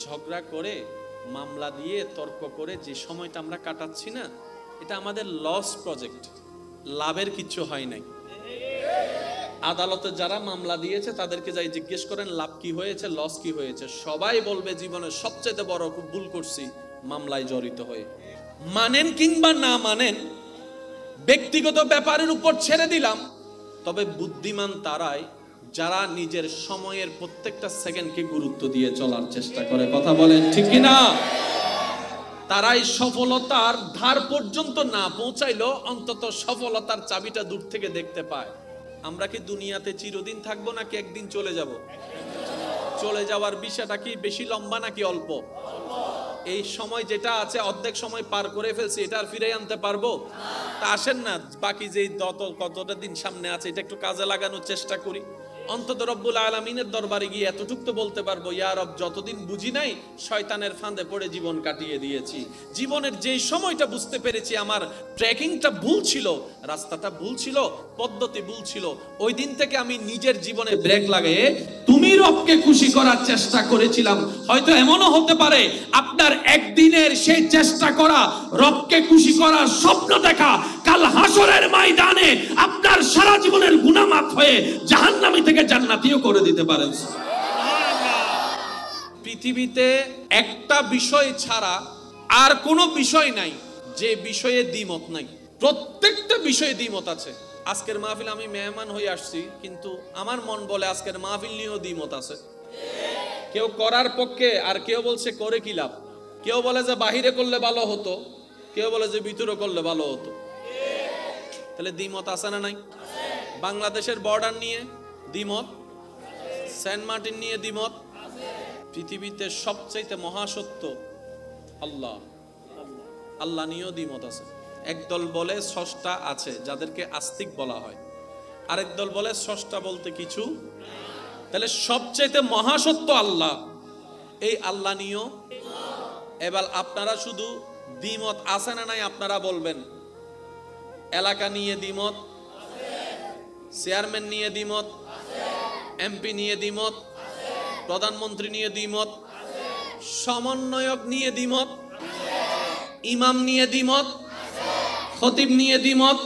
ঝগড়া করে মামলা দিয়ে তর্ক করে যে সময়টা আমরা কাটাচ্ছি না, এটা আমাদের লস প্রজেক্ট, লাভের কিছু হয় নাই। আদালতে যারা মামলা দিয়েছে তাদেরকে যাই জিজ্ঞেস করেন লাভ কি হয়েছে, লস কি হয়েছে, সবাই বলবে জীবনে সবচেয়ে বড় ভুল করছি মামলায় জড়িত হয়ে। মানেন কিংবা না মানেন, ব্যক্তিগত ব্যাপারের উপর ছেড়ে দিলাম, তবে বুদ্ধিমান তারাই যারা নিজের সময়ের প্রত্যেকটা সেকেন্ডকে গুরুত্ব দিয়ে চলার চেষ্টা করে। কথা বলেন ঠিক কিনা? তারাই সফলতার ধার পর্যন্ত না পৌঁছাইলো অন্তত সফলতার চাবিটা দূর থেকে দেখতে পায়। আমরা কি দুনিয়াতে চিরদিন থাকবো নাকি একদিন চলে যাব? চলে যাওয়ার বিষয়টা কি বেশি লম্বা নাকি অল্প? এই সময় যেটা আছে অর্ধেক সময় পার করে ফেলছি, এটা আর ফিরে আনতে পারবো? তা আসেন না বাকি যে কতটা দিন সামনে আছে এটা একটু কাজে লাগানোর চেষ্টা করি। অন্তত রব্বুল আলামিনের দরবারে গিয়ে এতটুকু তো বলতে পারবো, ইয়া রব যতদিন বুঝি নাই শয়তানের ফাঁদে পড়ে জীবন কাটিয়ে দিয়েছি। জীবনের যেই সময়টা বুঝতে পেরেছি আমার ট্র্যাকিংটা ভুল ছিল, রাস্তাটা ভুল ছিল, পদ্ধতি ভুল ছিল, ওই দিন থেকে আমি নিজের জীবনে ব্রেক লাগিয়ে তুমি রবকে খুশি করার চেষ্টা করেছিলাম। হয়তো এমনও হতে পারে আপনার একদিনের সেই চেষ্টা করা, রবকে খুশি করার স্বপ্ন দেখা কাল হাসরের ময়দানে আপনার সারা জীবনের গুনাহ মাফ হয়ে জাহান্নামী থেকে জান্নাতীও করে দিতে পারেন। পৃথিবীতে একটা বিষয় ছাড়া আর কোনো বিষয় নাই যে বিষয়ে দ্বিমত নাই। প্রত্যেকটা বিষয়ে দ্বিমত আছে। আজকের মাহফিল আমি মেহমান হয়ে আসছি, কিন্তু আমার মন বলে আজকের মাহফিল নিয়েও দ্বিমত আছে। কেউ করার পক্ষে আর কেউ বলছে করে কি লাভ। কেউ বলে যে বাহিরে করলে ভালো হতো, কেউ বলে যে ভিতরে করলে ভালো হতো। তাহলে দ্বিমত আছে না নাই? বাংলাদেশের বর্ডার নিয়ে দ্বিমত, সেন্ট মার্টিন নিয়ে দ্বিমত। পৃথিবীতে সবচাইতে মহাসত্য আল্লাহ, আল্লাহ নিয়েও দ্বিমত আছে। একদল বলে স্রষ্টা আছে, যাদেরকে আস্তিক বলা হয়, আরেক দল বলে স্রষ্টা বলতে কিছু। তাহলে সবচাইতে মহাসত্য আল্লাহ, এই আল্লাহ নিয়েও। এবার আপনারা শুধু দ্বিমত আছে না নাই আপনারা বলবেন। এলাকা নিয়ে দ্বিমত, চেয়ারম্যান নিয়ে দ্বিমত, এমপি নিয়ে দ্বিমত, প্রধানমন্ত্রী নিয়ে দ্বিমত, সমন্বয়ক নিয়ে দ্বিমত, ইমাম নিয়ে দ্বিমত, খতিব নিয়ে দ্বিমত,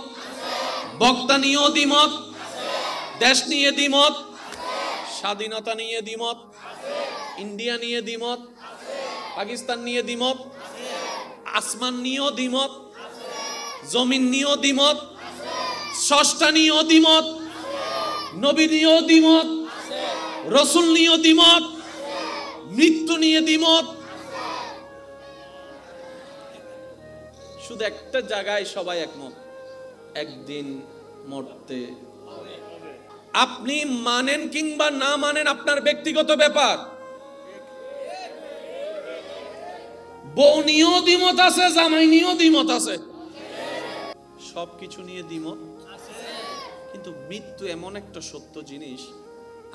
বক্তা নিয়েও দ্বিমত, দেশ নিয়ে দ্বিমত, স্বাধীনতা নিয়ে দ্বিমত, ইন্ডিয়া নিয়ে দ্বিমত, পাকিস্তান নিয়ে দ্বিমত, আসমান নিয়েও দ্বিমত, জমিন নিয়েও দ্বিমত, স্রষ্টা নিয়েও দ্বিমত, নবী নিয়েও দ্বিমত, রাসূল নিয়েও দ্বিমত, মৃত্যু নিয়ে দ্বিমত। শুধু একটা জায়গায় সবাই একমত, একদিন মরতে। আপনি মানেন কিংবা না মানেন আপনার ব্যক্তিগত ব্যাপার। বউ নিয়েও দ্বিমত আছে, জামাই নিয়েও দ্বিমত আছে, সবকিছু নিয়ে দ্বিমত। কিন্তু মৃত্যু এমন একটা সত্য জিনিস,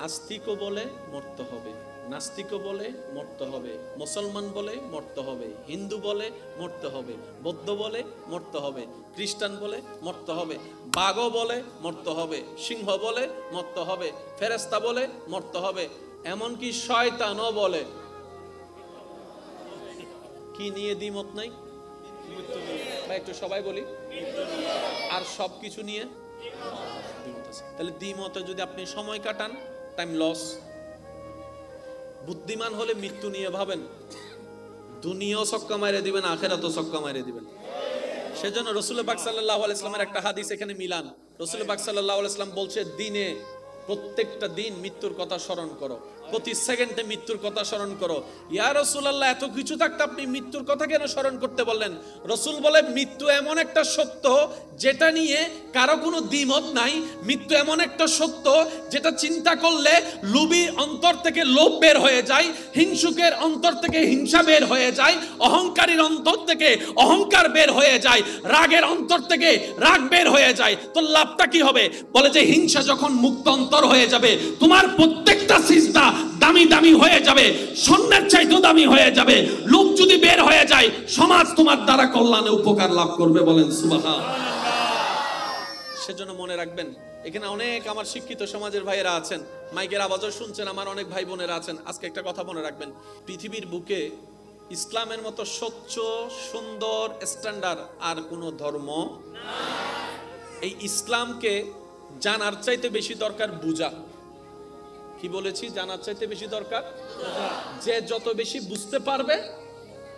আস্তিকও বলে মরতে হবে, নাস্তিকও বলে মরতে হবে, মুসলমান বলে মরতে হবে, হিন্দু বলে মরতে হবে, বৌদ্ধ বলে মরতে হবে, খ্রিস্টান বলে মরতে হবে, বাঘও বলে মরতে হবে, সিংহ বলে মরতে হবে, ফেরেশতা বলে মরতে হবে, এমনকি শয়তানও বলে। কি নিয়ে দ্বিমত নাই? একটু সবাই বলি, আর সবকিছু নিয়ে দ্বিমত আছে। তাহলে দ্বিমতে যদি আপনি সময় কাটান, টাইম লস। বুদ্ধিমান হলে মৃত্যু নিয়ে ভাবেন, দুনিয়াও ছক্কা মাইরে দিবেন, আখিরাতও ছক্কা মাইরে দিবেন। সেজন্য রাসূল পাক সাল্লাল্লাহু আলাইহি ওয়াসাল্লামের একটা হাদিস এখানে মিলান। রাসূল পাক সাল্লাল্লাহু আলাইহি ওয়াসাল্লাম বলছে, দিনে প্রত্যেকটা দিন মৃত্যুর কথা স্মরণ করো, প্রতি সেকেন্ডে মৃত্যুর কথা স্মরণ করো। ইয়া রাসূলুল্লাহ, এত কিছু থাকতে আপনি মৃত্যুর কথা কেন স্মরণ করতে বললেন? রাসূল বলে, মৃত্যু এমন একটা সত্য যেটা নিয়ে কারো কোনো দ্বিমত নাই। মৃত্যু এমন একটা সত্য যেটা চিন্তা করলে লোভী অন্তর থেকে লোভ বের হয়ে যায়, হিংসুকের অন্তর থেকে হিংসা বের হয়ে যায়, অহংকারীর অন্তর থেকে অহংকার বের হয়ে যায়, রাগের অন্তর থেকে রাগ বের হয়ে যায়। তো লাভটা কি হবে? বলে যে হিংসা যখন মুক্ত অন্তর হয়ে যাবে, তোমার প্রত্যেকটা সিজদা দামি দামি হয়ে যাবে, স্বর্ণের চাইতেও দামি হয়ে যাবে। লোভ যদি বের হয়ে যায়, সমাজ তোমার দ্বারা কল্যাণে উপকার লাভ করবে। বলেন সুবহানাল্লাহ। সেজন্য মনে রাখবেন, এখানে অনেক আমার শিক্ষিত সমাজের ভাইয়েরা আছেন, মাইকের আওয়াজও শুনছেন, আমার অনেক ভাই বোনেরা আছেন। আজকে একটা কথা মনে রাখবেন, পৃথিবীর বুকে ইসলামের মতো স্বচ্ছ সুন্দর স্ট্যান্ডার্ড আর কোনো ধর্ম এই ইসলামকে জানার চাইতে বেশি দরকার বুঝা। কি বলেছি? জানার চাইতে বেশি দরকার। যে যত বেশি বুঝতে পারবে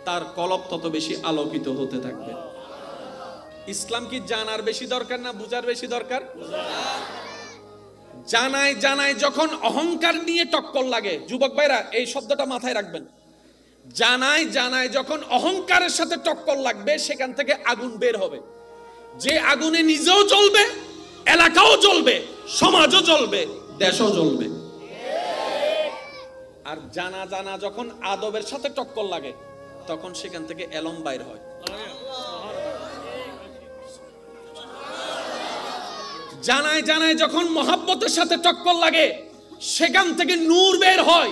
তার কলব তত বেশি আলোকিত হতে থাকবে। ইসলাম কি জানার বেশি দরকার না বুঝার বেশি দরকার? জানায় জানায় যখন অহংকার নিয়ে টক্কর লাগে, যুবক ভাইরা এই শব্দটা মাথায় রাখবেন, জানায় জানায় যখন অহংকারের সাথে টক্কর লাগবে সেখান থেকে আগুন বের হবে। যে আগুনে নিজেও জ্বলবে, এলাকাও জ্বলবে, সমাজও জ্বলবে, দেশও জ্বলবে। আর জানা জানা যখন আদবের সাথে টক্কর লাগে তখন সেখান থেকে এলম বাইর হয়। জানায় জানায় যখন মহাব্বতের সাথে টক্কর লাগে সেখান থেকে নূর বের হয়।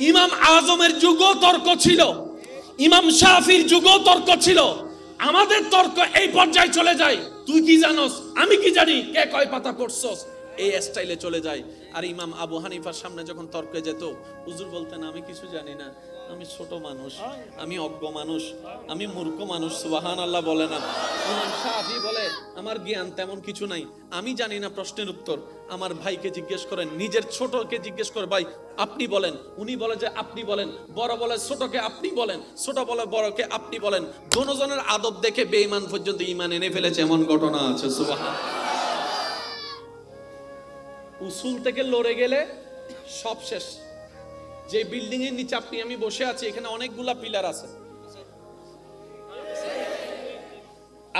ইমাম আজমের যুগও তর্ক ছিল, ইমাম শাফির যুগও তর্ক ছিল। আমাদের তর্ক এই পর্যায়ে চলে যায়, তুই কি জানোস, আমি কি জানি, কে কয় পাতা পড়ছস, এই স্টাইলে চলে যায়। আর ইমাম আবু হানিফার সামনে যখন তর্কে যেত, হুজুর বলতেন আমি কিছু জানি না, আমি ছোট মানুষ, আমি অজ্ঞ মানুষ, আমি মূর্খ মানুষ, সুবহানাল্লাহ বলে না। ইমাম শাফি বলে আমার জ্ঞান তেমন কিছু নাই, আমি জানি না প্রশ্নের উত্তর, আমার ভাইকে জিজ্ঞেস করেন, নিজের ছোটকে জিজ্ঞেস করে, ভাই আপনি বলেন, উনি বলে যে আপনি বলেন, বড় বলে ছোটকে আপনি বলেন, ছোট বলে বড়কে আপনি বলেন। দোনোজনের আদব দেখে বেঈমান পর্যন্ত ঈমান এনে ফেলেছে, এমন ঘটনা আছে। সুবহানাল্লাহ। উসুল থেকে লড়ে গেলে সব শেষ। যে বিল্ডিং এর নিচে আপনি আমি বসে আছি, এখানে অনেকগুলা পিলার আছে।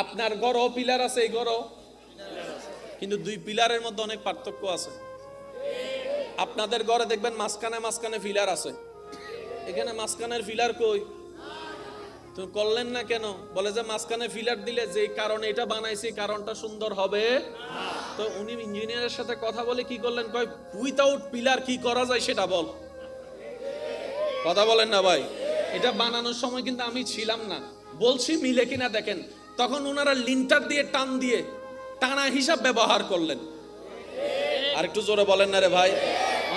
আপনার ঘরও পিলার আছে, এই ঘরও, কিন্তু দুই পিলারের মধ্যে অনেক পার্থক্য আছে। আপনাদের ঘরে দেখবেন মাঝখানে মাঝখানে পিলার আছে, এখানে মাঝখানের পিলার কই? তো করলেন না কেন? বলে যে মাঝখানে পিলার দিলে যে কারণে এটা বানাইছি কারণটা সুন্দর হবে। তো উনি ইঞ্জিনিয়ারের সাথে কথা বলে কি করলেন, কয় উইথাউট পিলার কি করা যায় সেটা বল। কথা বলেন না ভাই? এটা বানানোর সময় কিন্তু আমি ছিলাম না, বলছি মিলে কিনা দেখেন। তখন ওনারা লিন্টার দিয়ে টান দিয়ে টানা হিসাব ব্যবহার করলেন। আর একটু জোরে বলেন না রে ভাই?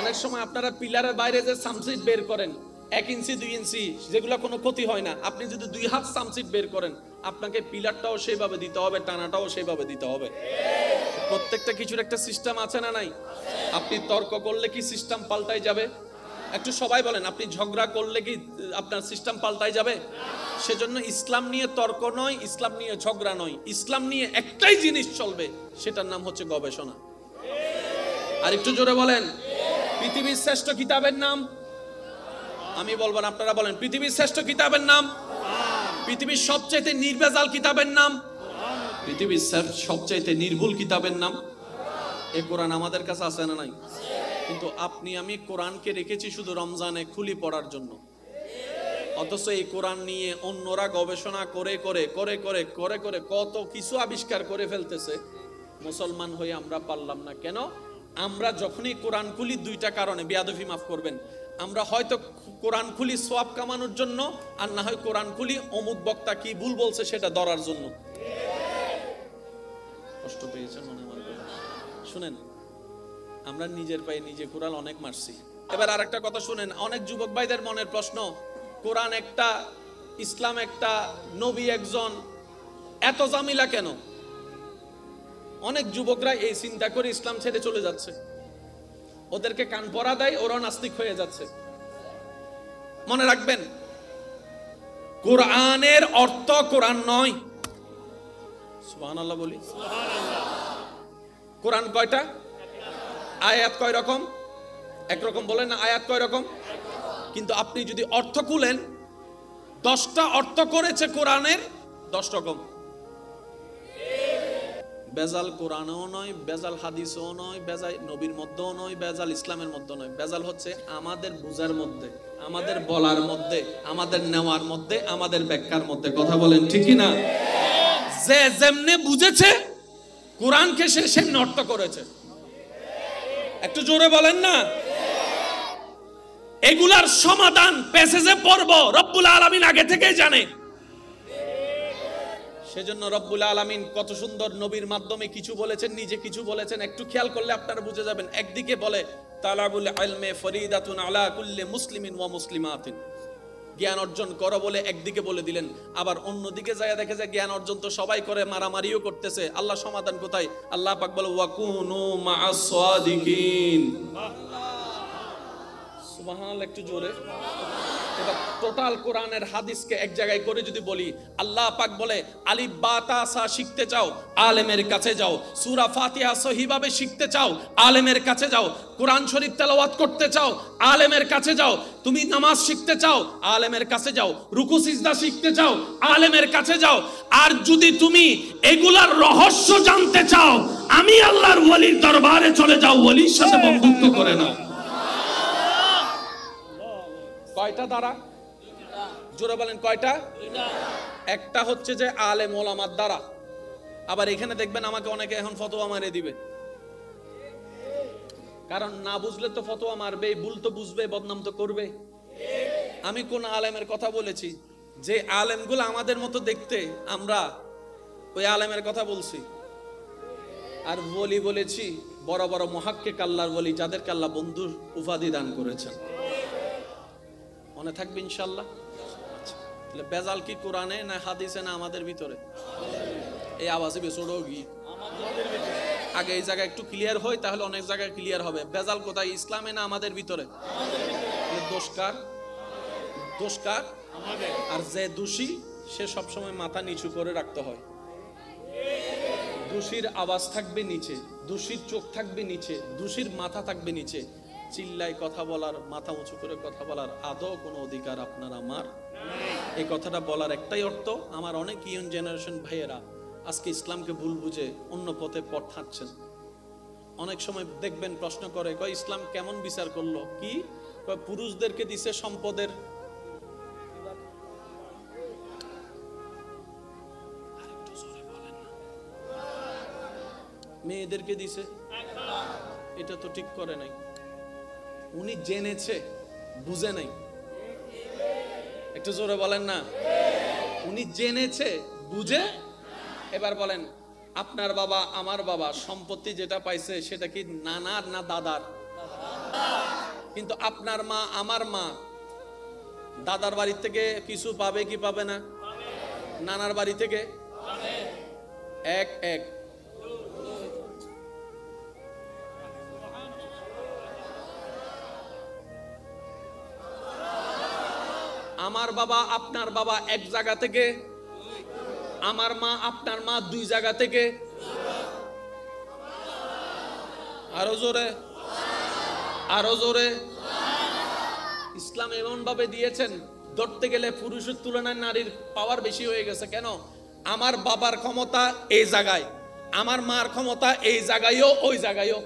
অনেক সময় আপনারা পিলারের বাইরে যে সামসিট বের করেন 1 ইঞ্চি 2 ইঞ্চি, যেগুলো কোনো ক্ষতি হয় না, আপনি যদি 2 হাত সামসিট বের করেন আপনাকে পিলারটাও সেইভাবে দিতে হবে, টানাটাও সেইভাবে দিতে হবে। প্রত্যেকটা কিছুর একটা সিস্টেম আছে না নাই? আপনি তর্ক করলে কি সিস্টেম পাল্টাই যাবে? একটু সবাই বলেন, আপনি ঝগড়া করলে কি আপনার সিস্টেম পাল্টাই যাবে? সেজন্য ইসলাম নিয়ে তর্ক নয়, ইসলাম নিয়ে ঝগড়া নয়, ইসলাম নিয়ে একটাই জিনিস চলবে, সেটার নাম হচ্ছে গবেষণা। আর একটু জোরে বলেন, পৃথিবীর শ্রেষ্ঠ কিতাবের নাম? আমি বলবো না, আপনারা বলেন। পৃথিবীর শ্রেষ্ঠ কিতাবের নাম? পৃথিবীর সবচাইতে নির্ভেজাল কিতাবের নাম? পৃথিবীর সবচাইতে নির্ভুল কিতাবের নাম? এই কোরআন আমাদের কাছে আছে না নাই? কিন্তু আপনি আমি কোরআনকে রেখেছি শুধু রমজানে খুলি পড়ার জন্য, অথচ এই কোরআন নিয়ে অন্যরা গবেষণা করে করে করে করে করে করে কত কিছু আবিষ্কার করে ফেলতেছে। মুসলমান হয়ে আমরা পারলাম না কেন? আমরা যখনই কোরআন খুলি দুইটা কারণে, বেয়াদবি মাফ করবেন, আমরা হয়তো কোরআন খুলি সওয়াব কামানোর জন্য, আর না হয় কোরআন খুলি অমুক বক্তা কি ভুল বলছে সেটা ধরার জন্য। কষ্ট পেয়েছেন মনে মনে? শুনেন, আমরা নিজের পায়ে নিজে কোরআন অনেক মারছি। এবার আরেকটা কথা শুনেন, অনেক যুবক ভাইদের মনের প্রশ্ন, কোরআন একটা, ইসলাম একটা, নবী একজন, এত জামিলা কেন? অনেক যুবকরা এই চিন্তা করে ইসলাম ছেড়ে চলে যাচ্ছে, ওদেরকে কান পরা দেয়, ওরা নাস্তিক হয়ে যাচ্ছে। মনে রাখবেন, কোরআনের অর্থ কোরআন নয়। সুবহানাল্লাহ বলি। কোরআন কয়টা? আয়াত কয় রকম? একরকম বলেন না, আয়াত কয় রকম? কিন্তু আপনি যদি অর্থ খুলেন, 10টা অর্থ করেছে কোরআনের 10 রকম। বেজাল কোরআনও নয়, বেজাল হাদিসও নয়, বেজাল নবীর মধ্যেও নয়, বেজাল ইসলামের মধ্যে নয়। বেজাল হচ্ছে আমাদের বুঝার মধ্যে, আমাদের বলার মধ্যে, আমাদের নেওয়ার মধ্যে, আমাদের ব্যাখ্যার মধ্যে। কথা বলেন ঠিক কি না? যে যেমনে বুঝেছে কোরআনকে সে সেমনে অর্থ করেছে। একটু জোরে বলেন না। এগুলার সমাধান প্যাসেজে পড়ব, রব্বুল আলামিন আগে থেকেই জানে। সেজন্য রব্বুল আলামিন কত সুন্দর নবীর মাধ্যমে কিছু বলেছেন, নিজে কিছু বলেছেন। একটু খেয়াল করলে আপনারা বুঝে যাবেন। একদিকে বলে তালাবুল ইলমে ফরিদাতুন আলা কুল্লি মুসলিমিন ওয়া মুসলিমাতিন, জ্ঞান অর্জন করো বলে একদিকে বলে দিলেন। আবার অন্যদিকে যায় দেখে যে জ্ঞান অর্জন তো সবাই করে, মারামারিও করতেছে। আল্লাহ সমাধান কোথায়? আল্লাহ পাক বলে ওয়াকুনু মা'আস সাদিকিন। সুবহানাল্লাহ, একটু জোরে। এটা টোটাল কোরআনের হাদিসকে এক জায়গায় করে যদি বলি, আল্লাহ পাক বলে আলিফ বা তা সা শিখতে চাও, আলেমের কাছে যাও। সূরা ফাতিহা সহিভাবে শিখতে চাও, আলেমের কাছে যাও। কোরআন শরীফ তেলাওয়াত করতে চাও, আলেমের কাছে যাও। তুমি নামাজ শিখতে চাও, আলেমের কাছে যাও। রুকু সিজদা শিখতে চাও, আলেমের কাছে যাও। আর যদি তুমি এগুলার রহস্য জানতে চাও, আমি আল্লাহর ওলির দরবারে চলে যাও, ওলির সাথে বন্ধুত্ব করে নাও। কয়টা দ্বারা? জোরে বলেন কয়টা? একটা হচ্ছে যে আলেম ওলামার দ্বারা। আবার এখানে দেখবেন আমাকে অনেকে এখন ফতোয়া মারে দিবে, কারণ না বুঝলে তো ফতোয়া মারবে, ভুল তো বুঝবে, বদনাম তো করবে। আমি কোন আলেমের কথা বলেছি? যে আলেমগুলো আমাদের মতো দেখতে, আমরা ওই আলেমের কথা বলছি। আর বলি বলেছি বড় বড় মুহাক্কিক আল্লাহর ওলি, যাদেরকে আল্লাহ বন্ধুর উপাধি দান করেছেন। মনে থাকবে ইনশাআল্লাহ। তাহলে বেজাল কি কোরআনে না হাদিসে না আমাদের ভিতরে? এই আওয়াজে বেসড়ো গিয়ে আগে এই জায়গা একটু ক্লিয়ার হয়, তাহলে অনেক জায়গায় ক্লিয়ার হবে। বেজাল কোথায়? ইসলামে না আমাদের ভিতরে? দোষকার দোষকার আর যে দোষী সে সবসময় মাথা নিচু করে রাখতে হয়। দোষীর আওয়াজ থাকবে নিচে, দোষীর চোখ থাকবে নিচে, দোষীর মাথা থাকবে নিচে। চিল্লাই কথা বলার, মাথা উঁচু করে কথা বলার আদৌ কোনো অধিকার আপনার আমার? এই কথাটা বলার একটাই অর্থ, আমার অনেক ইয়ং জেনারেশন ভাইয়েরা আজকে ইসলামকে ভুল বুঝে অন্য পথে পথ হাঁটছেন। অনেক সময় দেখবেন প্রশ্ন করে, কয় ইসলাম কেমন বিচার করলো? কি পুরুষদেরকে দিছে সম্পদের, মেয়েদেরকে দিছে, এটা তো ঠিক করে নাই। উনি জেনেছে, বুঝে নাই। একটু জোরে বলেন না। উনি জেনেছে, বুঝে। এবার বলেন, আপনার বাবা আমার বাবা সম্পত্তি যেটা পাইছে সেটা কি নানার না দাদার? কিন্তু আপনার মা আমার মা দাদার বাড়ি থেকে কিছু পাবে কি পাবে না? নানার বাড়ি থেকে এক এক। আমার বাবা আপনার বাবা এক জায়গা থেকে, আমার মা আপনার মা দুই জায়গা থেকে। আরো জোরে, আরো জোরে। ইসলাম এমন ভাবে দিয়েছেন, ধরতে গেলে পুরুষের তুলনায় নারীর পাওয়ার বেশি হয়ে গেছে। কেন? আমার বাবার ক্ষমতা এই জায়গায়, আমার মার ক্ষমতা এই জায়গায়ও ওই জায়গায়ও।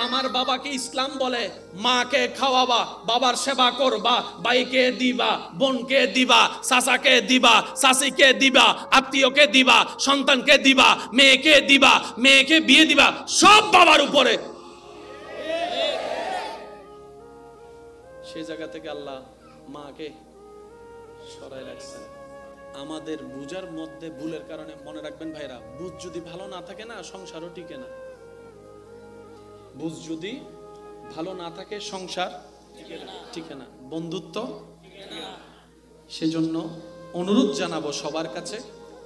আমার বাবাকে ইসলাম বলে মাকে খাওয়াবা, বাবার সেবা করবা, ভাইকে দিবা, বোনকে দিবা, চাচাকে দিবা, চাচিকে দিবা, আত্মীয়কে দিবা, সন্তানকে দিবা, মেয়েকে দিবা, মেয়েকে বিয়ে দিবা, সব বাবার উপরে। সে জায়গা থেকে আল্লাহ মাকে সরাই রাখছেন। আমাদের বুঝার মধ্যে ভুলের কারণে, মনে রাখবেন ভাইরা, বুঝ যদি ভালো না থাকে না, সংসারও টিকে না। বুঝ যদি ভালো না থাকে, সংসার টিকে না, বন্ধুত্ব। সেজন্য অনুরোধ জানাবো সবার কাছে,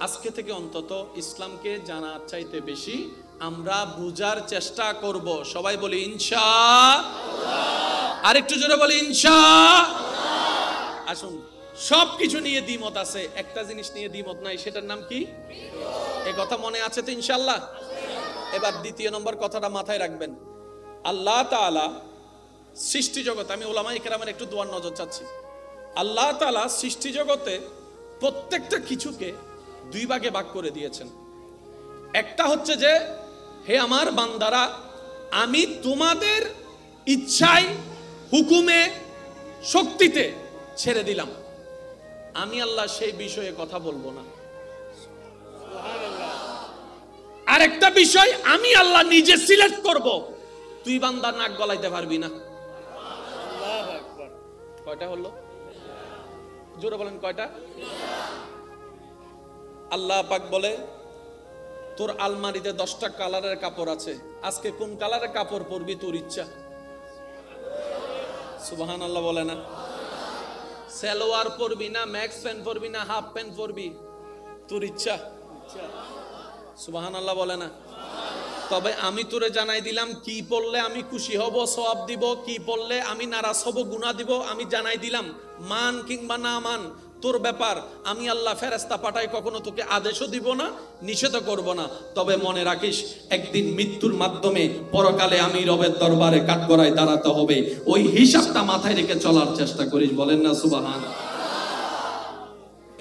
আজকে থেকে অন্তত ইসলামকে জানার চাইতে বেশি আমরা বুঝার চেষ্টা করব। সবাই বলি ইনশাআল্লাহ। আরেকটু জোরে বলি ইনশাআল্লাহ। আসুন, সবকিছু নিয়ে দ্বিমত আছে, একটা জিনিস নিয়ে দ্বিমত নাই, সেটার নাম কি? এই কথা মনে আছে তো ইনশাআল্লাহ? এবার দ্বিতীয় নম্বর কথাটা মাথায় রাখবেন। আল্লাহ তাআলা সৃষ্টি জগতে, আমি উলামায়ে কেরামের একটু দোয়ার নজর চাচ্ছি। আল্লাহ তাআলা সৃষ্টি জগতে প্রত্যেকটা কিছুকে দুই ভাগে ভাগ করে দিয়েছেন। একটা হচ্ছে যে, হে আমার বান্দারা, আমি তোমাদের ইচ্ছায়, হুকুমে, শক্তিতে ছেড়ে দিলাম, আমি আল্লাহ সেই বিষয়ে কথা বলবো না। আরেকটা বিষয়, আমি আল্লাহ নিজে সিলেক্ট করব, তুই বান্দা নাক গলাইতে পারবি না। কয়টা হলো? জোরে বলেন কয়টা? আল্লাহ পাক বলে তোর আলমারিতে 10টা কালারের কাপড় আছে, আজকে কোন কালারের কাপড় পরবি তোর ইচ্ছা। সুবহানাল্লাহ বলে না? সালোয়ার পরবি না, ম্যাক্স প্যান্ট পরবি না, হাফ প্যান্ট পরবি, তোর ইচ্ছা। সুবহানাল্লাহ বলে না? তবে আমি তোরে জানাই দিলাম কি পড়লে আমি খুশি হব, সওয়াব দিব, কি পড়লে আমি নারাজ হব, গুনাহ দিব, আমি জানাই দিলাম। মান কিংবা না মান তোর ব্যাপার। আমি আল্লাহ ফেরেশতা পাঠাই, কখনো তোকে আদেশও দিব না, নিষেধও করব না। তবে মনে রাখিস, একদিন মৃত্যুর মাধ্যমে পরকালে আমি রবের দরবারে কাঠগড়ায় দাঁড়াতে হবে। ওই হিসাবটা মাথায় রেখে চলার চেষ্টা করিস। বলেন না সুবহানাল্লাহ?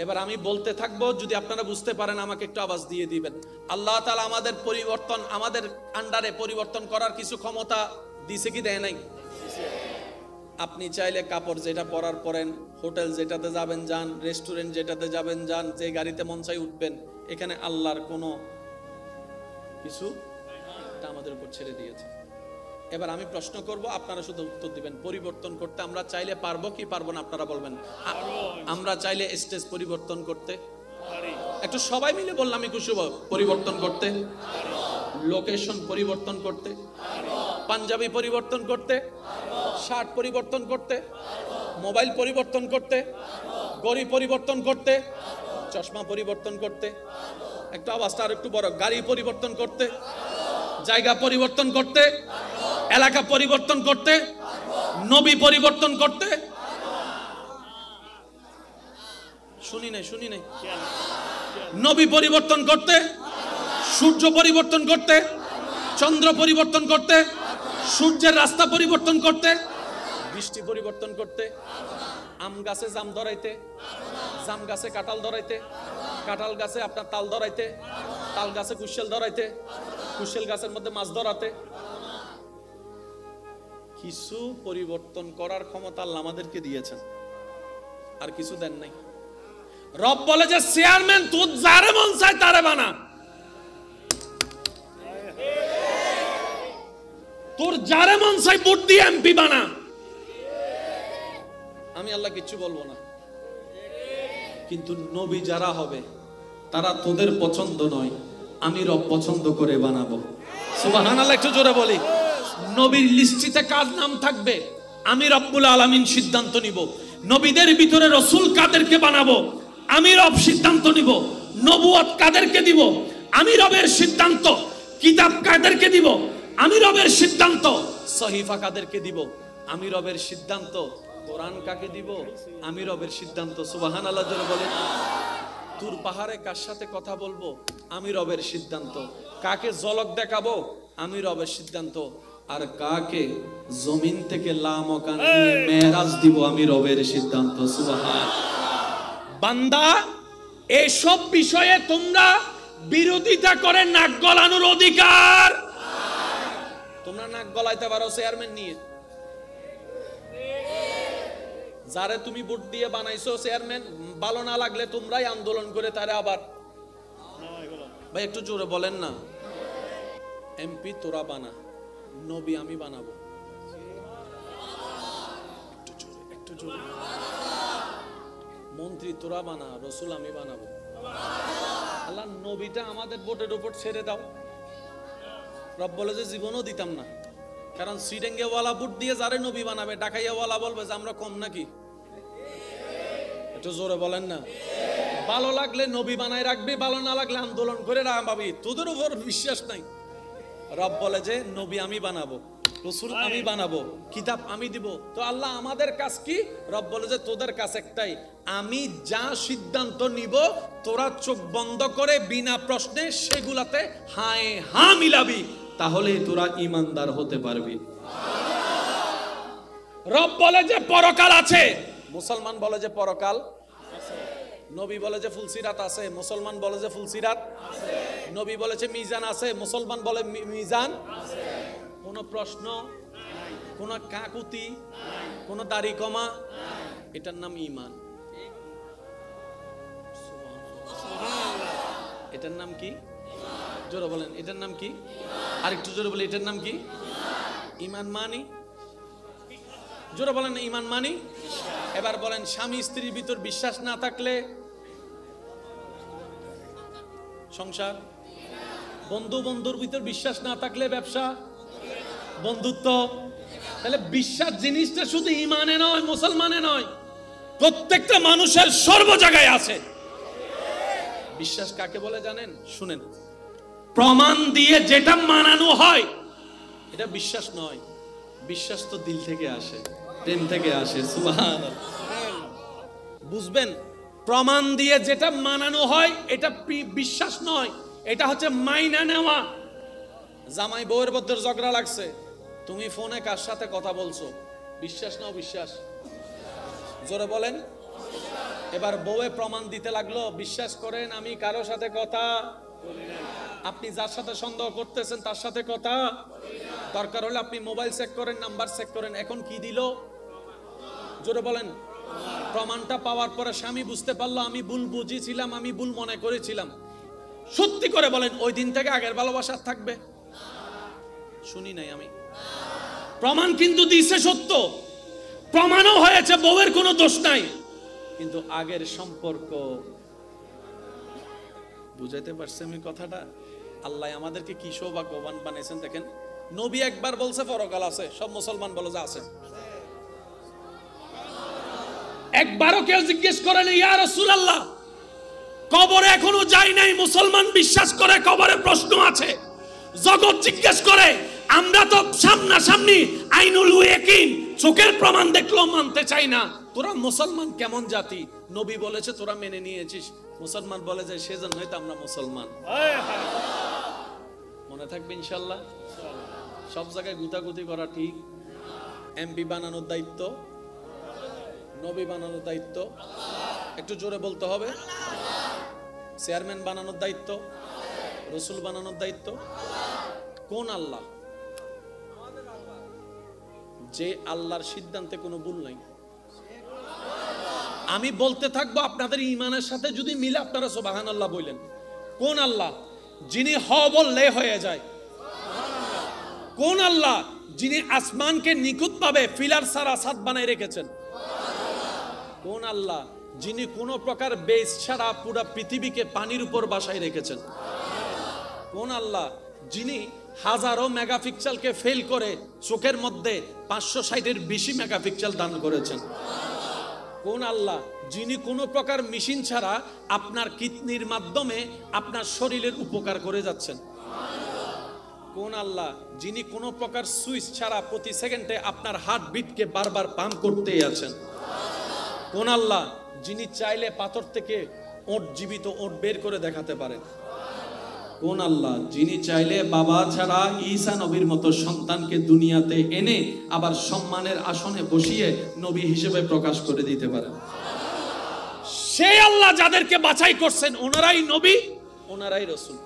এবার আমি বলতে থাকবো, যদি আপনারা বুঝতে পারেন আমাকে একটু আওয়াজ দিয়ে দিবেন। আল্লাহ তাআলা আমাদের পরিবর্তন, আমাদের আন্ডারে পরিবর্তন করার কিছু ক্ষমতা দিছে কি দেয় নাই? আপনি চাইলে কাপড় যেটা পরার পরেন, হোটেল যেটাতে যাবেন যান, রেস্টুরেন্ট যেটাতে যাবেন যান, যে গাড়িতে মন চাই উঠবেন, এখানে আল্লাহর কোনো কিছু এটা আমাদের উপর ছেড়ে দিয়েছে। এবার আমি প্রশ্ন করব, আপনারা শুধু উত্তর দিবেন। পরিবর্তন করতে আমরা চাইলে পারবো কি পারবো না? আপনারা বলবেন। আমরা চাইলে স্টেজ পরিবর্তন করতে একটু সবাই মিলে বললাম আমি খুশি হব। পরিবর্তন করতে, লোকেশন পরিবর্তন করতে, পাঞ্জাবি পরিবর্তন করতে, শার্ট পরিবর্তন করতে, মোবাইল পরিবর্তন করতে, গড়ি পরিবর্তন করতে, চশমা পরিবর্তন করতে, একটু আওয়াজটা আর একটু বড়, গাড়ি পরিবর্তন করতে, জায়গা পরিবর্তন করতে, এলাকা পরিবর্তন করতে, নবী পরিবর্তন করতে। শুনি নাই নবী পরিবর্তন করতে, সূর্য পরিবর্তন করতে, চন্দ্র পরিবর্তন করতে, সূর্যের রাস্তা পরিবর্তন করতে, বৃষ্টি পরিবর্তন করতে, আম গাছে জাম ধরাইতে, জাম গাছে কাঁঠাল ধরাইতে, কাঁঠাল গাছে আপনার তাল ধরাইতে, তাল গাছে কুশেল ধরাইতে, কুশেল গাছের মধ্যে মাছ ধরাতে। কিছু পরিবর্তন করার ক্ষমতা আল্লাহ আমাদেরকে দিয়েছেন, আর কিছু দেন নাই। রব বলে যে চেয়ারম্যান তুই যারে মন চায় তারে বানা, তোর যারে মন চায় ভোট দিয়ে এমপি বানা, আমি আল্লাহ কিচ্ছু বলবো না। কিন্তু নবী যারা হবে তারা তোদের পছন্দ নয়, আমি রব পছন্দ করে বানাবো। সুবহানাল্লাহ একটু জোরে বলি। নবীর লিস্টিতে কার নাম থাকবে আমি রব্বুল আলামিন সিদ্ধান্ত নিব। নবীদের ভিতরে রাসূল কাদেরকে বানাবো আমি রব সিদ্ধান্ত নিব। নবুয়ত কাদেরকে দিব আমি রবের সিদ্ধান্ত। কিতাব কাদেরকে দিব আমি রবের সিদ্ধান্ত। সহিফা কাদেরকে দিব আমি রবের সিদ্ধান্ত। কোরআন কাকে দিব আমি রবের সিদ্ধান্ত। সুবহানাল্লাহ জোরে বলেন। তুর পাহাড়ে কার সাথে কথা বলবো আমি রবের সিদ্ধান্ত। কাকে ঝলক দেখাবো আমি রবের সিদ্ধান্ত। আর কাকে জমিন থেকে লামকান নিয়ে মেরাজ দিব আমি রবের সিদ্ধান্ত। সুবহানাল্লাহ। বান্দা এসব বিষয়ে তোমরা বিরোধিতা করে নাক গলানোর অধিকার। তোমরা নাক গলাইতে পারো চেয়ারম্যান নিয়ে, যারে তুমি ভোট দিয়ে বানাইছো চেয়ারম্যান, ভালো না লাগলে তোমরাই আন্দোলন করে তারে আবার। ভাই একটু জোরে বলেন না। এমপি তোরা বানা, নবী আমি বানাবো। একটু জোরে। মন্ত্রী তোরা বানা, রসুল আমি বানাবো। আল্লাহ নবীটা আমাদের ভোটের উপর ছেড়ে দাও। রব বলে যে জীবনও দিতাম না, কারণ সিডেঙ্গে ওয়ালা ভোট দিয়ে যারে নবী বানাবে, ডাকাইয়া ওয়ালা বলবে যে আমরা কম নাকি। একটু জোরে বলেন না। ভালো লাগলে নবী বানায় রাখবি, ভালো না লাগলে আন্দোলন করে রাখবি, তোদের উপর বিশ্বাস নাই। রব বলে যে নবী আমি বানাবো, রসুল আমি বানাবো, কিতাব আমি দিব। তো আল্লাহ আমাদের কাজ কি? রব বলে যে তোদের কাজ একটাই, আমি যা সিদ্ধান্ত নিব তোরা চোখ বন্ধ করে বিনা প্রশ্নে সেগুলাতে হায় হা মিলাবি, তাহলেই তোরা ঈমানদার হতে পারবি। রব বলে যে পরকাল আছে, মুসলমান বলে যে পরকাল আছে। নবী বলে যে ফুলসিরাত আছে, মুসলমান বলে যে ফুলসিরাত আছে। নবী বলেছে মিজান আছে, মুসলমান বলে মিজান আছে। কোন প্রশ্ন নাই, কোন কাকুতি নাই, কোন দাড়ি কমা নাই, এটার নাম ঈমান। সুবহানাল্লাহ। এটার নাম কি? জোরে বলেন এটার নাম কি? আরেকটু জোরে বলে এটার নাম কি? ঈমান মানি। জোরে বলেন ঈমান মানি। এবার বলেন স্বামী স্ত্রীর ভিতর বিশ্বাস না থাকলে সংসার, বন্ধু বন্ধুর ভিতর বিশ্বাস না থাকলে ব্যবসা, বন্ধুত্ব। তাহলে বিশ্বাস জিনিসটা শুধু ইমানে নয়, মুসলমানে নয়, প্রত্যেকটা মানুষের সর্ব জায়গায় আছে। বিশ্বাস কাকে বলে জানেন? শুনেন, প্রমাণ দিয়ে যেটা মানানো হয় এটা বিশ্বাস নয়। বিশ্বাস তো দিল থেকে আসে, প্রেম থেকে আসে। সুবহানাল্লাহ। বুঝবেন, প্রমাণ দিয়ে যেটা মানানো হয় এটা বিশ্বাস নয়, এটা হচ্ছে মাইনা নেওয়া। জামাই বউয়ের মধ্যে ঝগড়া লাগছে, তুমি ফোনে কার সাথে কথা বলছো? বিশ্বাস না অবিশ্বাস? জোরে বলেন। এবার বউয়ে প্রমাণ দিতে লাগলো, বিশ্বাস করেন আমি কারো সাথে কথা, আপনি যার সাথে সন্দেহ করতেছেন তার সাথে কথা, দরকার হলে আপনি মোবাইল চেক করেন, নাম্বার চেক করেন। এখন কি দিল? জোরে বলেন। প্রমাণটা পাওয়ার পরে স্বামী বুঝতে পারলো আমি ভুল বুঝেছিলাম, আমি ভুল মনে করেছিলাম। সত্যি করে বলেন, ওই দিন থেকে আগের ভালোবাসা থাকবে? শুনি নাই আমি। প্রমাণ কিন্তু দিছে সত্য, প্রমাণও হয়েছে, বউয়ের কোনো দোষ নাই, কিন্তু আগের সম্পর্ক। বুঝাইতে পারছি আমি কথাটা? আল্লাহ আমাদেরকে কি সৌভাগ্যবান বানাইছেন দেখেন। নবী একবার বলছে পরকাল আছে, সব মুসলমান বলে যে আছে। একবারও কেউ জিজ্ঞেস করেন ইয়া রাসূলুল্লাহ কবরে এখনো যাই নাই, মুসলমান বিশ্বাস করে কবরে প্রশ্ন আছে। জগৎ জিজ্ঞেস করে, আমরা তো সামনাসামনি আইনুল ইয়াকিন, চোখের প্রমাণ দেখলেও মানতে চাই না, তোরা মুসলমান কেমন জাতি? নবী বলেছে তোরা মেনে নিয়েছিস। মুসলমান বলে যে সেজন্যই তো আমরা মুসলমান। মনে থাকবে ইনশাআল্লাহ। সব জায়গায় গুতাগুতি করা ঠিক। এমপি বানানোর দায়িত্ব, নবী বানানোর দায়িত্ব, একটু জোরে বলতে হবে। চেয়ারম্যান বানানোর দায়িত্ব, রসুল বানানোর দায়িত্ব কোন? আল্লাহ। যে আল্লাহর সিদ্ধান্তে কোনো ভুল নাই। আমি বলতে থাকবো, আপনাদের ঈমানের সাথে যদি মিলে আপনারা সুবহানাল্লাহ বলেন। কোন আল্লাহ? যিনি হ বললে হয়ে যায়। কোন আল্লাহ? যিনি আসমানকে নিখুঁতভাবে ফিলার ছাড়া ছাদ বানায় রেখেছেন। কোন আল্লাহ? যিনি কোনো প্রকার বেস ছাড়া পুরো পৃথিবীকে পানির উপর বাসায় রেখেছেন। কোন আল্লাহ? যিনি হাজারো মেগাপিক্সেলকে ফেল করে চোখের মধ্যে 560-এর বেশি মেগাপিক্সেল দান করেছেন। কোন আল্লাহ? যিনি কোনো প্রকার মেশিন ছাড়া আপনার কিডনির মাধ্যমে আপনার শরীরের উপকার করে যাচ্ছেন। কোন আল্লাহ? যিনি কোনো প্রকার সুইচ ছাড়া প্রতি সেকেন্ডে আপনার হার্টবিটকে বারবার পাম্প করতেই আছেন। কোন আল্লাহ? যিনি চাইলে পাথর থেকে ওট, জীবিত ওট বের করে দেখাতে পারেন। কোন আল্লাহ? যিনি চাইলে বাবা ছাড়া ঈসা নবীর মতো সন্তানকে দুনিয়াতে এনে আবার সম্মানের আসনে বসিয়ে নবী হিসেবে প্রকাশ করে দিতে পারেন। সেই আল্লাহ যাদেরকে বাছাই করছেন, ওনারাই নবী, ওনারাই রাসূল।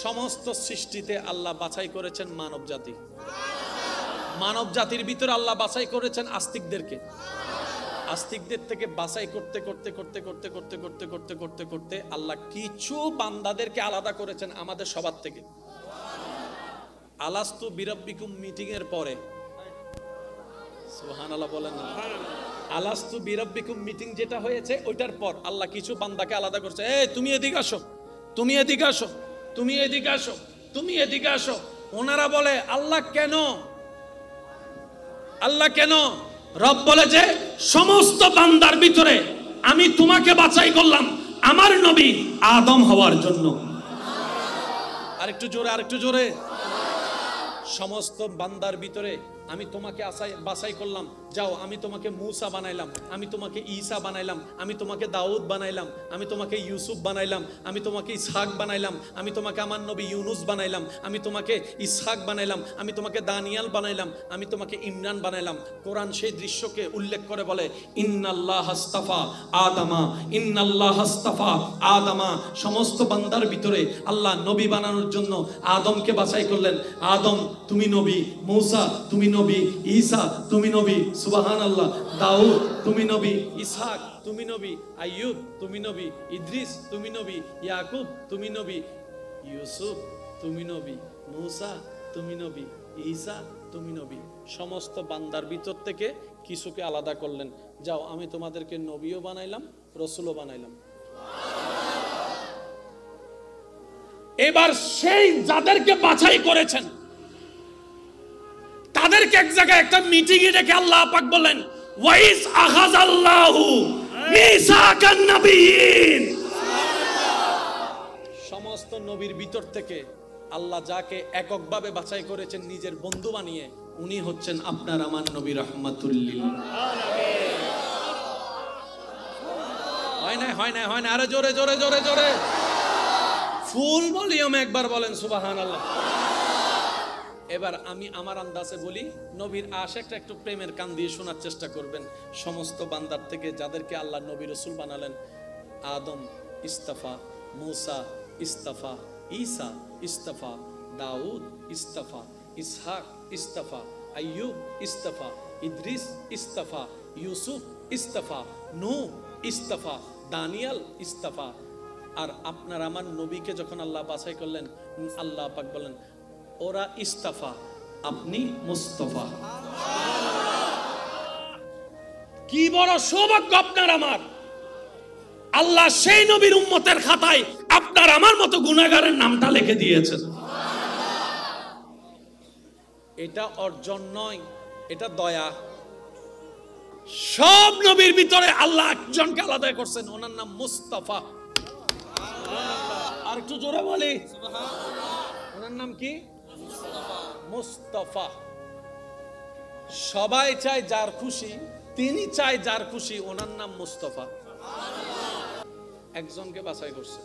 সমস্ত সৃষ্টিতে আল্লাহ বাছাই করেছেন মানব জাতি। মানব জাতির ভিতরে আল্লাহ বাছাই করেছেন আস্তিকদেরকে। আস্তিকদের থেকে বাছাই করতে করতে করতে করতে করতে করতে করতে করতে করতে আল্লাহ কিছু বান্দাদেরকে আলাদা করেছেন আমাদের সবার থেকে। আলাস্তু বিরাব্বিকুম মিটিং এর পরে, সুবহানাল্লাহ বলেন না, আলাস্তু বিরাব্বিকুম মিটিং যেটা হয়েছে ওইটার পর আল্লাহ কিছু বান্দাকে আলাদা করেছে। এই তুমি এদিকে আসো, তুমি এদিকে আসো, তুমি এদিকে আসো, তুমি এদিকে আসো। ওনারা বলে আল্লাহ কেন? আল্লাহ কেন? রব বলে যে সমস্ত বান্দার ভিতরে আমি তোমাকে বাছাই করলাম আমার নবী আদম হওয়ার জন্য। আরেকটু জোরে, আরেকটু জোরে। সমস্ত বান্দার ভিতরে আমি তোমাকে বাছাই করলাম, যাও আমি তোমাকে মূসা বানাইলাম, আমি তোমাকে ঈসা বানাইলাম, আমি তোমাকে দাউদ বানাইলাম, আমি তোমাকে ইউসুফ বানাইলাম, আমি তোমাকে ইসহাক বানাইলাম, আমি তোমাকে আমার নবী ইউনুস বানাইলাম, আমি তোমাকে ইসহাক বানাইলাম, আমি তোমাকে দানিয়াল বানাইলাম, আমি তোমাকে ইমরান বানাইলাম। কোরআন সেই দৃশ্যকে উল্লেখ করে বলে ইন্নাল্লাহ হাস্তাফা আদামা, ইন্নাল্লাহ হাস্তাফা আদামা। সমস্ত বান্দার ভিতরে আল্লাহ নবী বানানোর জন্য আদমকে বাছাই করলেন। আদম তুমি নবী, মূসা তুমি নবী, ঈসা তুমি নবী, সুবহানাল্লাহ, দাউদ তুমি নবী, ইসহাক তুমি নবী, আইয়ুব তুমি নবী, ইদ্রিস তুমি নবী, ইয়াকুব তুমি নবী, ইউসুফ তুমি নবী, মূসা তুমি নবী, ঈসা তুমি নবী। সমস্ত বান্দার ভিতর থেকে কিছুকে আলাদা করলেন, যাও আমি তোমাদেরকে নবীও বানাইলাম, রাসূলও বানাইলাম। এবার সেই যাদেরকে বাছাই করেছেন তাদেরকে এক জায়গায় একটা মিটিং এ ডেকে আল্লাহ পাক বলেন ওয়াইস আখাযাল্লাহু মিসাকান নবিয়িন, সমস্ত নবীর ভিতর থেকে আল্লাহ যাকে এককভাবে বাছাই করেছেন নিজের বন্ধু বানিয়ে, উনি হচ্ছেন আপনার আমার নবী রাহমাতুল লিল আলামিন। হয় না আরে জোরে জোরে জোরে জোরে ফুল ভলিউমে একবার বলেন সুবহানাল্লাহ। এবার আমি আমার আন্দাজে বলি, নবীর আশিকটা একটু প্রেমের কান দিয়ে শোনার চেষ্টা করবেন। সমস্ত বান্দার থেকে যাদেরকে আল্লাহ নবী রাসূল বানালেন, আদম ইস্তাফা, মূসা ইস্তাফা, ঈসা ইস্তাফা, দাউদ ইস্তাফা, ইসহাক ইস্তাফা, আইয়ুব ইস্তাফা, ইদ্রিস ইস্তাফা, ইউসুফ ইস্তাফা, নূহ ইস্তাফা, দানিয়াল ইস্তাফা। আর আপনার আমার নবীকে যখন আল্লাহ বাছাই করলেন, আল্লাহ পাক বলেন ওরা ইস্তাফা, আপনি মুস্তাফা। কি বড় সৌভাগ্য আপনার আমার! আল্লাহ সেই নবীর উম্মতের খাতায় আপনার আমার মতো গুনাহগারের নামটা লিখে দিয়েছেন। এটা অর্জন নয়, এটা দয়া। সব নবীর ভিতরে আল্লাহ একজনকে আলাদা করছেন, ওনার নাম মুস্তাফা। আর একটু জোরে বলি ওনার নাম কি? মুস্তাফা। সবাই চায় যার খুশি, তিনি চায় যার খুশি, ওনার নাম মুস্তাফা। একজনকে বাছাই করছে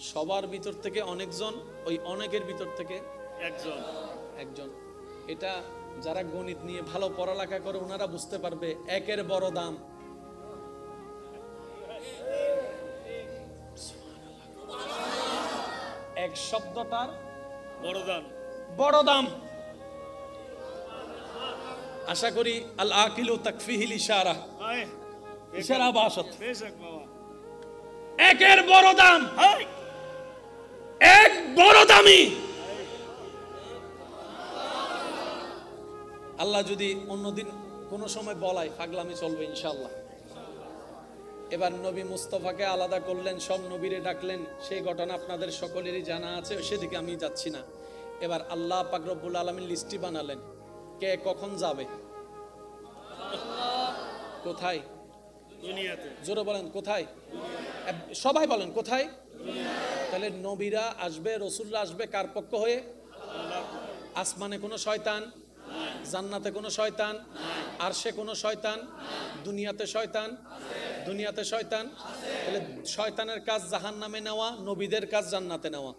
সবার ভিতর থেকে, অনেকজন, ওই অনেকের ভিতর থেকে একজন। এটা যারা গণিত নিয়ে ভালো পড়ালেখা করে ওনারা বুঝতে পারবে, একের বড় দাম। এক শব্দটার বড় দাম। আশা করি আল আকিলু তাকফিহিল ইশারা, ইশারা বাসাত। একের বড় দাম, এক বড় দামি। আল্লাহ যদি অন্যদিন কোন সময় বলায়, পাগলামি চলবে ইনশাআল্লাহ। এবার নবী মুস্তাফাকে আলাদা করলেন, সব নবীরে ডাকলেন, সেই ঘটনা আপনাদের সকলেরই জানা আছে, সেদিকে আমি যাচ্ছি না। এবার আল্লাহ পাক রব্বুল আলামিন লিস্টি বানালেন, কে কখন যাবে, কোথায়? দুনিয়াতে। জোরে বলেন কোথায়? সবাই বলেন কোথায়? তাহলে নবীরা আসবে, রাসূলরা আসবে কার পক্ষ হয়ে? আসমানে কোনো শয়তান, জান্নাতে কোনো শয়তান, আরশে কোনো শয়তান, দুনিয়াতে শয়তান, দুনিয়াতে শয়তান। তাহলে শয়তানের কাজ জাহান্নামে নেওয়া, নবীদের কাজ জান্নাতে নেওয়া।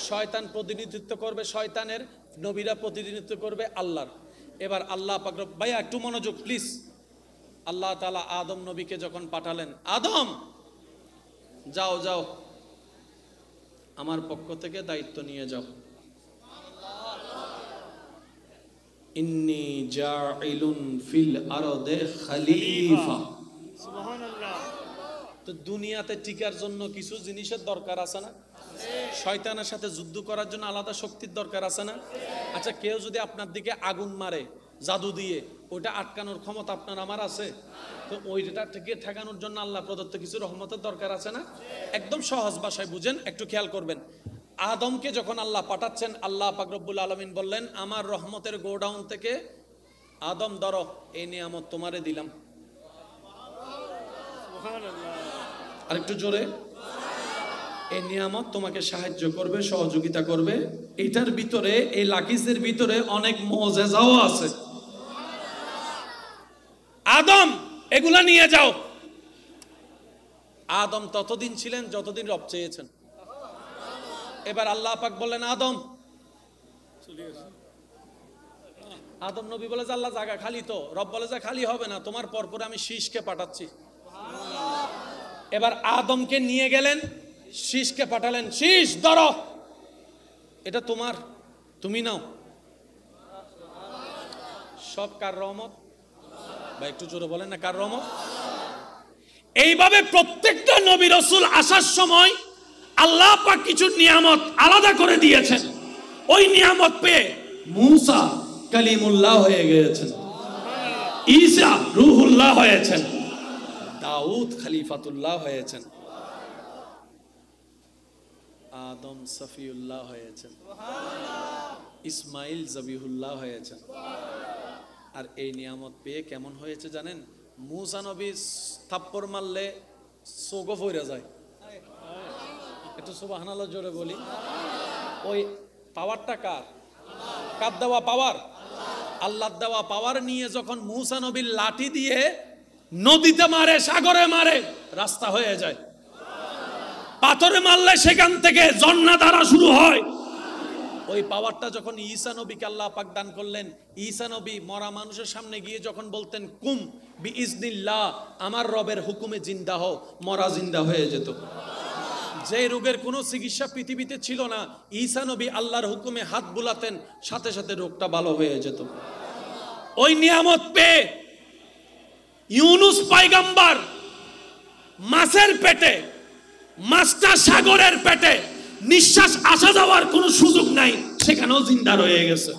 শয়তান প্রতিনিধিত্ব করবে শয়তানের, নবীরা প্রতিনিধিত্ব করবে আল্লাহর। এবার আল্লাহ পাক, ভাইয়া একটু মনোযোগ প্লিজ। আল্লাহ তাআলা আদম নবীকে যখন পাঠালেন, আদম যাও যাও, আমার পক্ষ থেকে দায়িত্ব নিয়ে যাও। ইন্নী জাইলুন ফিল আরদে খলিফা। সুবহানাল্লাহ। তো দুনিয়াতে টিকার জন্য কিছু জিনিসের দরকার আছে না? শয়তানের সাথে যুদ্ধ করার জন্য আলাদা শক্তির দরকার আছে না? আচ্ছা, কেউ যদি আপনার দিকে আগুন মারে জাদু দিয়ে, ওইটা আটকানোর ক্ষমতা আপনার আমার আছে? তো ওইটা থেকে ঠেকানোর জন্য আল্লাহ প্রদত্ত কিছু রহমতের দরকার আছে না? একদম সহজ ভাষায় বুঝেন, একটু খেয়াল করবেন। আদমকে যখন আল্লাহ পাঠাচ্ছেন, আল্লাহ পাক রব্বুল আলামিন বললেন, আমার রহমতের গোডাউন থেকে আদম ধরো, এই নিয়ামত তোমারে দিলাম। আর একটু জোরে, এই নিয়ামত তোমাকে সাহায্য করবে, সহযোগিতা করবে। এটার ভিতরে, এই লাকিজের ভিতরে অনেক মুআজিজাও আছে। আদম এগুলা নিয়ে যাও। আদম ততদিন ছিলেন যতদিন রব চেয়েছেন। এবার আল্লাহ পাক বললেন, আদম। আদম নবী বলে যে আল্লাহ জায়গা খালি তো। রব বলে যে খালি হবে না, তোমার পরপর আমি শীষকে পাঠাচ্ছি। এবার আদমকে নিয়ে গেলেন, শীষকে পাঠালেন, শীষ ধরো, এটা তোমার, তুমি নাও। সব কার রহমত? ভাই একটু জোরে বলেন না, কার রহমত? এইভাবে প্রত্যেকটা নবী রাসূল আসার সময় আল্লাহ পাক কিছু নিয়ামত আলাদা করে দিয়েছেন। ওই নিয়ামত পেয়ে মূসা কালিমুল্লাহ হয়ে গিয়েছেন, ঈসা রূহুল্লাহ হয়েছেন, দাউদ খলিফাতুল্লাহ হয়েছেন। আদম সফিউল্লাহ হয়েছেন, ইসমাইল জবিহুল্লাহ হয়েছেন। আর এই নিয়ামত পেয়ে কেমন হয়েছে জানেন? মুসা নবী থাপ্পড় মারলে চোখও ফইরা যায়। একটু সুবহানাল্লাহ জোরে বলি। ওই পাওয়ারটা কার? কার দেওয়া পাওয়ার? আল্লাহর দেওয়া পাওয়ার নিয়ে যখন মুসা নবীর লাঠি দিয়ে নদীতে মারে, সাগরে মারে, রাস্তা হয়ে যায়। পাথরে মারলে সেখান থেকে ঝর্ণা ধারা শুরু হয়। ওই পাওয়ারটা যখন ঈসা নবীকে আল্লাহ পাক দান করলেন, ঈসা নবী মরা মানুষের সামনে গিয়ে যখন বলতেন কুম বিইজনিল্লাহ, আমার রবের হুকুমে জিন্দা হও, মরা জিন্দা হয়ে যেত। যে রোগের কোনো চিকিৎসা পৃথিবীতে ছিল না, ঈসা নবী আল্লাহর হুকুমে হাত বুলাতেন, সাথে সাথে রোগটা ভালো হয়ে যেত। ওই নিয়ামত পেয়ে ইউনুস পয়গম্বর মাছের পেটে, মাছটা সাগরের পেটে, নিঃশ্বাস আসা যাওয়ার কোনো সুযোগ নাই, সেখানেও জিন্দা রয়ে গেছে।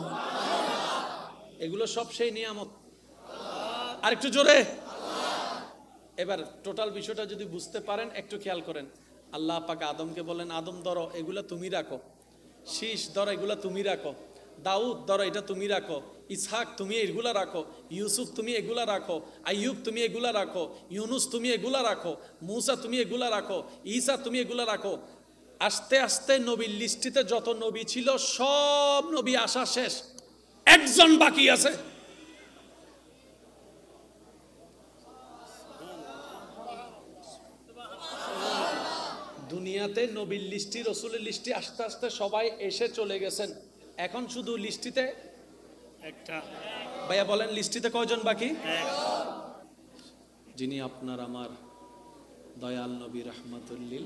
এগুলো সব সেই নিয়ামত। আর একটু জোরে। এবার টোটাল বিষয়টা যদি বুঝতে পারেন একটু খেয়াল করেন। আল্লাহ পাক আদমকে বলেন, আদম ধরো এগুলা তুমি রাখো, শীষ ধরো এগুলা তুমি রাখো, দাউদ ধরো এটা তুমি রাখো, ইসহাক তুমি এগুলা রাখো, ইউসুফ তুমি এগুলা রাখো, আইয়ুব তুমি এগুলা রাখো, ইউনুস তুমি এগুলা রাখো, মুসা তুমি এগুলা রাখো, ঈসা তুমি এগুলা রাখো। আস্তে আস্তে নবীর লিস্টিতে যত নবী ছিল সব নবী আসা শেষ, একজন বাকি আছে। দুনিয়াতে নবীর লিস্টি, রসুলের লিস্টি আস্তে আস্তে সবাই এসে চলে গেছেন। এখন শুধু লিস্টিতে একটা। ভাইয়া বলেন লিস্টিতে কয়জন বাকি? যিনি আপনার আমার দয়াল নবী রাহমাতুল্লিল।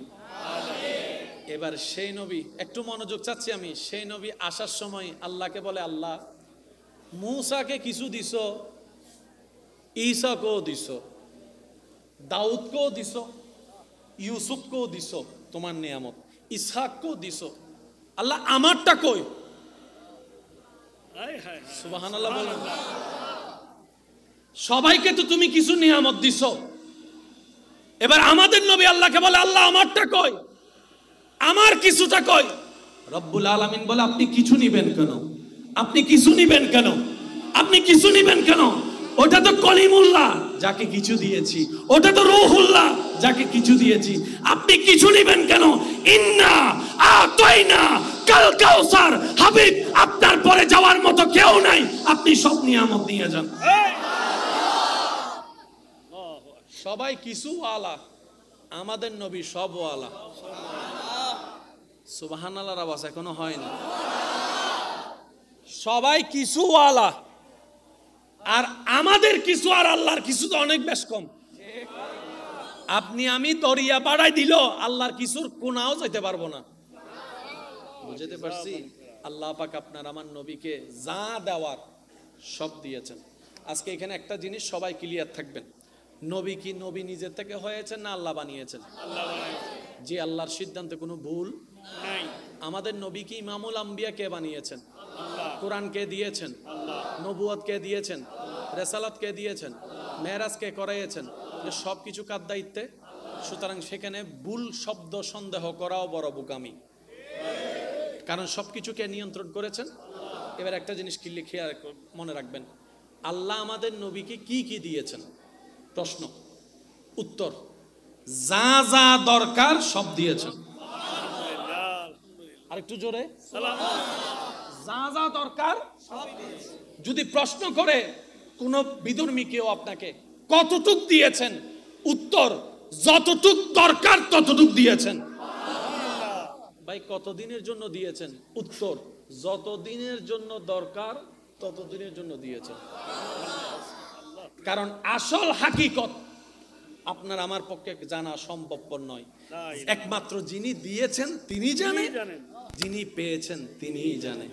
এবার সেই নবী, একটু মনোযোগ চাচ্ছি আমি, সেই নবী আসার সময় আল্লাহকে বলে, আল্লাহ মুসাকে কিছু দিছ, ঈসাকেও দিছ, দাউদকেও দিছ, ইউসুফকেও দিছ তোমার নিয়ামত, ইসহাককেও দিছ, আল্লাহ আমারটা কই? সুবহানাল্লাহ বলেন। সবাইকে তো তুমি কিছু নিয়ামত দিছ, এবার আমাদের নবী আল্লাহকে বলে, আল্লাহ আমারটা কই, আমার কিছুটা কই? রব্বুল আলামিন বলে, আপনি কিছু নিবেন কেন? আপনি কিছু নিবেন কেন? আপনি কিছু নিবেন কেন? ওটা তো কলিমুল্লাহ, যাকে কিছু দিয়েছি। ওটা তো রূহুল্লাহ, যাকে কিছু দিয়েছি। আপনি কিছু নিবেন কেন? ইন্না আতাইনা কাল কাউসার, হাবিব আপনার পরে যাওয়ার মতো কেউ নাই, আপনি সব নিয়ামত নিয়ে যান। সবাই কিছু ওয়ালা, আমাদের নবী সব ওয়ালা। সুবহানাল্লাহর আওয়াজ এখনো হয় না। সবাই কিছু ওয়ালা, আর আমাদের কিছু আর আল্লাহর কিছু তো অনেক বেশ কম। আপনি আমি দরিয়া বাড়াই দিল, আল্লাহর কিছুর কোনাও যাইতে পারবো না। বুঝতে পারছি? আল্লাহ পাক আপনার আমার নবীকে যা দেওয়ার সব দিয়েছেন। আজকে এখানে একটা জিনিস সবাই ক্লিয়ার থাকবেন, নবী কি নবী নিজের থেকে হয়েছেন না আল্লাহ বানিয়েছেন? জি, আল্লাহর সিদ্ধান্তে কোনো ভুল নাই। আমাদের নবী কি ইমামুল আম্বিয়া কে বানিয়েছেন? কোরআন কে দিয়েছেন? নবুয়ত কে দিয়েছেন? রেসালাত কে দিয়েছেন? মেরাজ কে করাইয়েছেন? সব কিছু কার দায়িত্বে? সুতরাং সেখানে ভুল শব্দ সন্দেহ করাও বড় বোকামি, কারণ সবকিছু কে নিয়ন্ত্রণ করেছেন। এবার একটা জিনিস খেয়াল মনে রাখবেন, আল্লাহ আমাদের নবীকে কি কি দিয়েছেন? প্রশ্ন, উত্তর, যা যা দরকার সব দিয়েছেন। আরেকটু জোরে, যা যা দরকার সব দিয়েছেন। যদি প্রশ্ন করে কোন বিধর্মী কেউ আপনাকে কতটুক দিয়েছেন, উত্তর, যতটুক দরকার ততটুক দিয়েছেন। ভাই কতদিনের জন্য দিয়েছেন? উত্তর, যতদিনের জন্য দরকার ততদিনের জন্য দিয়েছেন। কারণ আসল হাকিকত আপনার আমার পক্ষে জানা সম্ভবপর নয়। একমাত্র যিনি দিয়েছেন তিনি জানেন, যিনি পেয়েছেন তিনিই জানেন।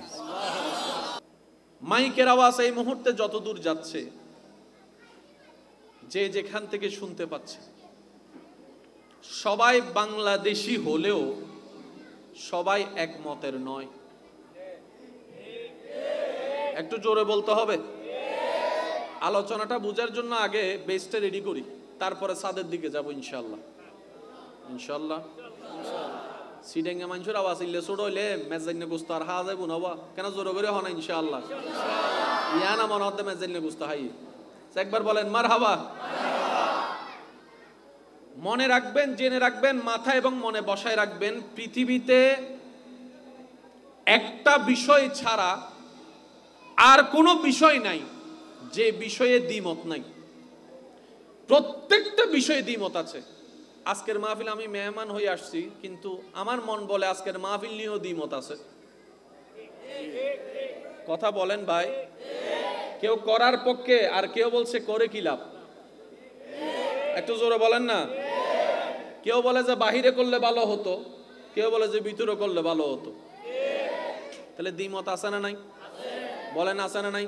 মাইকের আওয়াজ এই মুহূর্তে যতদূর যাচ্ছে, যে যেখান থেকে শুনতে পাচ্ছে, সবাই বাংলাদেশি হলেও সবাই একমতের নয়। একটু জোরে বলতে হবে। আলোচনাটা বোঝার জন্য আগে বেসটা রেডি করি, তারপরে ছাদের দিকে যাব ইনশাআল্লাহ। ইনশাআল্লাহ সিডেঙ্গা মানুষের আওয়াজ ইল্লে ছোট হইলে মেজাইনে গুস্ত আর হা যাইব না কেন জোর করে হন ইনশাআল্লাহ ইয়া না মনে হতে মেজাইনে গুস্ত হাই একবার বলেন মারহাবা। মনে রাখবেন, জেনে রাখবেন, মাথা এবং মনে বসায় রাখবেন, পৃথিবীতে একটা বিষয় ছাড়া আর কোনো বিষয় নাই যে বিষয়ে দ্বিমত নাই। প্রত্যেকটা বিষয়ে দ্বিমত আছে। আজকের মাহফিল আমি মেহমান হয়ে আসছি, কিন্তু আমার মন বলে আজকের মাহফিল নিয়েও দ্বিমত আছে। কথা বলেন ভাই। কেউ করার পক্ষে আর কেউ বলছে করে কি লাভ। একটু জোরে বলেন না। কেউ বলে যে বাহিরে করলে ভালো হতো, কেউ বলে যে ভিতরে করলে ভালো হতো। তাহলে দ্বিমত আছে না নাই? বলেন আছে না নাই?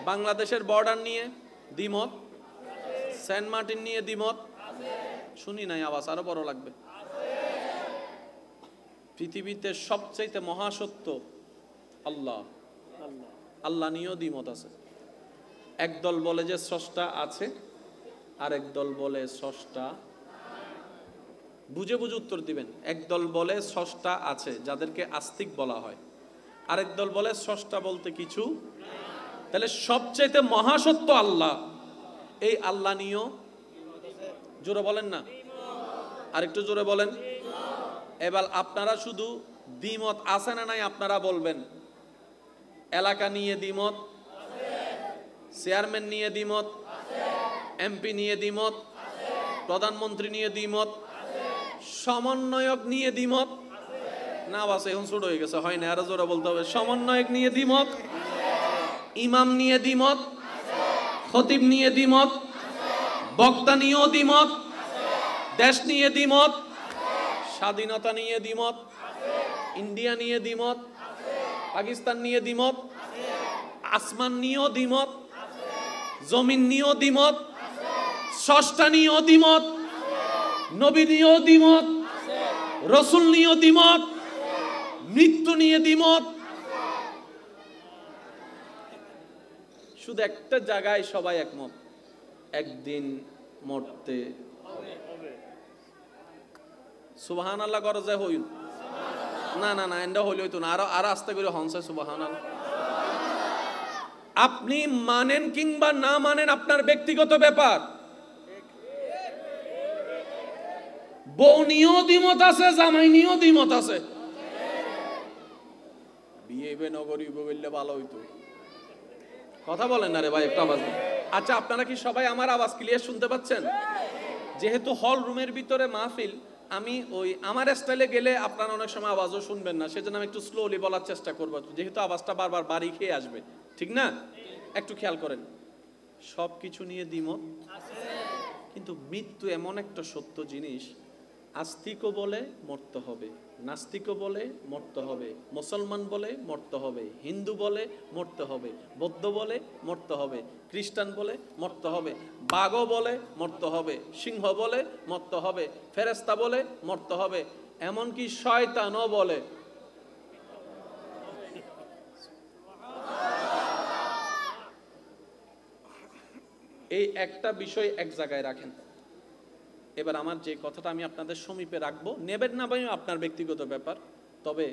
বাংলাদেশের বর্ডার নিয়ে দ্বিমত, সেন্ট মার্টিন নিয়ে দ্বিমত, শুনি নাই আওয়াজ আরো বড় লাগবে। পৃথিবীতে সবচেয়ে মহাসত্য আল্লাহ, আল্লাহ নিয়েও দ্বিমত আছে। একদল বলে যে স্রষ্টা আছে, আর একদল বলে স্রষ্টা, বুঝে বুঝে উত্তর দিবেন। একদল বলে স্রষ্টা আছে, যাদেরকে আস্তিক বলা হয়, আরেক দল বলে স্রষ্টা বলতে কিছু। তাহলে সবচেয়ে মহাসত্য আল্লাহ, এই আল্লাহ নিয়েও জোরে বলেন না, আরেকটু জোরে বলেন। এবার আপনারা শুধু দ্বিমত আছে না নাই আপনারা বলবেন। এলাকা নিয়ে দ্বিমত, চেয়ারম্যান নিয়ে দ্বিমত, এমপি নিয়ে দ্বিমত, প্রধানমন্ত্রী নিয়ে দ্বিমত, সমন্বয়ক নিয়ে দ্বিমত না। বাস এখন ছোট হয়ে গেছে, হয় না, আরো জোরে বলতে হবে। সমন্বয়ক নিয়ে দ্বিমত, ইমাম নিয়ে দ্বিমত, খতিব নিয়ে দ্বিমত, বক্তা নিয়েও দ্বিমত, দেশ নিয়ে দ্বিমত, স্বাধীনতা নিয়ে দ্বিমত, ইন্ডিয়া নিয়ে দ্বিমত, পাকিস্তান নিয়ে দ্বিমত, আসমান নিয়েও দ্বিমত, জমিন নিয়েও দ্বিমত, স্রষ্টা নিয়েও দ্বিমত, নবী নিয়েও দ্বিমত, রসুল নিয়েও দ্বিমত, মৃত্যু নিয়ে দ্বিমত। শুধু একটা জায়গায় সবাই একমত, একদিন মরতে হবে। সুবহানাল্লাহ করো যায় হইন না না না, এন্ডা হইল হইতো না, আরো আরো আস্তে করে হনসে সুবহানাল্লাহ। আপনি মানেন কিংবা না মানেন আপনার ব্যক্তিগত ব্যাপার। বউ নিয়েও দ্বিমত আছে, জামাই নিয়েও দ্বিমত আছে। বিয়ে নগরী বললে ভালো হইতো। কথা বলেন না রে ভাই, একটু আওয়াজ। আচ্ছা, আপনারা কি সবাই আমার আওয়াজ ক্লিয়ার শুনতে পাচ্ছেন? যেহেতু হল রুমের ভিতরে মাহফিল, আমি ওই আমার স্টাইলে গেলে আপনারা অনেক সময় আওয়াজও শুনবেন না, সেজন্য আমি একটু স্লোলি বলার চেষ্টা করবো, যেহেতু আওয়াজটা বারবার বাড়ি খেয়ে আসবে। ঠিক না? একটু খেয়াল করেন। সব কিছু নিয়ে দ্বিমত, কিন্তু মৃত্যু এমন একটা সত্য জিনিস, আস্তিকও বলে মরতে হবে, নাস্তিকও বলে মরতে হবে, মুসলমান বলে মরতে হবে, হিন্দু বলে মরতে হবে, বৌদ্ধ বলে মরতে হবে, খ্রিস্টান বলে মরতে হবে, বাঘও বলে মরতে হবে, সিংহ বলে মরতে হবে, ফেরেশতা বলে মরতে হবে, এমনকি শয়তানও বলে। এই একটা বিষয় এক জায়গায় রাখেন। এবার আমার যে কথাটা আমি আপনাদের সমীপে রাখবো, নেবেন না ভাই আপনার ব্যক্তিগত ব্যাপার, তবে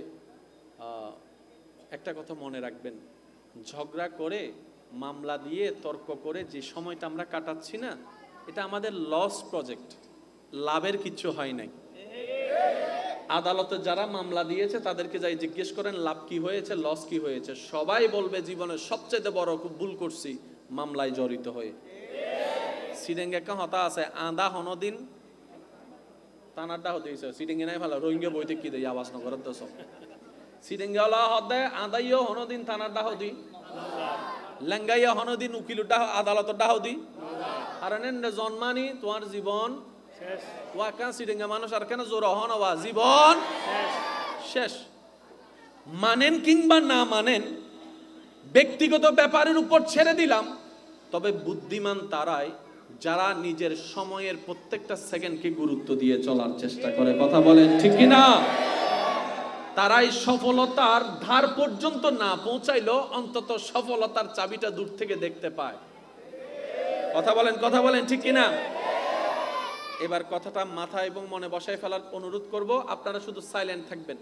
একটা কথা মনে রাখবেন, ঝগড়া করে, মামলা দিয়ে, তর্ক করে যে সময়টা আমরা কাটাচ্ছি না, এটা আমাদের লস প্রজেক্ট, লাভের কিছু হয় নাই। আদালতে যারা মামলা দিয়েছে তাদেরকে যাই জিজ্ঞেস করেন লাভ কি হয়েছে, লস কি হয়েছে, সবাই বলবে জীবনের সবচেয়ে বড় ভুল করছি মামলায় জড়িত হয়ে। সিডেঙ্গে একটা হতা আছে, আদা হনদিন তানারটা হতে গেছে সিডেঙ্গে নাই ভালো রোহিঙ্গা বইতে কি দেয় আওয়াজ নগরের তো সব সিডেঙ্গে হলা হদে আদাইও হনদিন থানারটা হদি লেঙ্গাইয়া হনদিন উকিলটা আদালতটা হদি আর জন্মানি তোমার জীবন শেষ। ওয়াকা সিডেঙ্গা মানুষ আর কেন জোর হনবা জীবন শেষ। মানেন কিংবা না মানেন ব্যক্তিগত ব্যাপারের উপর ছেড়ে দিলাম, তবে বুদ্ধিমান তারাই যারা নিজের সময়ের প্রত্যেকটা সেকেন্ডকে গুরুত্ব দিয়ে চলার চেষ্টা করে। কথা বলেন ঠিক কিনা? তারাই সফলতার ধার পর্যন্ত না পৌঁছাইলো অন্তত সফলতার চাবিটা দূর থেকে দেখতে পায়। কথা বলেন ঠিক কিনা? এবার কথাটা মাথা এবং মনে বসায় ফেলার অনুরোধ করব, আপনারা শুধু সাইলেন্ট থাকবেন।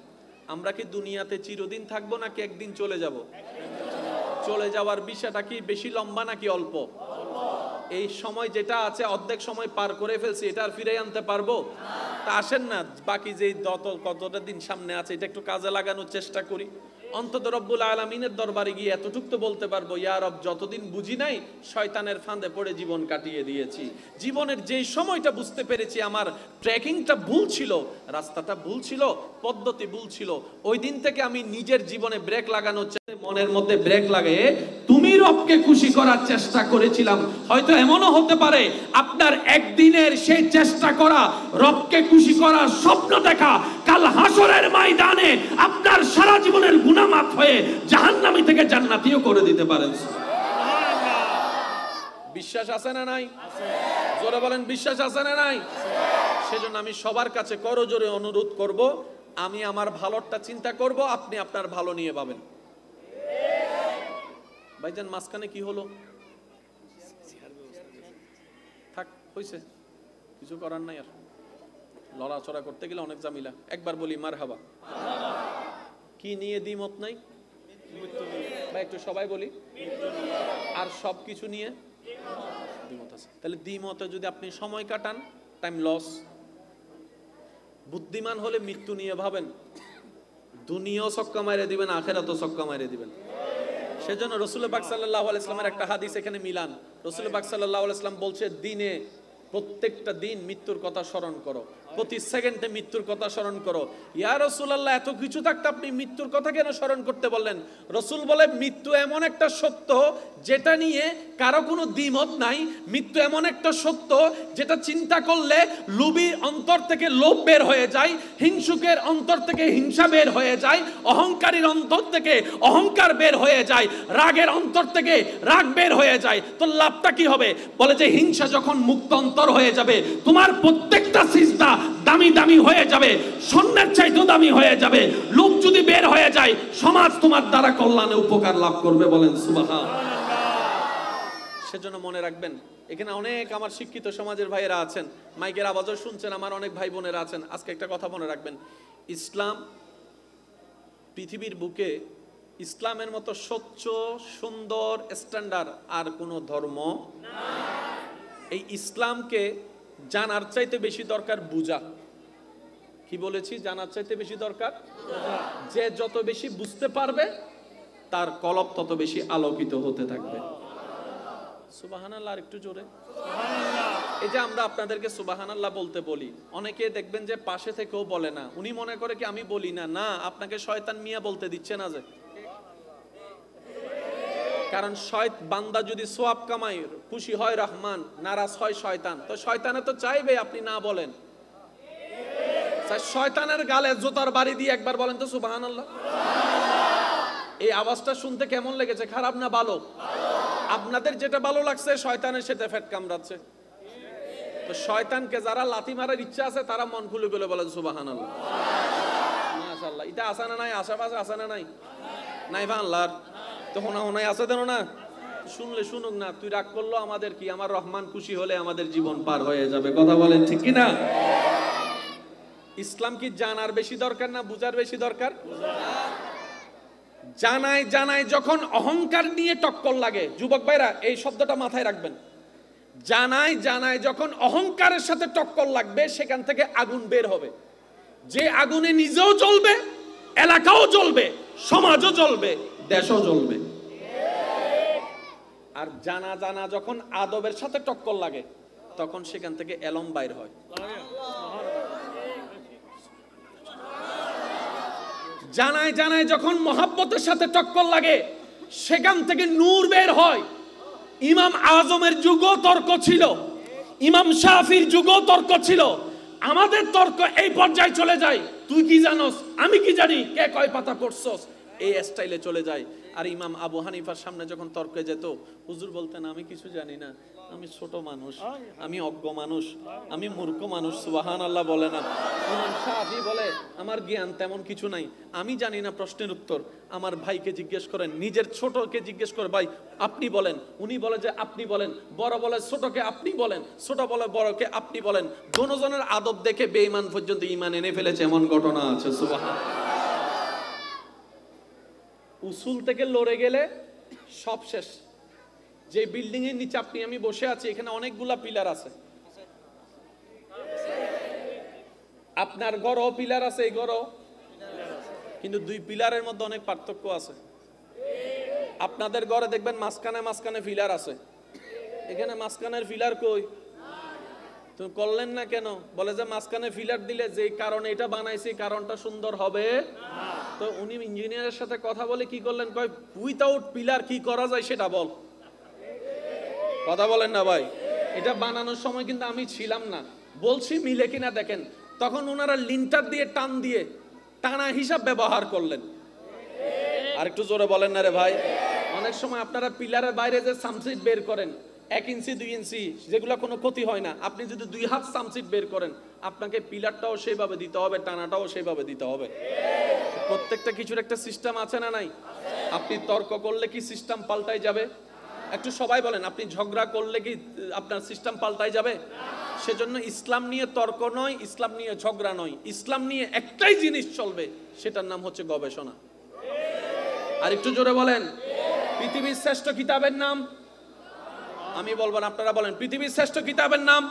আমরা কি দুনিয়াতে চিরদিন থাকবো নাকি একদিন চলে যাব? চলে যাওয়ার বিষয়টা কি বেশি লম্বা নাকি অল্প? এই সময় যেটা আছে অর্ধেক সময় পার করে ফেলছি, এটা আর ফিরে আনতে পারবো? তা আসেন না, বাকি যে কতটা দিন সামনে আছে এটা একটু কাজে লাগানোর চেষ্টা করি। অন্তত রব্বুল আলামিনের দরবারে গিয়ে এতটুকু তো বলতে পারবো, ইয়া রব, যতদিন বুঝি নাই শয়তানের ফাঁদে পড়ে জীবন কাটিয়ে দিয়েছি। জীবনের যেই সময়টা বুঝতে পেরেছি আমার ট্র্যাকিংটা ভুল ছিল, রাস্তাটা ভুল ছিল, পদ্ধতি ভুল ছিল, ওই দিন থেকে আমি নিজের জীবনে ব্রেক লাগানোর মনের মধ্যে ব্রেক লাগিয়ে তুমি রবকে খুশি করার চেষ্টা করেছিলাম। হয়তো এমনও হতে পারে আপনার একদিনের সেই চেষ্টা করা, রবকে খুশি করার স্বপ্ন দেখা, কাল হাসরের ময়দানে আপনার সারা জীবনের গুনাহ মাফ হয়ে জাহান্নামী থেকে জান্নাতীও করে দিতে পারেন। বিশ্বাস আছে না নাই? জোরে বলেন, বিশ্বাস আছে না নাই? সেজন্য আমি সবার কাছে করজোরে অনুরোধ করব, আমি আমার ভালোটা চিন্তা করব, আপনি আপনার ভালো নিয়ে পাবেন। ভাইজান মাঝখানে কি হলো? থাক, হইছে, কিছু করার নাই। আর লড়াচড়া করতে গেলে অনেক ঝামেলা। একবার বলি মারহাবা। কি নিয়ে দ্বিমত নাই ভাই? একটু সবাই বলি। আর সব কিছু নিয়ে দ্বিমত আছে। তাহলে দ্বিমতে যদি আপনি সময় কাটান, টাইম লস। বুদ্ধিমান হলে মৃত্যু নিয়ে ভাবেন, দুনিয়াও ছক্কা মাইরে দিবেন, আখেরাতও ছক্কা মাইরে দিবেন। সেজন্য রাসূল পাক সাল্লাল্লাহু আলাইহি ওয়াসাল্লামের একটা হাদিস এখানে মিলান। রাসূল পাক সাল্লাল্লাহু আলাইহি ওয়াসাল্লাম বলছে, দিনে প্রত্যেকটা দিন মৃত্যুর কথা স্মরণ করো, প্রতি সেকেন্ডে মৃত্যুর কথা স্মরণ করো। ইয়া রাসূলুল্লাহ, এত কিছু থাকতে আপনি মৃত্যুর কথা কেন স্মরণ করতে বললেন? রাসূল বলে, মৃত্যু এমন একটা সত্য যেটা নিয়ে কারো কোনো দ্বিমত নাই। মৃত্যু এমন একটা সত্য যেটা চিন্তা করলে লোভীর অন্তর থেকে লোভ বের হয়ে যায়, হিংসুকের অন্তর থেকে হিংসা বের হয়ে যায়, অহংকারীর অন্তর থেকে অহংকার বের হয়ে যায়, রাগের অন্তর থেকে রাগ বের হয়ে যায়। তো লাভটা কি হবে? বলে যে হিংসা যখন মুক্ত অন্তর হয়ে যাবে, তোমার প্রত্যেকটা সিজদা দামি দামি হয়ে যাবে, স্বর্ণের চাইতেও দামি হয়ে যাবে। লোভ যদি বের হয়ে যায়, সমাজ তোমার দ্বারা কল্যাণে উপকার লাভ করবে। বলেন সুবহানাল্লাহ। সেজন্য মনে রাখবেন, এখানে অনেক আমার শিক্ষিত সমাজের ভাইয়েরা আছেন, মাইকের আওয়াজও শুনছেন, আমার অনেক ভাই বোনেরা আছেন। আজকে একটা কথা মনে রাখবেন, ইসলাম পৃথিবীর বুকে ইসলামের মতো স্বচ্ছ সুন্দর স্ট্যান্ডার্ড আর কোনো ধর্ম না। এই ইসলামকে জানার চাইতে বেশি দরকার বুঝা। কি বলেছি? জানার চাইতে বেশি দরকার। যে যত বেশি বুঝতে পারবে, তার কলব তত বেশি আলোকিত হতে থাকবে। সুবহানাল্লাহ। আর একটু জোরে সুবহানাল্লাহ। এই যে আমরা আপনাদেরকে সুবহানাল্লাহ বলতে বলি, অনেকে দেখবেন যে পাশে থেকেও বলে না, উনি মনে করে কি আমি বলি না। না, আপনাকে শয়তান মিয়া বলতে দিচ্ছে না। যে কারণ বান্দা যদি সওয়াব কামায়, খুশি হয় রহমান, নারাজ হয় শয়তান, তো শয়তানে তো চাইবে আপনি না বলেন। শয়তানের গালে জুতার বাড়ি দিয়ে একবার বলেন তো সুবহানাল্লাহ। এই আওয়াজটা শুনতে কেমন লেগেছে? খারাপ না ভালো? আপনাদের যেটা ভালো লাগছে, শয়তানের সেটা ফেট কামড়াচ্ছে। তো শয়তানকে যারা লাথি মারার ইচ্ছা আছে, তারা মন খুলে খুলে বলেন সুবহানাল্লাহ। মাশাআল্লাহ। এটা আছে না নাই? আশেপাশে আছে না নাই? নাই বা আল্লাহর তো হোনাই আছে দেন না। শুনলে শুনুক না, তুই রাগ করলো আমাদের কি? আমার রহমান খুশি হলে আমাদের জীবন পার হয়ে যাবে। কথা বলেন ঠিক কি না? ইসলাম কি জানার বেশি দরকার না বুঝার বেশি দরকার? জানায় জানায় যখন অহংকার নিয়ে টক্কর লাগে, যুবক ভাইরা এই শব্দটা মাথায় রাখবেন, জানায় জানায় যখন অহংকারের সাথে টক্কর লাগবে, সেখান থেকে আগুন বের হবে। যে আগুনে নিজেও জ্বলবে, এলাকাও জ্বলবে, সমাজও জ্বলবে, দেশও জ্বলবে। আর জানা জানা যখন আদবের সাথে টক্কর লাগে, তখন সেখান থেকে এলম বাইর হয়। জানায় জানায় যখন মহাব্বতের সাথে টক্কর লাগে, সেখান থেকে নূর বের হয়। ইমাম আজমের যুগও তর্ক ছিল, ইমাম শাফির যুগও তর্ক ছিল। আমাদের তর্ক এই পর্যায়ে চলে যায়, তুই কি জানোস, আমি কি জানি, কে কয় পাতা পড়ছস, এই স্টাইলে চলে যায়। আর ইমাম আবু হানিফার সামনে যখন তর্কে যেত, হুজুর বলতেন আমি কিছু জানি না, আমি ছোট মানুষ, আমি অজ্ঞ মানুষ, আমি মূর্খ মানুষ। সুবহানাল্লাহ বলে না। ইমাম শাফি বলে আমার জ্ঞান তেমন কিছু নাই, আমি জানি না প্রশ্নের উত্তর। আমার ভাইকে জিজ্ঞেস করেন, নিজের ছোটকে জিজ্ঞেস করে, ভাই আপনি বলেন। উনি বলে যে আপনি বলেন। বড় বলে ছোটকে আপনি বলেন, ছোট বলে বড়কে আপনি বলেন। দোনোজনের আদব দেখে বেঈমান পর্যন্ত ঈমান এনে ফেলেছে, এমন ঘটনা আছে। সুবহানাল্লাহ। উসুল থেকে লড়ে গেলে সব শেষ। যে বিল্ডিং এর নিচে আপনি আমি বসে আছি, এখানে অনেকগুলা পিলার আছে। আপনার ঘরও পিলার আছে, এই ঘরও, কিন্তু দুই পিলারের মধ্যে অনেক পার্থক্য আছে। আপনাদের ঘরে দেখবেন মাঝখানে মাঝখানে পিলার আছে, এখানে মাঝখানের পিলার কই? তুমি করলেন না কেন? বলে যে মাঝখানে পিলার দিলে যে কারণে এটা বানাইছি কারণটা সুন্দর হবে। তো উনি ইঞ্জিনিয়ারের সাথে কথা বলে কি করলেন, কয় উইথাউট পিলার কি করা যায় সেটা বল। কথা বলেন না ভাই? এটা বানানোর সময় কিন্তু আমি ছিলাম না, বলছি মিলে কিনা দেখেন। তখন ওনারা লিন্টার দিয়ে টান দিয়ে টানা হিসাব ব্যবহার করলেন। আর একটু জোরে বলেন না রে ভাই? অনেক সময় আপনারা পিলারের বাইরে যে সামসিট বের করেন 1 ইঞ্চি 2 ইঞ্চি, যেগুলো কোনো ক্ষতি হয় না, আপনি যদি 2 হাত সামসিট বের করেন, আপনাকে পিলারটাও সেইভাবে দিতে হবে, টানাটাও সেইভাবে দিতে হবে। প্রত্যেকটা কিছুর একটা সিস্টেম আছে না নাই? আপনি তর্ক করলে কি সিস্টেম পাল্টাই যাবে? একটু সবাই বলেন, আপনি ঝগড়া করলে কি আপনার সিস্টেম পাল্টাই যাবে? সেজন্য ইসলাম নিয়ে তর্ক নয়, ইসলাম নিয়ে ঝগড়া নয়, ইসলাম নিয়ে একটাই জিনিস চলবে, সেটার নাম হচ্ছে গবেষণা। আর একটু জোরে বলেন, পৃথিবীর শ্রেষ্ঠ কিতাবের নাম? আমি বলবো না, আপনারা বলেন। পৃথিবীর শ্রেষ্ঠ কিতাবের নাম?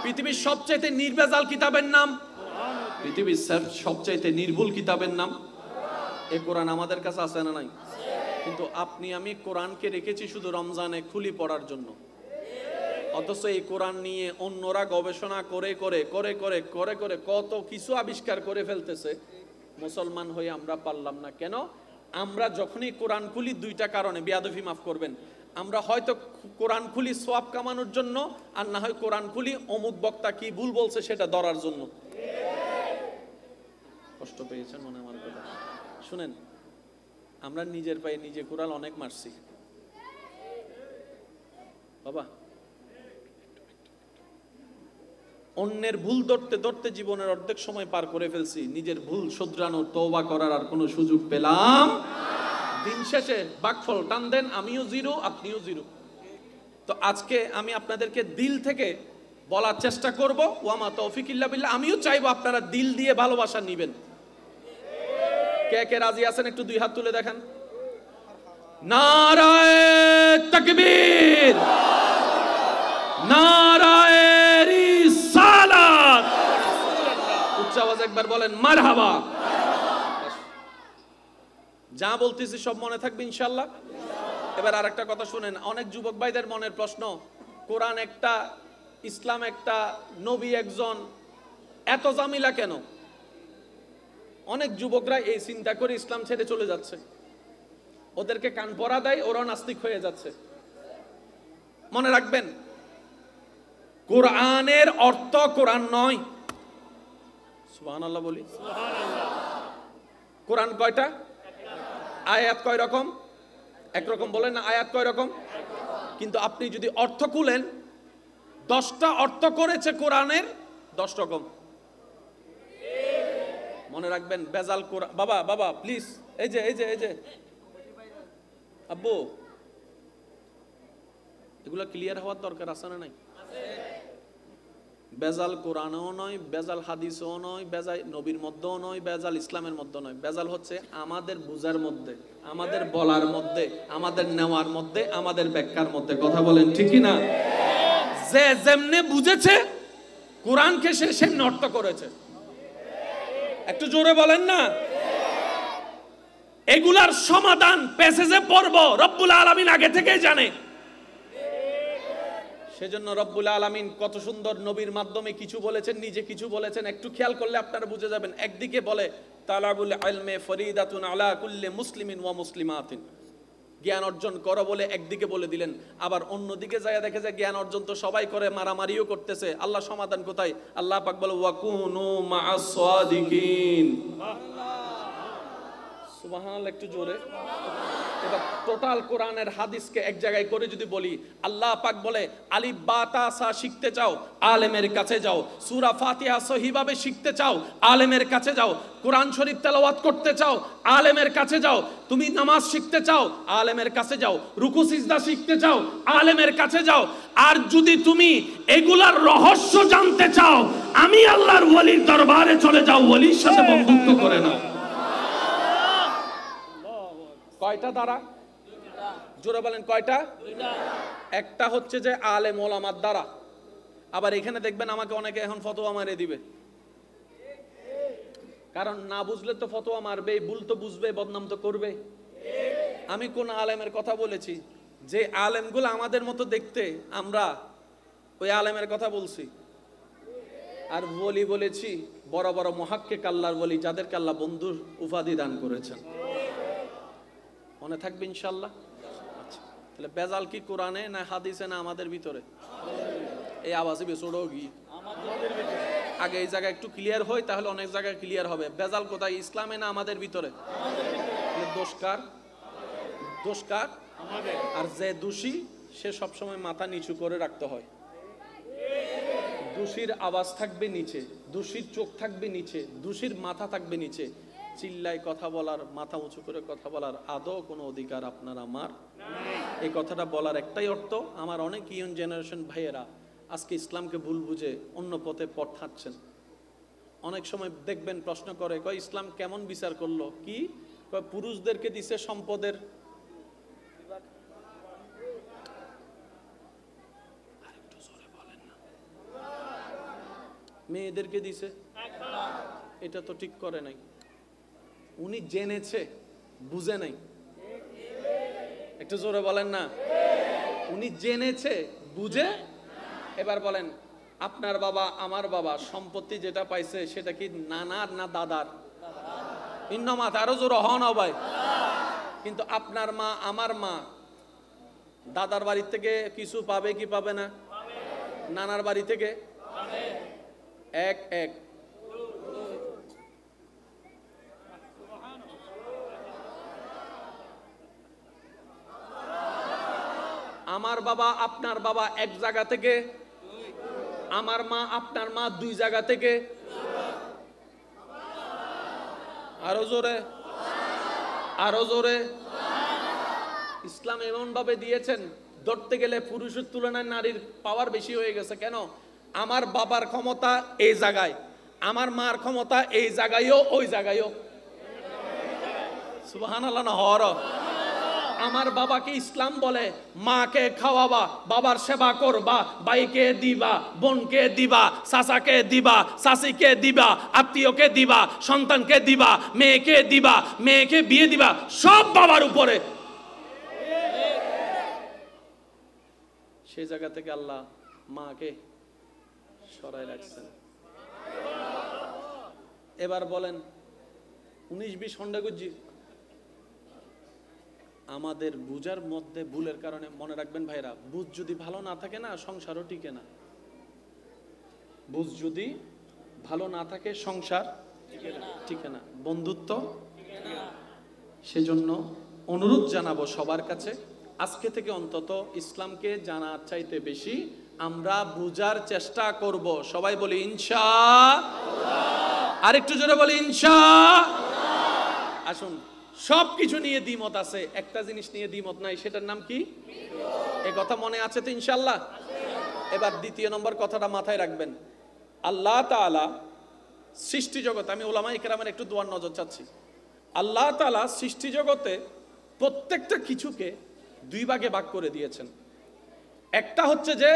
পৃথিবীর সবচাইতে নির্ভেজাল কিতাবের নাম? পৃথিবীর সবচাইতে নির্ভুল কিতাবের নাম? এই কোরআন আমাদের কাছে আছে না নাই? কিন্তু আপনি আমি কোরআনকে রেখেছি শুধু রমজানে খুলি পড়ার জন্য, অথচ এই কোরআন নিয়ে অন্যরা গবেষণা করে করে করে করে করে করে কত কিছু আবিষ্কার করে ফেলতেছে। মুসলমান হয়ে আমরা পারলাম না কেন? আমরা যখনই কোরআন খুলি দুইটা কারণে, বেয়াদবি মাফ করবেন, আমরা হয়তো কোরআন খুলি সওয়াব কামানোর জন্য, আর না হয় কোরআন খুলি অমুক বক্তা কি ভুল বলছে সেটা ধরার জন্য। কষ্ট পেয়েছেন মনে আমার কথা? শুনেন, আমরা নিজের পায়ে নিজে কোরআন অনেক মারছি বাবা। অন্যের ভুল ধরতে ধরতে জীবনের অর্ধেক সময় পার করে ফেলছি, নিজের ভুল শুধরানোর তওবা করার আর কোনো সুযোগ পেলাম। দিন শেষে ভাগফল টান দেন, আমিও জিরো আপনিও জিরো। তো আজকে আমি আপনাদেরকে দিল থেকে বলার চেষ্টা করব, ওয়ামা তৌফিক ইল্লা বিল্লাহ। আমিও চাইবো আপনারা দিল দিয়ে ভালোবাসা নিবেন। কে কে রাজি আছেন একটু 2 হাত তুলে দেখান। নারায়ে তাকবীর, নারায়ে রিসালাত। উচ্চ আওয়াজে একবার বলেন মারহাবা। যা বলতেছি সব মনে থাকবে ইনশাআল্লাহ। এবার আরেকটা কথা শুনেন, অনেক যুবক ভাইদের মনের প্রশ্ন, কোরআন একটা, ইসলাম একটা, নবী একজন, এত জামিলা কেন? অনেক যুবকরা এই চিন্তা করে ইসলাম ছেড়ে চলে যাচ্ছে, ওদেরকে কান পরা দেয়, ওরা নাস্তিক হয়ে যাচ্ছে। মনে রাখবেন, কোরআনের অর্থ কোরআন নয়। সুবহানাল্লাহ বলি। কোরআন কয়টা? আয়াত কয় রকম? একরকম বলেন না, আয়াত কয় রকম? কিন্তু আপনি যদি অর্থ খুলেন, 10টা অর্থ করেছে কোরআনের 10 রকম। মনে রাখবেন, বেজাল কোরআন। বাবা বাবা প্লিজ, এই যে এই যে এই যে আব্বু, এগুলো ক্লিয়ার হওয়ার দরকার আছে না নাই? বেজাল কোরআনও নয়, বেজাল হাদিসও নয়, বেজাল নবীর মধ্যেও নয়, বেজাল ইসলামের মধ্যে নয়। বেজাল হচ্ছে আমাদের বুঝার মধ্যে, আমাদের বলার মধ্যে, আমাদের নেওয়ার মধ্যে, আমাদের ব্যাখ্যার মধ্যে। কথা বলেন ঠিক কি না? যে যেমনে বুঝেছে কোরআনকে সে সেমনে অর্থ করেছে। একটু জোরে বলেন না। এগুলার সমাধান প্যাসেজে পড়ব, রব্বুল আলামিন আগে থেকেই জানে। সেজন্য রব্বুল আলামিন কত সুন্দর নবীর মাধ্যমে কিছু বলেছেন, নিজে কিছু বলেছেন। একটু খেয়াল করলে আপনারা বুঝে যাবেন। একদিকে বলে তালাবুল ইলমে ফরিদাতুন আলা কুল্লি মুসলিমিন ওয়া মুসলিমাতিন, জ্ঞান অর্জন করো বলে একদিকে বলে দিলেন। আবার অন্যদিকে যায় দেখে যে জ্ঞান অর্জন তো সবাই করে, মারামারিও করতেছে। আল্লাহ সমাধান কোথায়? আল্লাহ পাক বলে ওয়াকুনু মা'আস সাদিকিন। সুবহানাল্লাহ, একটু জোরে। এবার টোটাল কোরআনের হাদিসকে এক জায়গায় করে যদি বলি, আল্লাহ পাক বলে আলিফ বা তা সা শিখতে চাও, আলেমের কাছে যাও। সূরা ফাতিহা সহিভাবে শিখতে চাও, আলেমের কাছে যাও। কোরআন শরীফ তেলাওয়াত করতে চাও, আলেমের কাছে যাও। তুমি নামাজ শিখতে চাও, আলেমের কাছে যাও। রুকু সিজদা শিখতে চাও, আলেমের কাছে যাও। আর যদি তুমি এগুলার রহস্য জানতে চাও, আমি আল্লাহর ওলির দরবারে চলে যাও, ওলির সাথে বন্ধুত্ব করে নাও। কয়টা দ্বারা? জোরে বলেন কয়টা? একটা হচ্ছে যে আলেম ওলামার দ্বারা। আবার এখানে দেখবেন আমাকে অনেকে এখন ফতোয়া মারে দিবে, কারণ না বুঝলে তো ফতোয়া মারবে, ভুল তো বুঝবে, বদনাম তো করবে। আমি কোন আলেমের কথা বলেছি? যে আলেমগুলো আমাদের মতো দেখতে, আমরা ওই আলেমের কথা বলছি। আর বলি বলেছি বড় বড় মুহাক্কিক আল্লাহর বলি, যাদেরকে আল্লাহ বন্ধুর উপাধি দান করেছেন। মনে থাকবে ইনশাআল্লাহ। আচ্ছা, তাহলে বেজাল কি কোরআনে না হাদিসে না আমাদের ভিতরে? এই আওয়াজে বেসড়ো কি আগে এই জায়গা একটু ক্লিয়ার হয়, তাহলে অনেক জায়গায় ক্লিয়ার হবে। বেজাল কোথায়? ইসলামে না আমাদের ভিতরে? দোষকার দোষকার আর যে দোষী সে সবসময় মাথা নিচু করে রাখতে হয়। দোষীর আওয়াজ থাকবে নিচে, দোষীর চোখ থাকবে নিচে, দোষীর মাথা থাকবে নিচে। চিল্লাই কথা বলার, মাথা উঁচু করে কথা বলার আদৌ কোনো অধিকার আপনার আমার এই কথাটা বলার একটাই অর্থ, আমার অনেক ইয়ং জেনারেশন ভাইয়েরা আজকে ইসলামকে ভুল বুঝে অন্য পথে পথ-হাঁটছেন। অনেক সময় দেখবেন প্রশ্ন করে, কয় ইসলাম কেমন বিচার করলো? কি কয়, পুরুষদেরকে দিছে সম্পদের, মেয়েদেরকে দিছে। এটা তো ঠিক করে নাই। উনি জেনেছে, বুঝে নাই। একটু জোরে বলেন না। উনি জেনেছে, বুঝে। এবার বলেন, আপনার বাবা আমার বাবা সম্পত্তি যেটা পাইছে সেটা কি নানার না দাদার? ইন্নমাত আরো জোরে হন ভাই। কিন্তু আপনার মা আমার মা দাদার বাড়ি থেকে কিছু পাবে কি পাবে না? নানার বাড়ি থেকে এক এক। আমার বাবা আপনার বাবা এক জায়গা থেকে, আমার মা আপনার মা দুই জায়গা থেকে। আরো জোরে, আরো জোরে। ইসলাম এমন ভাবে দিয়েছেন, ধরতে গেলে পুরুষের তুলনায় নারীর পাওয়ার বেশি হয়ে গেছে। কেন? আমার বাবার ক্ষমতা এই জায়গায়, আমার মার ক্ষমতা এই জায়গায়ও ওই জায়গায়ও। সুবহানাল্লাহ না হর। আমার বাবাকে ইসলাম বলে মাকে খাওয়াবা, বাবার সেবা করবা, ভাইকে দিবা, বোনকে দিবা, চাচাকে দিবা, চাচিকে দিবা, আত্মীয়কে দিবা, সন্তানকে দিবা, মেয়েকে দিবা, মেয়েকে বিয়ে দিবা, সব বাবার উপরে। সেই জায়গা থেকে আল্লাহ মাকে সরাই রাখছেন। এবার বলেন 19-20 হন্ডা গুজি। আমাদের বুঝার মধ্যে ভুলের কারণে, মনে রাখবেন ভাইরা, বুঝ যদি ভালো না থাকে না, সংসারও টিকে না। বুঝ যদি ভালো না থাকে, সংসার টিকে না, বন্ধুত্ব। সেজন্য অনুরোধ জানাবো সবার কাছে, আজকে থেকে অন্তত ইসলামকে জানার চাইতে বেশি আমরা বুঝার চেষ্টা করব। সবাই বলি ইনশাআল্লাহ। আরেকটু জোরে বলি ইনশাআল্লাহ। আসুন, সবকিছু নিয়ে দ্বিমত আছে, একটা জিনিস নিয়ে দ্বিমত নাই, সেটার নাম কি? এই কথা মনে আছে তো ইনশাআল্লাহ? এবার দ্বিতীয় নম্বর কথাটা মাথায় রাখবেন। আল্লাহ তাআলা সৃষ্টি জগতে, আমি উলামায়ে কেরামের একটু দোয়ার নজর চাচ্ছি। আল্লাহ তাআলা সৃষ্টি জগতে প্রত্যেকটা কিছুকে দুই ভাগে ভাগ করে দিয়েছেন। একটা হচ্ছে যে,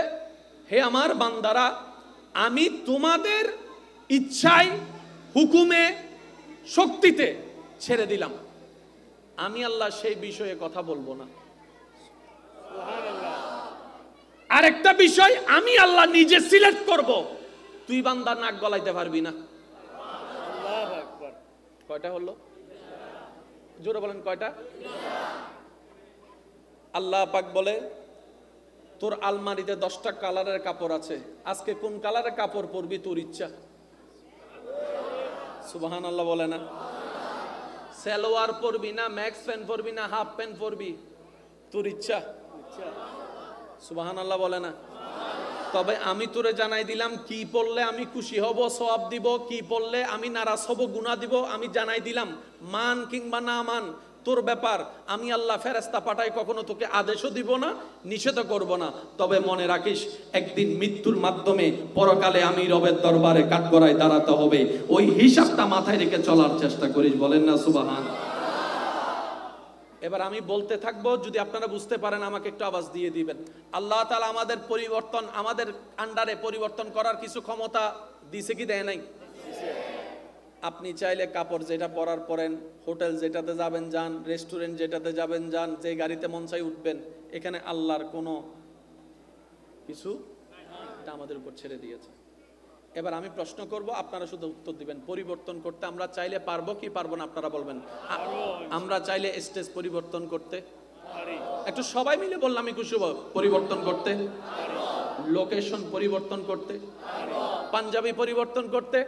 হে আমার বান্দারা, আমি তোমাদের ইচ্ছায়, হুকুমে, শক্তিতে ছেড়ে দিলাম, আমি আল্লাহ সেই বিষয়ে কথা বলবো না। আরেকটা বিষয়, আমি আল্লাহ নিজে সিলেক্ট করব, তুই বান্দা নাক গলাইতে পারবি না। কয়টা হলো? জোরে বলেন কয়টা? আল্লাহ পাক বলে, তোর আলমারিতে 10টা কালারের কাপড় আছে, আজকে কোন কালারের কাপড় পরবি তোর ইচ্ছা। সুবহানাল্লাহ বলে না? সালোয়ার পরবি না ম্যাক্স প্যান্ট পরবি না হাফ প্যান্ট পরবি, তোর ইচ্ছা। সুবহানাল্লাহ বলে না? তবে আমি তোরে জানাই দিলাম, কি পড়লে আমি খুশি হব, সওয়াব দিব, কি পড়লে আমি নারাজ হব, গুনাহ দিব, আমি জানাই দিলাম। মান কিংবা না মান তোর ব্যাপার। আমি আল্লাহ ফেরেশতা পাঠাই, কখনো তোকে আদেশও দিব না, নিষেধও করব না। তবে মনে রাখিস, একদিন মৃত্যুর মাধ্যমে পরকালে আমি রবের দরবারে কাঠগড়ায় দাঁড়াতে হবে। ওই হিসাবটা মাথায় রেখে চলার চেষ্টা করিস। বলেন না সুবহানাল্লাহ? এবার আমি বলতে থাকবো, যদি আপনারা বুঝতে পারেন আমাকে একটু আওয়াজ দিয়ে দিবেন। আল্লাহ তাআলা আমাদের পরিবর্তন, আমাদের আন্ডারে পরিবর্তন করার কিছু ক্ষমতা দিছে কি দেয় নাই? আপনি চাইলে কাপড় যেটা পরার পরেন, হোটেল যেটাতে যাবেন যান, রেস্টুরেন্ট যেটাতে যাবেন যান, যে গাড়িতে মন চাই উঠবেন। এখানে আল্লাহর কোনো কিছু, এটা আমাদের উপর ছেড়ে দিয়েছে। এবার আমি প্রশ্ন করব, আপনারা শুধু উত্তর দিবেন। পরিবর্তন করতে আমরা চাইলে পারবো কি পারবো না? আপনারা বলবেন। আমরা চাইলে স্টেজ পরিবর্তন করতে, একটু সবাই মিলে বললাম আমি খুশি হব। পরিবর্তন করতে, লোকেশন পরিবর্তন করতে, পাঞ্জাবি পরিবর্তন করতে,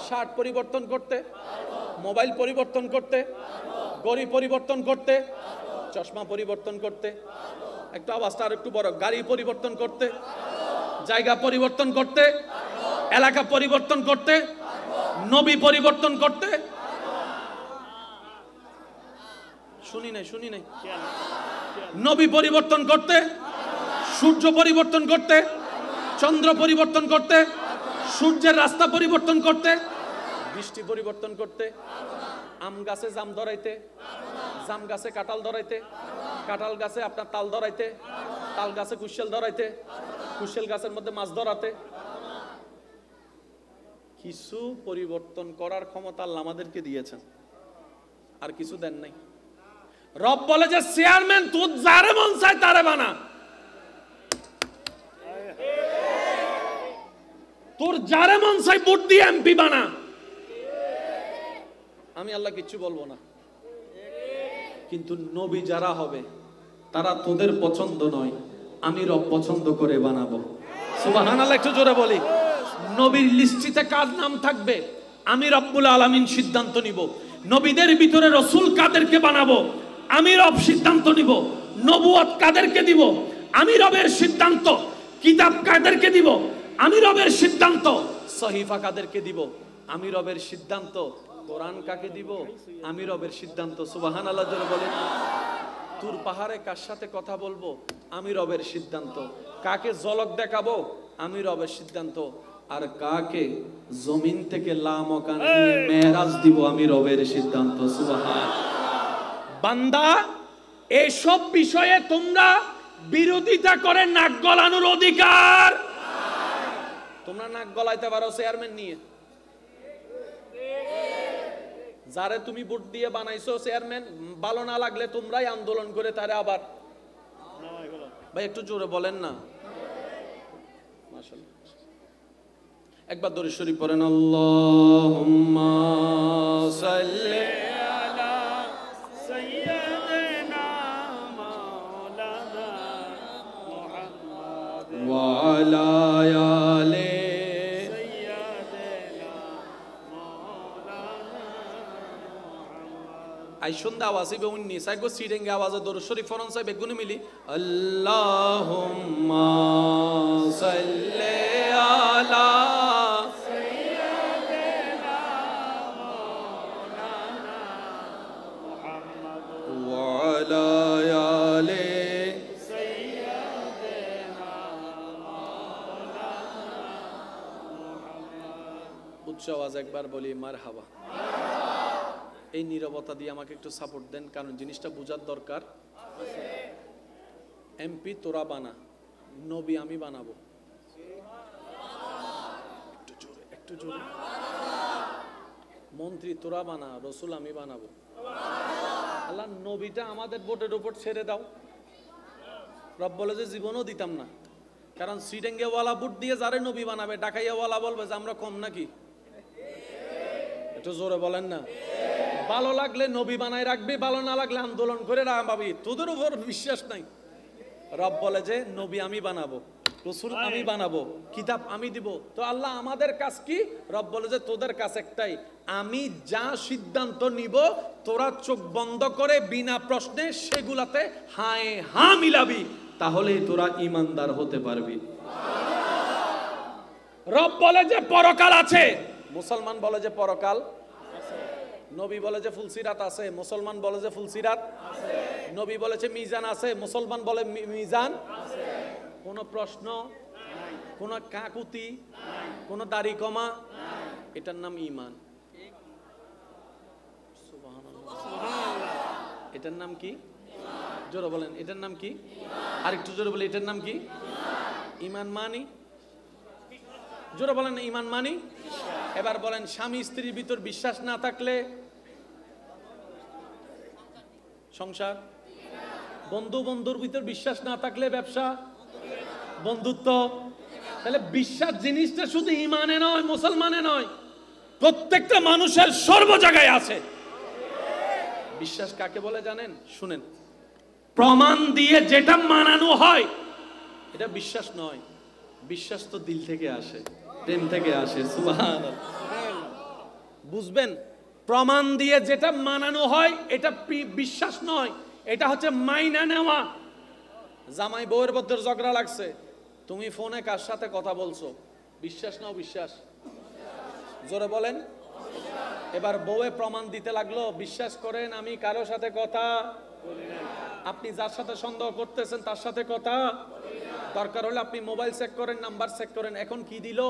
শার্ট পরিবর্তন করতে, মোবাইল পরিবর্তন করতে, গড়ি পরিবর্তন করতে, চশমা পরিবর্তন করতে, একটু আওয়াজটা আর একটু বড়, গাড়ি পরিবর্তন করতে, জায়গা পরিবর্তন করতে, এলাকা পরিবর্তন করতে, নবী পরিবর্তন করতে। শুনি নাই। নবী পরিবর্তন করতে, সূর্য পরিবর্তন করতে, চন্দ্র পরিবর্তন করতে, সূর্যের রাস্তা পরিবর্তন করতে, বৃষ্টি পরিবর্তন করতে, আম গাছে জাম ধরাইতে, জাম গাছে কাঁঠাল ধরাইতে, কাঁঠাল গাছে আপনার তাল ধরাইতে, তাল গাছে কুশেল ধরাইতে, কুশেল গাছের মধ্যে মাছ ধরাতে। কিছু পরিবর্তন করার ক্ষমতা আল্লাহ আমাদেরকে দিয়েছেন, আর কিছু দেন নাই। রব বলে যে চেয়ারম্যান তুই যারে মন চায় তারে বানা, তোর যারে মন চায় ভোট দিয়ে এমপি বানা, আমি আল্লাহ কিচ্ছু বলবো না। কিন্তু নবী যারা হবে তারা তোদের পছন্দ নয়, আমি রব পছন্দ করে বানাবো। সুবহানাল্লাহ, একটু জোরে বলি। নবীর লিস্টিতে কার নাম থাকবে আমি রব্বুল আলামিন সিদ্ধান্ত নিব। নবীদের ভিতরে রাসূল কাদেরকে বানাবো আমি রব সিদ্ধান্ত নিব। নবুয়ত কাদেরকে দিব আমি রবের সিদ্ধান্ত। কিতাব কাদেরকে দিব আমি রবের সিদ্ধান্ত। সহিফা কাদেরকে দিব আমি রবের সিদ্ধান্ত। কোরআন কাকে দিব আমি রবের সিদ্ধান্ত। সুবহানাল্লাহ জোরে বলেন। তুর পাহাড়ে কার সাথে কথা বলবো আমি রবের সিদ্ধান্ত। কাকে ঝলক দেখাবো আমি রবের সিদ্ধান্ত। আর কাকে জমিন থেকে লামকান নিয়ে মেরাজ দিব আমি রবের সিদ্ধান্ত। সুবহানাল্লাহ। বান্দা, এসব বিষয়ে তোমরা বিরোধিতা করে নাক গলানোর অধিকার। তোমরা নাক গলাইতে পারো চেয়ারম্যান নিয়ে, যারে তুমি ভোট দিয়ে বানাইছো চেয়ারম্যান, ভালো না লাগলে তোমরাই আন্দোলন করে তারে আবার। ভাই একটু জোরে বলেন না। মাশাআল্লাহ, একবার দরুদ শরীফ পড়েন। আল্লাহুম্মা সাল্লি আলা সাইয়্যিদিনা মাওলানা মুহাম্মদ ওয়া আলা আলি সাইয়্যিদিনা মাওলানা মুহাম্মদ। আই সন্ধ্যা আওয়াজে বেউন্নি সাইগো সিডেঙ্গে আওয়াজে দরুদ শরীফ পড়ন সাই বেগুনি মিলি। আল্লাহুম্মা সাল্লি আলা উচ্চ আওয়াজ একবার বলি মারহাবা। এই নীরবতা দিয়ে আমাকে একটু সাপোর্ট দেন, কারণ জিনিসটা বোঝার দরকার। এমপি তোরা বানা, নবী আমি বানাবো। একটু জোরে। মন্ত্রী তোরা বানা, রসুল আমি বানাবো। আল্লাহ নবীটা আমাদের ভোটের উপর ছেড়ে দাও। রব বলে যে জীবনও দিতাম না, কারণ সিডেঙ্গে ওয়ালা ভোট দিয়ে যারে নবী বানাবে, ডাকাইয়া ওয়ালা বলবে যে আমরা কম নাকি। একটু জোরে বলেন না। ভালো লাগলে নবী বানায় রাখবি, ভালো না লাগলে আন্দোলন করে রাখবি, তোদের উপর বিশ্বাস নাই। রব বলে যে নবী আমি বানাবো। রসুল আমি বানাবো, কিতাব আমি দিব। তো আল্লাহ আমাদের কাজ কি? রব বলে যে তোদের কাজ একটাই, আমি যা সিদ্ধান্ত নিব তোরা চোখ বন্ধ করে বিনা প্রশ্নে সেগুলাতে হায় হা মিলাবি, তাহলেই তোরা ইমানদার হতে পারবি। রব বলে যে পরকাল আছে, মুসলমান বলে যে পরকাল আছে। নবী বলে যে ফুলসিরাত আছে, মুসলমান বলে যে ফুলসিরাত আছে। নবী বলেছে মিজান আছে, মুসলমান বলে মিজান আছে। কোন প্রশ্ন নাই, কোন কাকুতি নাই, কোন দাড়ি কমা নাই, এটার নাম ঈমান। সুবহানাল্লাহ, সুবহানাল্লাহ। এটার নাম কি? জোরে বলেন, এটার নাম কি? আরেকটু জোরে বলে, এটার নাম কি? ঈমান মানি? জোরে বলেন, ঈমান মানি। এবার বলেন, স্বামী স্ত্রীর ভিতর বিশ্বাস না থাকলে সংসার, বন্ধু বন্ধুর ভিতর বিশ্বাস না থাকলে ব্যবসা, বন্ধুত্ব। তাহলে বিশ্বাস জিনিসটা শুধু ঈমানে নয়, মুসলমানে নয়, প্রত্যেকটা মানুষের সর্ব জায়গায় আছে। বিশ্বাস কাকে বলে জানেন? শুনেন, প্রমাণ দিয়ে যেটা মানানো হয় এটা বিশ্বাস নয়। বিশ্বাস তো দিল থেকে আসে, প্রেম থেকে আসে। সুবহানাল্লাহ, বুঝবেন? প্রমাণ দিয়ে যেটা মানানো হয় এটা বিশ্বাস নয়, এটা হচ্ছে মাইনা নেওয়া। জামাই বউয়ের মধ্যে ঝগড়া লাগছে, তুমি ফোনে কার সাথে কথা বলছো? বিশ্বাস নাও বিশ্বাস? জোরে বলেন। এবার বউয়ে প্রমাণ দিতে লাগলো, বিশ্বাস করেন আমি কারোর সাথে কথা বলি না। আপনি যার সাথে সন্দেহ করতেছেন তার সাথে কথা বলি না। দরকার হলে আপনি মোবাইল চেক করেন, নাম্বার চেক করেন। এখন কি দিল?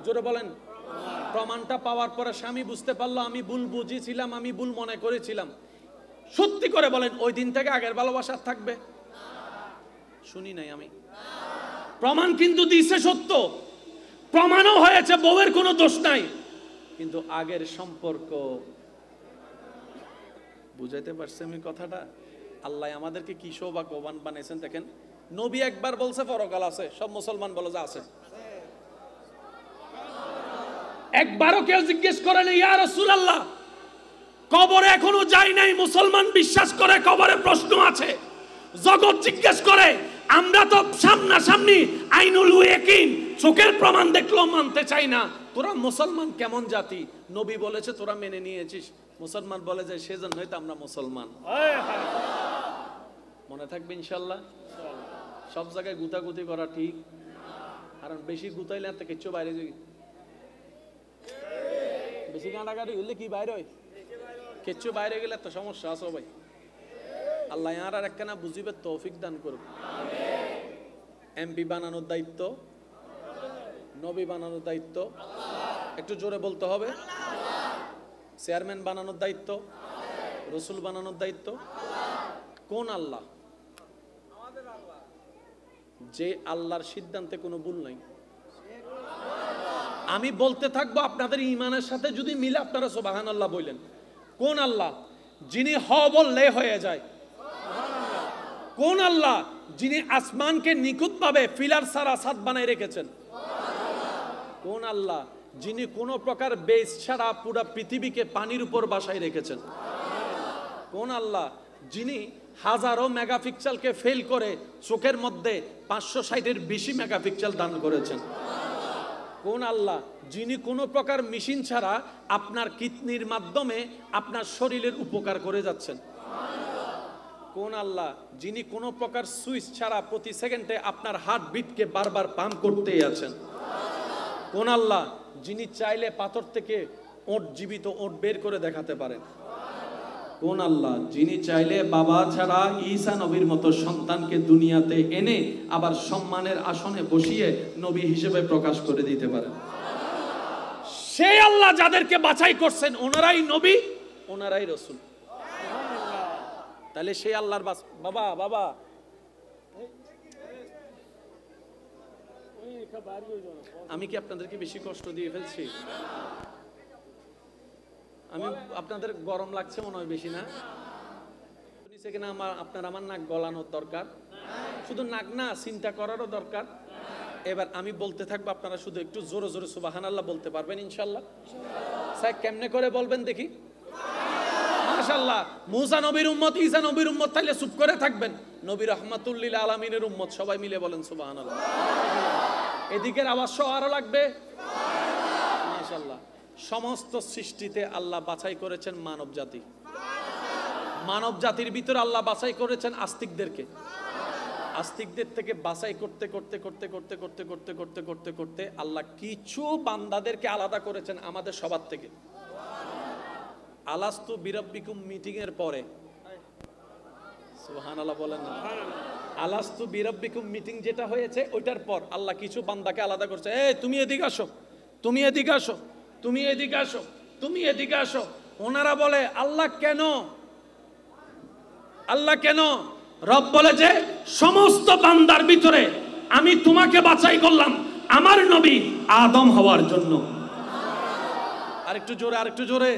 জোরে বলেন। প্রমাণটা পাওয়ার পরে স্বামী বুঝতে পারলো আমি ভুল বুঝেছিলাম, আমি ভুল মনে করেছিলাম। সত্যি করে বলেন, ওই দিন থেকে আগের ভালোবাসা থাকবে? শুনি নাই আমি। প্রমাণ কিন্তু দিছে সত্য, প্রমাণও হয়েছে, বউয়ের কোনো দোষ নাই, কিন্তু আগের সম্পর্ক। বুঝাইতে পারছি আমি কথাটা? আল্লাহ আমাদেরকে কি সৌভাগ্যবান বানিয়েছেন দেখেন। নবী একবার বলছে পরকাল আছে, সব মুসলমান বলে যে আছে। একবারও কেউ জিজ্ঞেস করেন ইয়া রাসূলুল্লাহ কবরে এখনো যাই নাই, মুসলমান বিশ্বাস করে কবরে প্রশ্ন আছে। জগৎ জিজ্ঞেস করে, আমরা তো সামনাসামনি আইনুল ইয়াকিন চোখের প্রমাণ দেখলেও মানতে চাই না, তোরা মুসলমান কেমন জাতি? নবী বলেছে তোরা মেনে নিয়েছিস। মুসলমান বলে যে সেজন্যই তো আমরা মুসলমান। মনে থাকবে ইনশাআল্লাহ। সব জায়গায় গুতাগুতি করা ঠিক, কারণ বেশি গুতাইলে এত কিছু বাইরে যাই, বেশি কাঁটাকাটি হইলে কি বাইরে হয়, কিচ্ছু বাইরে গেলে তো সমস্যা আছে ভাই। আল্লাহ আর একখানা বুঝিবে তৌফিক দান করুক। এমপি বানানোর দায়িত্ব, নবী বানানোর দায়িত্ব, একটু জোরে বলতে হবে। চেয়ারম্যান বানানোর দায়িত্ব, রসুল বানানোর দায়িত্ব কোন? আল্লাহ। যে আল্লাহর সিদ্ধান্তে কোনো ভুল নাই। আমি বলতে থাকবো, আপনাদের ঈমানের সাথে যদি মিলে আপনারা সুবহানাল্লাহ বলেন। কোন আল্লাহ? যিনি হ বললে হয়ে যায়। কোন আল্লাহ? যিনি আসমানকে নিখুঁতভাবে ফিলার ছাড়া ছাদ বানায় রেখেছেন। কোন আল্লাহ? যিনি কোনো প্রকার বেস ছাড়া পুরো পৃথিবীকে পানির উপর বাসায় রেখেছেন। কোন আল্লাহ? যিনি হাজারো মেগাপিক্সেলকে ফেল করে চোখের মধ্যে 560-এর বেশি মেগাপিক্সেল দান করেছেন। কোন আল্লাহ? যিনি কোনো প্রকার মেশিন ছাড়া আপনার কিডনির মাধ্যমে আপনার শরীরের উপকার করে যাচ্ছেন। কোন আল্লাহ? যিনি কোনো প্রকার সুইচ ছাড়া প্রতি সেকেন্ডে আপনার হার্টবিটকে বারবার পাম্প করতেই আছেন। কোন আল্লাহ? যিনি চাইলে পাথর থেকে ওট, জীবিত ওট বের করে দেখাতে পারেন। কোন আল্লাহ? যিনি চাইলে বাবা ছাড়া ঈসা নবীর মতো সন্তানকে দুনিয়াতে এনে আবার সম্মানের আসনে বসিয়ে নবী হিসেবে প্রকাশ করে দিতে পারেন। সেই আল্লাহ যাদেরকে বাছাই করছেন, ওনারাই নবী, ওনারাই রসুল। তাহলে সেই আল্লাহর বাবা বাবা আমি কি আপনাদেরকে বেশি কষ্ট দিয়ে ফেলছি? আমি আপনাদের গরম লাগছে মনে হয় বেশি না? নিচে কিনা আমার নাক গলানোর দরকার? শুধু নাক না, চিন্তা করারও দরকার। এবার আমি বলতে থাকবো, আপনারা শুধু একটু জোরে জোরে সুবহানাল্লাহ বলতে পারবেন ইনশাআল্লাহ? স্যার কেমনে করে বলবেন দেখি? মাশাআল্লাহ। মুসা নবীর উম্মত, ঈসা নবীর উম্মত, তাইলে চুপ করে থাকবেন? নবী রাহমাতুল লিল আলামিনের উম্মত, সবাই মিলে বলেন সুবহানাল্লাহ। এদিকের আওয়াজ সহ আরো লাগবে মাশাআল্লাহ। সমস্ত সৃষ্টিতে আল্লাহ বাছাই করেছেন মানব জাতি। মানব জাতির ভিতরে আল্লাহ বাছাই করেছেন আস্তিকদেরকে। আস্তিকদের থেকে বাছাই করতে করতে করতে করতে করতে করতে করতে করতে করতে আল্লাহ কিছু বান্দাদেরকে আলাদা করেছেন আমাদের সবার থেকে। আলাস্তু বিরাব্বিকুম মিটিং এর পরে, সুবহানাল্লাহ বলেন না, আলাস্তু বিরাব্বিকুম মিটিং যেটা হয়েছে ওইটার পর আল্লাহ কিছু বান্দাকে আলাদা করছে। এই তুমি এদিকে আসো, তুমি এদিকে আসো, তুমি এদিকে আসো, তুমি এদিকে আসো। ওনারা বলে আল্লাহ কেন, আল্লাহ কেন? রব বলে যে সমস্ত বান্দার ভিতরে আমি তোমাকে বাছাই করলাম আমার নবী আদম হওয়ার জন্য। আরেকটু জোরে, আরেকটু জোরে।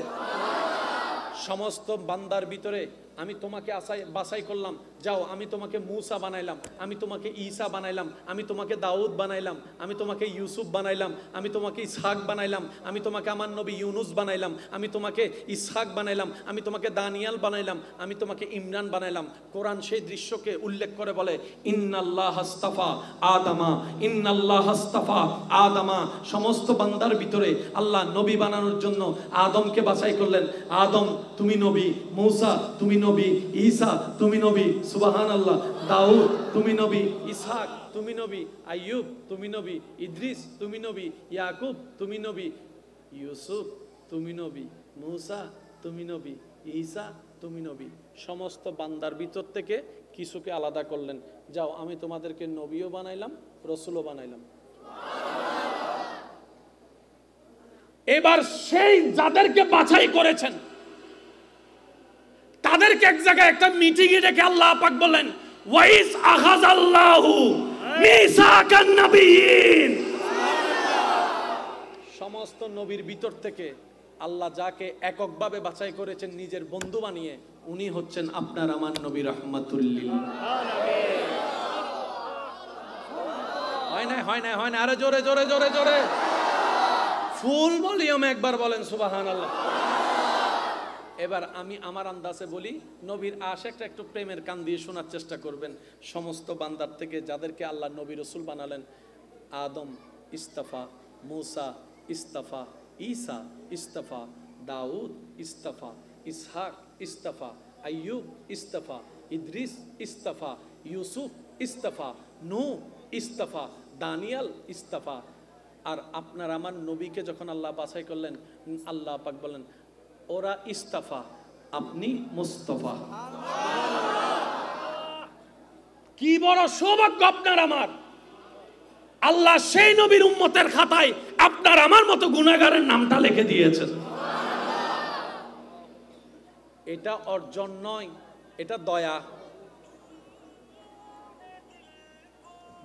সমস্ত বান্দার ভিতরে আমি তোমাকে বাছাই করলাম, যাও আমি তোমাকে মূসা বানাইলাম, আমি তোমাকে ঈসা বানাইলাম, আমি তোমাকে দাউদ বানাইলাম, আমি তোমাকে ইউসুফ বানাইলাম, আমি তোমাকে ইসহাক বানাইলাম, আমি তোমাকে আমার নবী ইউনুস বানাইলাম, আমি তোমাকে ইসহাক বানাইলাম, আমি তোমাকে দানিয়াল বানাইলাম, আমি তোমাকে ইমরান বানাইলাম। কোরআন সেই দৃশ্যকে উল্লেখ করে বলে ইন্নাল্লাহ আস্তাফা আদামা, ইন্নাল্লাহ আস্তাফা আদামা। সমস্ত বান্দার ভিতরে আল্লাহ নবী বানানোর জন্য আদমকে বাছাই করলেন। আদম তুমি নবী, মূসা তুমি নবী, ঈসা তুমি নবী, সুবহানাল্লাহ, দাউদ তুমি নবী, ইসহাক তুমি নবী, আইয়ুব তুমি নবী, ইদ্রিস তুমি নবী, ইয়াকুব তুমি নবী, ইউসুফ তুমি নবী, মূসা তুমি নবী, ঈসা তুমি নবী। সমস্ত বান্দার ভিতর থেকে কিছুকে আলাদা করলেন, যাও আমি তোমাদেরকে নবীও বানাইলাম, রসুলও বানাইলাম। এবার সেই যাদেরকে বাছাই করেছেন তাদেরকে এক জায়গায় একটা মিটিং এ ডেকে আল্লাহ পাক বলেন ওয়াইস আখাযাল্লাহু মিসাকান নাবিয়িন। সমস্ত নবীর ভিতর থেকে আল্লাহ যাকে এককভাবে বাছাই করেছেন নিজের বন্ধু বানিয়ে, উনি হচ্ছেন আপনার আমার নবী রাহমাতুল লিল আলামিন। হয় না, হয় না, হয় না, আরে জোরে জোরে জোরে জোরে ফুল ভলিউমে একবার বলেন সুবহানাল্লাহ। এবার আমি আমার আন্দাজে বলি, নবীর আশিকটা একটু প্রেমের কান দিয়ে শোনার চেষ্টা করবেন। সমস্ত বান্দার থেকে যাদেরকে আল্লাহ নবী রসুল বানালেন, আদম ইস্তাফা, মূসা ইস্তাফা, ঈসা ইস্তাফা, দাউদ ইস্তাফা, ইসহাক ইস্তাফা, আইয়ুব ইস্তাফা, ইদ্রিস ইস্তাফা, ইউসুফ ইস্তাফা, নূহ ইস্তাফা, দানিয়াল ইস্তাফা। আর আপনার আমার নবীকে যখন আল্লাহ বাছাই করলেন, আল্লাহ পাক বলেন ওরা ইস্তাফা, আপনি মুস্তাফা। কি বড় সৌভাগ্য আপনার আমার! আল্লাহ সেই নবীর উম্মতের খাতায় আপনার আমার মতো গুনাহগারের নামটা লিখে দিয়েছেন। এটা অর্জন নয়, এটা দয়া।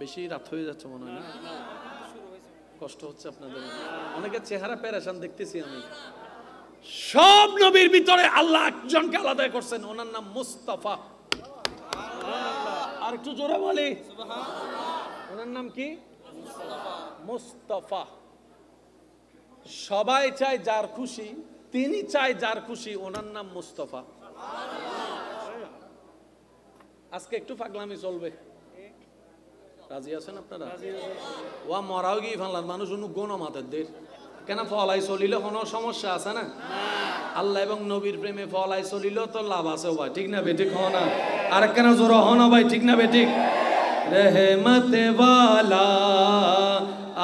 বেশি রাত হয়ে যাচ্ছে মনে হয় না? কষ্ট হচ্ছে আপনাদের? অনেকের চেহারা পেরেশান দেখতেছি আমি। সব নবীর ভিতরে আল্লাহ একজনকে আলাদা করছেন, ওনার নাম মুস্তাফা। আর একটু জোরে বলি ওনার নাম কি? মুস্তাফা। সবাই চায় যার খুশি, তিনি চায় যার খুশি, ওনার নাম মুস্তাফা। আজকে একটু পাগলামি চলবে, রাজি আছেন আপনারা? ওয়া মরাও গিয়ে ফানলাম মানুষ গুণ মাথার দের কেন ফলাই চলিলে কোনো সমস্যা আছে না? আল্লাহ এবং নবীর প্রেমে ফলাই চলিলেও তো লাভ আছে ভাই, ঠিক না বেঠিক? হো না আর কেন জোর হো না ভাই, ঠিক না বেঠিক? रहमत वाला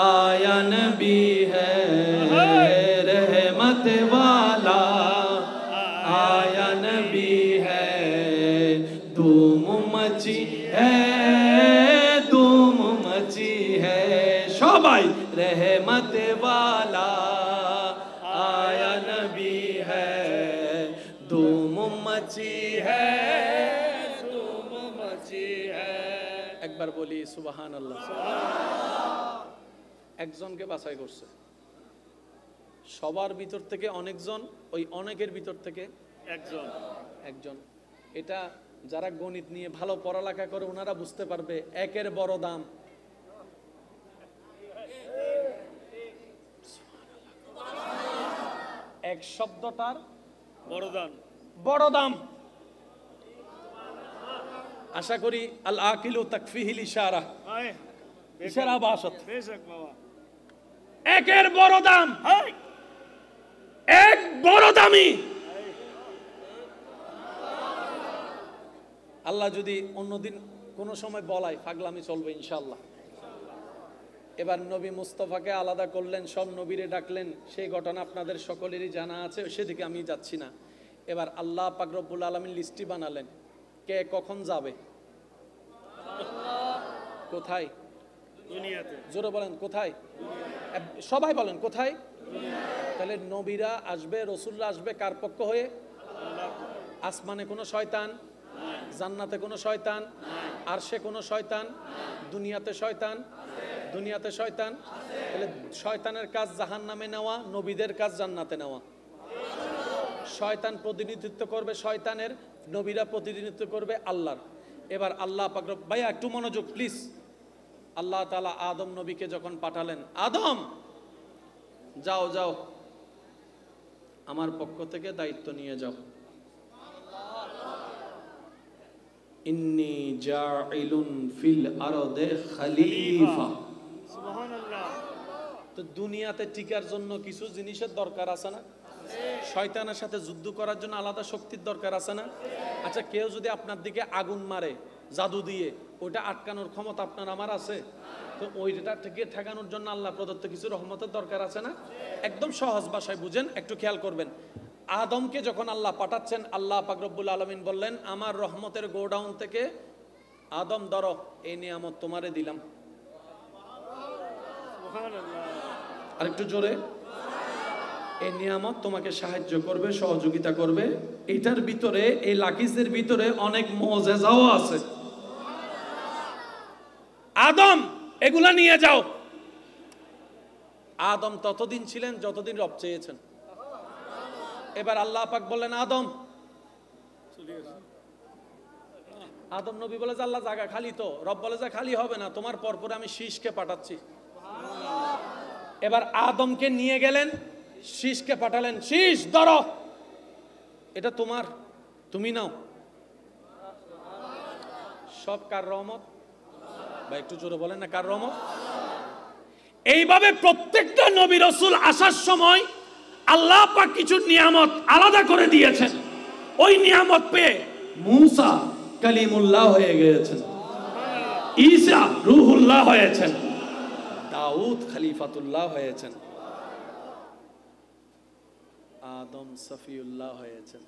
आया नबी है, रहमत वाला आया नबी है, धूम मची है, धूम मची है, সবাই रहमत वाला आया नबी है, धूम मची है, धूम मची है। একবার বলি সুবহানাল্লাহ। একজনকে বাছাই করছে সবার ভিতর থেকে, অনেকজন, ওই অনেকের ভিতর থেকে একজন। একজন, এটা যারা গণিত নিয়ে ভালো পড়ালেখা করে ওনারা বুঝতে পারবে, একের বড় দাম। এক শব্দটার বড় দাম, বড় দাম। আশা করি আল আকিলু তাকফিহিল ইশারা, ইশারা বাসাত একের বড় দাম, এক বড় দামি। আল্লাহ যদি অন্যদিন কোন সময় বলায় পাগলামি চলবে ইনশাআল্লাহ। এবার নবী মুস্তাফাকে আলাদা করলেন, সব নবীরে ডাকলেন, সেই ঘটনা আপনাদের সকলেরই জানা আছে, সেদিকে আমি যাচ্ছি না। এবার আল্লাহ পাক রব্বুল আলামিন লিস্টি বানালেন, কে কখন যাবে, কোথায়, দুনিয়াতে। জোরে বলেন কোথায়, সবাই বলেন কোথায়। তাহলে নবীরা আসবে, রসুলরা আসবে কার পক্ষ হয়ে? আসমানে কোনো শয়তান, জান্নাতে কোনো শয়তান, আরশে কোনো শয়তান, দুনিয়াতে শয়তান, দুনিয়াতে শয়তান। তাহলে শয়তানের কাজ জাহান্নামে নেওয়া, নবীদের কাজ জান্নাতে নেওয়া। শয়তান প্রতিনিধিত্ব করবে শয়তানের, নবীরা প্রতিনিধিত্ব করবে আল্লাহর। এবার আল্লাহ পাক, ভাইয়া একটু মনোযোগ প্লিজ। আল্লাহ তাআলা আদম নবীকে যখন পাঠালেন, আদম যাও যাও আমার পক্ষ থেকে দায়িত্ব নিয়ে যাও। ইন্নী জাইলুন ফিল আরদে খলিফা। সুবহানাল্লাহ। তো দুনিয়াতে টিকার জন্য কিছু জিনিসের দরকার আছে না? শয়তানের সাথে যুদ্ধ করার জন্য আলাদা শক্তির দরকার আছে না? আচ্ছা, কেউ যদি আপনার দিকে আগুন মারে জাদু দিয়ে, ওইটা আটকানোর ক্ষমতা আপনার আমার আছে? তো ওইটা থেকে ঠেকানোর জন্য আল্লাহ প্রদত্ত কিছু রহমতের দরকার আছে না? একদম সহজ ভাষায় বুঝেন, একটু খেয়াল করবেন। আদমকে যখন আল্লাহ পাঠাচ্ছেন, আল্লাহ পাক রব্বুল আলামিন বললেন, আমার রহমতের গোডাউন থেকে আদম ধরো, এই নিয়ামত তোমারে দিলাম। আর একটু জোরে, এই নিয়ামত তোমাকে সাহায্য করবে, সহযোগিতা করবে। এটার ভিতরে, এই লাকিজের ভিতরে অনেক মুআজিজাও আছে। আদম এগুলা নিয়ে যাও। আদম ততদিন ছিলেন যতদিন রব চেয়েছেন। এবার আল্লাহ পাক বললেন, আদম। আদম নবী বলে যে আল্লাহ জায়গা খালি তো। রব বলে যে খালি হবে না, তোমার পরপর আমি শীষকে পাঠাচ্ছি। এবার আদমকে নিয়ে গেলেন, শীষকে পাঠালেন, শীষ ধরো, এটা তোমার, তুমি নাও। সব কার রহমত? বা একটু জোরে বলেন না, কার রহমত? এইভাবে প্রত্যেকটা নবী রাসূল আসার সময় আল্লাহ পাক কিছু নিয়ামত আলাদা করে দিয়েছেন। ওই নিয়ামত পেয়ে মূসা কালিমুল্লাহ হয়ে গিয়েছেন, ঈসা রূহুল্লাহ হয়েছেন, দাউদ খলিফাতুল্লাহ হয়েছেন, আদম সফিউল্লাহ হয়েছেন,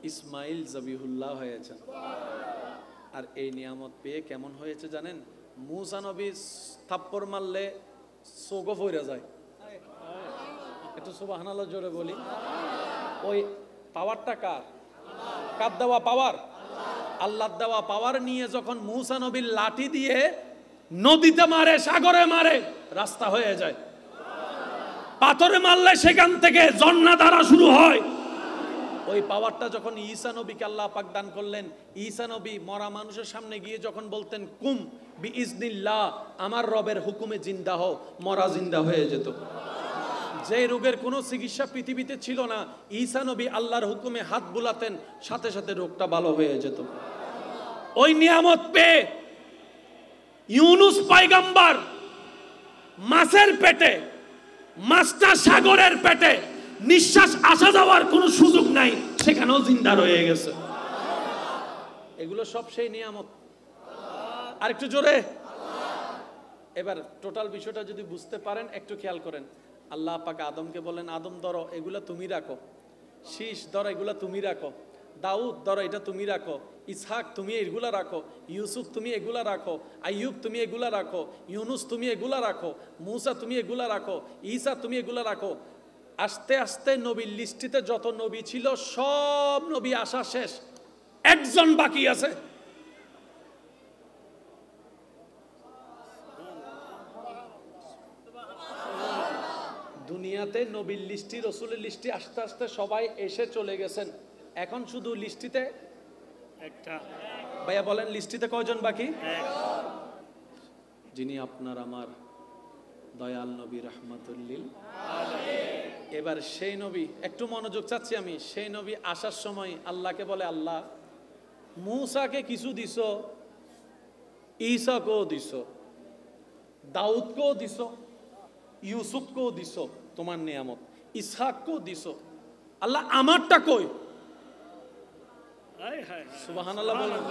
ইসমাইল জবিহুল্লাহ হয়েছেন। আর এই নিয়ামত পেয়ে কেমন হয়েছে জানেন? মূসা নবী থাপ্পড় মারলে চোখও পড়ে যায়। একটু সুবহানাল্লাহ জোরে বলি। ওই পাওয়ারটা কার? কার দেওয়া পাওয়ার? আল্লাহর দেওয়া পাওয়ার নিয়ে যখন মূসা নবীর লাঠি দিয়ে নদীতে মারে, সাগরে মারে, রাস্তা হয়ে যায়। পাথরে মারলে সেখান থেকে ঝর্ণা ধারা শুরু হয়। ওই পাওয়ারটা যখন ঈসা নবীকে আল্লাহ পাক দান করলেন, ঈসা নবী মরা মানুষের সামনে গিয়ে যখন বলতেন কুম বিইজনিল্লাহ, আমার রবের হুকুমে জিন্দা হও, মরা জিন্দা হয়ে যেত। যে রোগের কোনো চিকিৎসা পৃথিবীতে ছিল না, ঈসা নবী আল্লাহর হুকুমে হাত বুলাতেন, সাথে সাথে রোগটা ভালো হয়ে যেত। ওই নিয়ামত পেয়ে ইউনুস পয়গম্বর মাছের পেটে, মাছটা সাগরের পেটে, নিঃশ্বাস আসা যাওয়ার কোনো সুযোগ নাই, সেখানেও জিন্দা রয়ে গেছে। এগুলো সব সেই নিয়ামত। আর একটু জোরে। এবার টোটাল বিষয়টা যদি বুঝতে পারেন, একটু খেয়াল করেন। আল্লাহ পাক আদমকে বলেন, আদম ধরো, এগুলা তুমি রাখো। শীষ ধরো, এগুলা তুমি রাখো। দাউদ ধরো, এটা তুমি রাখো। ইসহাক তুমি এগুলা রাখো। ইউসুফ তুমি এগুলা রাখো। আইয়ুব তুমি এগুলা রাখো। ইউনুস তুমি এগুলা রাখো। মূসা তুমি এগুলা রাখো। ঈসা তুমি এগুলা রাখো। আস্তে আস্তে নবীর লিস্টিতে যত নবী ছিল, সব নবী আসা শেষ, একজন বাকি আছে। দুনিয়াতে নবীর লিস্টি, রসুলের লিস্টি আস্তে আস্তে সবাই এসে চলে গেছেন। এখন শুধু লিস্টিতে একটা। ভাইয়া বলেন, লিস্টিতে কয়জন বাকি? যিনি আপনার আমার দয়াল নবী রাহমাতুল্লিল আলামিন। এবার সেই নবী, একটু মনোযোগ চাচ্ছি আমি, সেই নবী আসার সময় আল্লাহকে বলে, আল্লাহ मूसाকে কিছু দিছো, ঈসাকেও দিছো, দাউদকেও দিছো, ইউসুফকেও দিছো তোমার নিয়ামত, ইসহাককেও দিছো। আল্লাহ আমারটা কই? সুবহানাল্লাহ বলেন।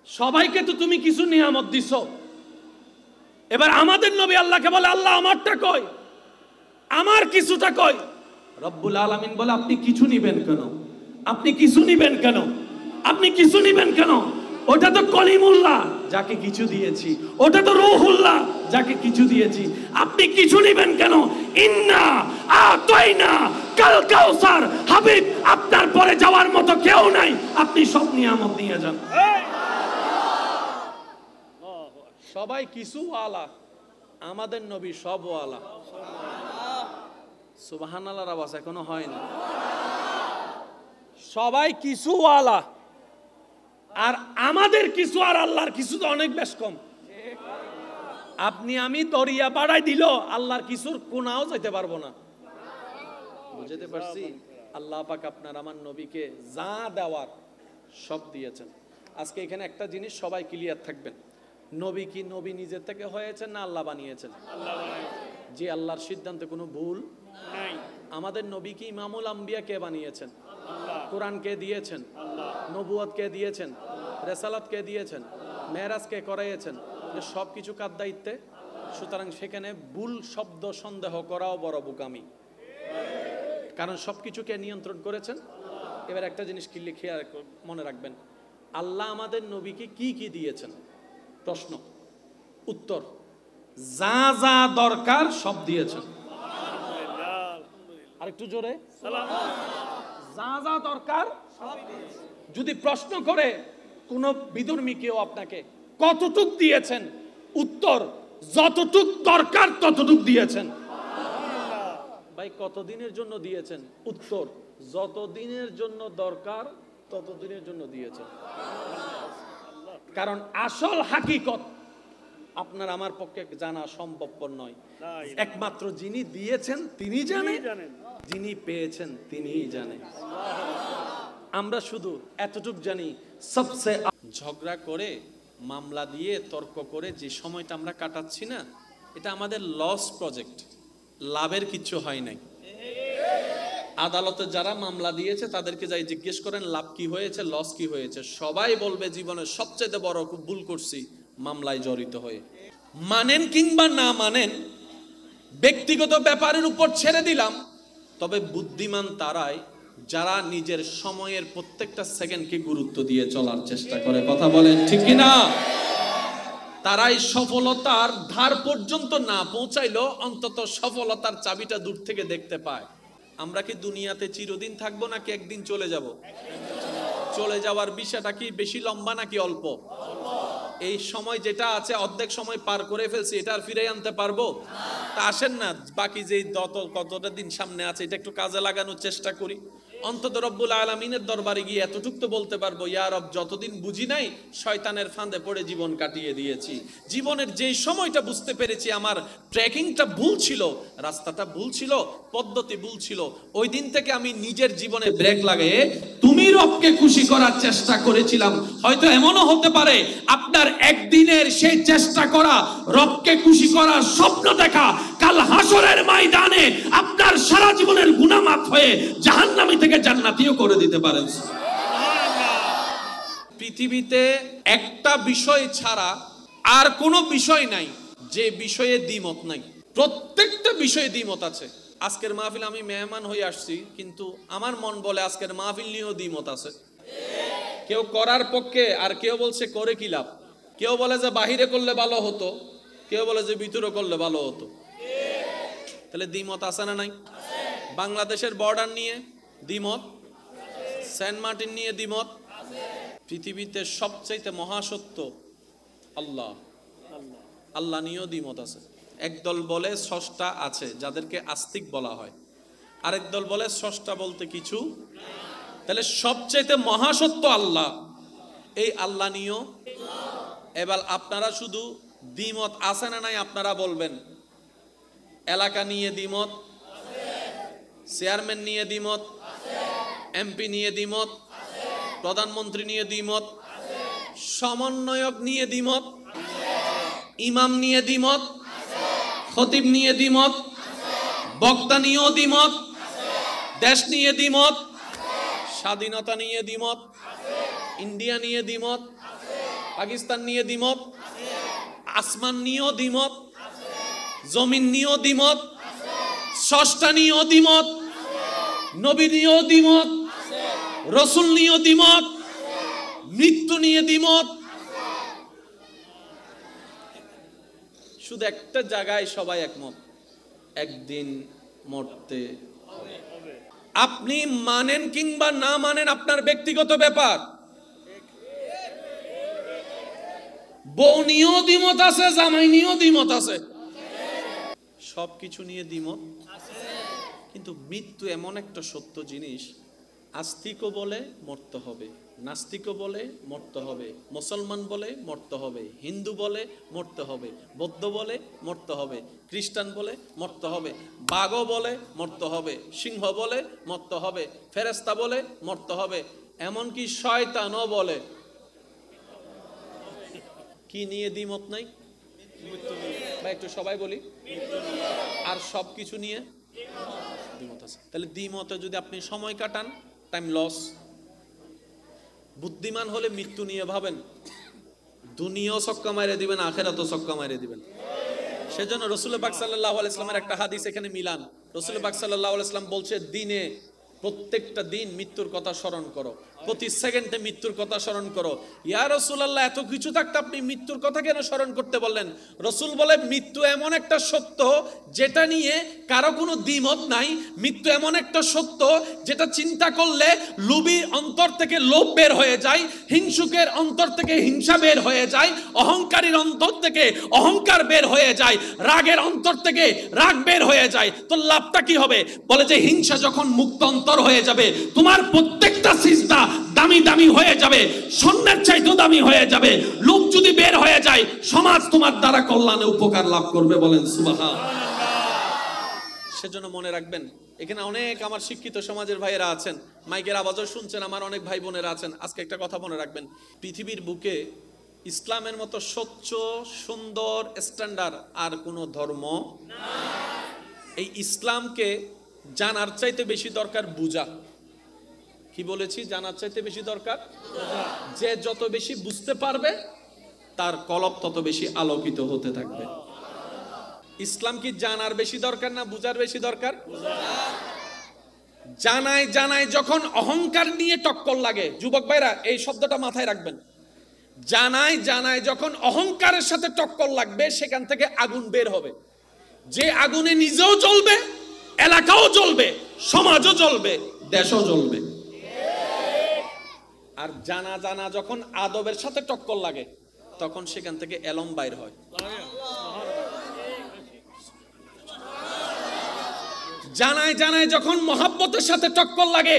সবাইকে তো তুমি কিছু নিয়ামত দিছো, এবার আমাদের নবী আল্লাহকে বলে আল্লাহ আমারটা কই, আমার কিছুটা কই? রব্বুল আলামিন বলে আপনি কিছু নিবেন কেন? আপনি কিছু নিবেন কেন? আপনি কিছু নিবেন কেন? ওটা তো কলিমুল্লাহ যাকে কিছু দিয়েছি, ওটা তো রূহুল্লাহ যাকে কিছু দিয়েছি, আপনি কিছু নিবেন কেন? ইন্না আতাইনা কাল কাউসার, হাবিব আপনার পরে যাওয়ার মতো কেউ নাই, আপনি সব নিয়ামত নিয়ে যান। সবাই কিছু ওয়ালা, আমাদের নবী সব ওয়ালা। সুবহানাল্লাহর আওয়াজ এখনো হয় না। সবাই কিছু ওয়ালা, আর আমাদের কিছু আর আল্লাহর কিছু তো অনেক বেশ কম। আপনি আমি দরিয়া বাড়াই দিল, আল্লাহর কিছুর কোনাও যেতে পারবো না। বুঝতে পারছি? আল্লাহ পাক আপনার আমার নবীকে যা দেওয়ার সব দিয়েছেন। আজকে এখানে একটা জিনিস সবাই ক্লিয়ার থাকবেন, নবী কি নবী নিজের থেকে হয়েছেন না আল্লাহ বানিয়েছেন? যে আল্লাহর সিদ্ধান্তে কোনো ভুল নাই। আমাদের নবী কি ইমামুল আম্বিয়া কে বানিয়েছেন? কোরআন কে দিয়েছেন? নবুয়ত কে দিয়েছেন? রেসালাত কে দিয়েছেন? মেরাজ কে করাইয়েছেন? সব কিছু কার দায়িত্বে? সুতরাং সেখানে ভুল শব্দ সন্দেহ করাও বড় বোকামি, কারণ সবকিছু কে নিয়ন্ত্রণ করেছেন। এবার একটা জিনিস খেয়াল মনে রাখবেন, আল্লাহ আমাদের নবীকে কি কি দিয়েছেন? প্রশ্ন উত্তর, যা যা দরকার সব দিয়েছেন। আরেকটু জোরে, যা যা দরকার। যদি প্রশ্ন করে কোন বিধর্মী কেউ আপনাকে কতটুক দিয়েছেন, উত্তর যতটুক দরকার ততটুক দিয়েছেন। ভাই কতদিনের জন্য দিয়েছেন? উত্তর যতদিনের জন্য দরকার ততদিনের জন্য দিয়েছেন। কারণ আসল হাকিকত আপনার আমার পক্ষে জানা সম্ভবপর নয়। একমাত্র যিনি দিয়েছেন তিনি জানেন, যিনি পেয়েছেন তিনিই জানেন। আমরা শুধু এতটুক জানি, সবচেয়ে ঝগড়া করে মামলা দিয়ে তর্ক করে যে সময়টা আমরা কাটাচ্ছি না, এটা আমাদের লস প্রজেক্ট, লাভের কিছু হয় নাই। আদালতে যারা মামলা দিয়েছে তাদেরকে যাই জিজ্ঞেস করেন লাভ কি হয়েছে, লস কি হয়েছে, সবাই বলবে জীবনের সবচেয়ে বড় ভুল করছি মামলায় জড়িত হয়ে। মানেন কিংবা না মানেন, ব্যক্তিগত ব্যাপারের উপর ছেড়ে দিলাম, তবে বুদ্ধিমান তারাই যারা নিজের সময়ের প্রত্যেকটা সেকেন্ডকে গুরুত্ব দিয়ে চলার চেষ্টা করে। কথা বলেন ঠিক কিনা? তারাই সফলতার ধার পর্যন্ত না পৌঁছাইলো অন্তত সফলতার চাবিটা দূর থেকে দেখতে পায়। আমরা কি দুনিয়াতে চিরদিন থাকবো নাকি একদিন চলে যাব? চলে যাওয়ার বিষয়টা কি বেশি লম্বা নাকি অল্প? এই সময় যেটা আছে অর্ধেক সময় পার করে ফেলছি, এটা আর ফিরে আনতে পারবো? তা আসেন না বাকি যে কতটা দিন সামনে আছে এটা একটু কাজে লাগানোর চেষ্টা করি। অন্তত রব্বুল আলামিনের দরবারে গিয়ে এতটুক তো বলতে পারবো, ইয়া রব যতদিন বুঝি নাই শয়তানের ফাঁদে পড়ে জীবন কাটিয়ে দিয়েছি। জীবনের যেই সময়টা বুঝতে পেরেছি আমার ট্র্যাকিংটা ভুল ছিল, রাস্তাটা ভুল ছিল, পদ্ধতি ভুল ছিল, ওই দিন থেকে আমি নিজের জীবনে ব্রেক লাগিয়ে তুমি রবকে খুশি করার চেষ্টা করেছিলাম। হয়তো এমনও হতে পারে আপনার একদিনের সেই চেষ্টা করা, রবকে খুশি করার স্বপ্ন দেখা কাল হাসরের ময়দানে আপনার সারা জীবনের গুনাহ মাফ হয়ে জাহান্নামী থেকে জান্নাতীও করে দিতে পারেন। পৃথিবীতে একটা বিষয় ছাড়া আর কোনো বিষয় নাই যে বিষয়ে দ্বিমত নাই। প্রত্যেকটা বিষয়ে দ্বিমত আছে। আজকের মাহফিল আমি মেহমান হয়ে আসছি, কিন্তু আমার মন বলে আজকের মাহফিল নিয়েও দ্বিমত আছে। কেউ করার পক্ষে, আর কেউ বলছে করে কি লাভ। কেউ বলে যে বাহিরে করলে ভালো হতো, কেউ বলে যে ভিতরে করলে ভালো হতো। তাহলে দ্বিমত আছে না নাই? বাংলাদেশের বর্ডার নিয়ে দ্বিমত, সেন্ট মার্টিন নিয়ে দ্বিমত। পৃথিবীতে সবচেয়ে মহাসত্য আল্লাহ, আল্লাহ নিয়েও দ্বিমত আছে। একদল বলে স্রষ্টা আছে, যাদেরকে আস্তিক বলা হয়, আরেক দল বলে স্রষ্টা বলতে কিছু। তাহলে সবচেয়ে মহাসত্য আল্লাহ, এই আল্লাহ নিয়েও। এবার আপনারা শুধু দ্বিমত আছে না নাই আপনারা বলবেন। এলাকা নিয়ে দ্বিমত, চেয়ারম্যান নিয়ে দ্বিমত, এমপি নিয়ে দ্বিমত, প্রধানমন্ত্রী নিয়ে দ্বিমত, সমন্বয়ক নিয়ে দ্বিমত, ইমাম নিয়ে দ্বিমত, খতিব নিয়ে দ্বিমত, বক্তা নিয়েও দ্বিমত, দেশ নিয়ে দ্বিমত, স্বাধীনতা নিয়ে দ্বিমত, ইন্ডিয়া নিয়ে দ্বিমত, পাকিস্তান নিয়ে দ্বিমত, আসমান নিয়েও দ্বিমত, জমিন নিয়েও দ্বিমত, স্রষ্টা নিয়েও দ্বিমত, নবী নিয়েও দ্বিমত, রসুল নিয়েও দ্বিমত, মৃত্যু নিয়ে দ্বিমত। শুধু একটা জায়গায় সবাই একমত, একদিন মরতে হবে। আপনি মানেন কিংবা না মানেন আপনার ব্যক্তিগত ব্যাপার। বউ নিয়েও দ্বিমত আছে, জামাই নিয়েও দ্বিমত আছে, সবকিছু নিয়ে দ্বিমত। কিন্তু মৃত্যু এমন একটা সত্য জিনিস, আস্তিকও বলে মরতে হবে, নাস্তিকও বলে মরতে হবে, মুসলমান বলে মরতে হবে, হিন্দু বলে মরতে হবে, বৌদ্ধ বলে মরতে হবে, খ্রিস্টান বলে মরতে হবে, বাঘও বলে মরতে হবে, সিংহ বলে মরতে হবে, ফেরেশতা বলে মরতে হবে, এমনকি শয়তানও বলে। কি নিয়ে দ্বিমত নাই? বা একটু সবাই বলি, আর সবকিছু নিয়ে দ্বিমত আছে। তাহলে দ্বিমতে যদি আপনি সময় কাটান, টাইম লস। বুদ্ধিমান হলে মৃত্যু নিয়ে ভাবেন, দুনিয়াও ছক্কা মাইরে দিবেন, আখেরাতও ছক্কা মাইরে দিবেন। সেজন্য রাসূল পাক সাল্লাল্লাহু আলাইহি ওয়াসাল্লামের একটা হাদিস এখানে মিলান। রাসূল পাক সাল্লাল্লাহু আলাইহি ওয়াসাল্লাম বলছে, দিনে প্রত্যেকটা দিন মৃত্যুর কথা স্মরণ করো, প্রতি সেকেন্ডে মৃত্যুর কথা স্মরণ করো। ইয়া রাসূলুল্লাহ, এত কিছু থাকতে আপনি মৃত্যুর কথা কেন স্মরণ করতে বললেন? রাসূল বলে, মৃত্যু এমন একটা সত্য যেটা নিয়ে কারো কোনো দ্বিমত নাই। মৃত্যু এমন একটা সত্য যেটা চিন্তা করলে লোভী অন্তর থেকে লোভ বের হয়ে যায়, হিংসুকের অন্তর থেকে হিংসা বের হয়ে যায়, অহংকারীর অন্তর থেকে অহংকার বের হয়ে যায়, রাগের অন্তর থেকে রাগ বের হয়ে যায়। তো লাভটা কি হবে? বলে যে হিংসা যখন মুক্ত অন্তর হয়ে যাবে, তোমার প্রত্যেকটা সিজদা দামি দামি হয়ে যাবে, স্বর্ণের চাইতেও দামি হয়ে যাবে। লোভ যদি বের হয়ে যায়, সমাজ তোমার দ্বারা কল্যাণে উপকার লাভ করবে। বলেন সুবহানাল্লাহ। সেজন্য মনে রাখবেন, এখানে অনেক আমার শিক্ষিত সমাজের ভাইয়েরা আছেন, মাইকের আওয়াজও শুনছেন, আমার অনেক ভাই বোনেরা আছেন। আজকে একটা কথা মনে রাখবেন, পৃথিবীর বুকে ইসলামের মতো স্বচ্ছ সুন্দর স্ট্যান্ডার্ড আর কোনো ধর্ম নাই। এই ইসলামকে জানার চাইতে বেশি দরকার বুঝা। কি বলেছি? জানার চাইতে বেশি দরকার যে যত বেশি বুঝতে পারবে তার কলব তত বেশি আলোকিত হতে থাকবে। ইসলাম কি জানার বেশি দরকার না বুঝার বেশি দরকার? জানায় জানায় যখন অহংকার নিয়ে টক্কর লাগে, যুবক ভাইরা এই শব্দটা মাথায় রাখবেন, জানায় জানায় যখন অহংকারের সাথে টক্কর লাগবে, সেখান থেকে আগুন বের হবে, যে আগুনে নিজেও জ্বলবে, এলাকাও জ্বলবে, সমাজও জ্বলবে, দেশও জ্বলবে। আর জানা জানা যখন আদবের সাথে টক্কর লাগে, তখন সেখান থেকে এলম বাইর হয়। জানায় জানায় যখন মহাব্বতের সাথে টক্কর লাগে,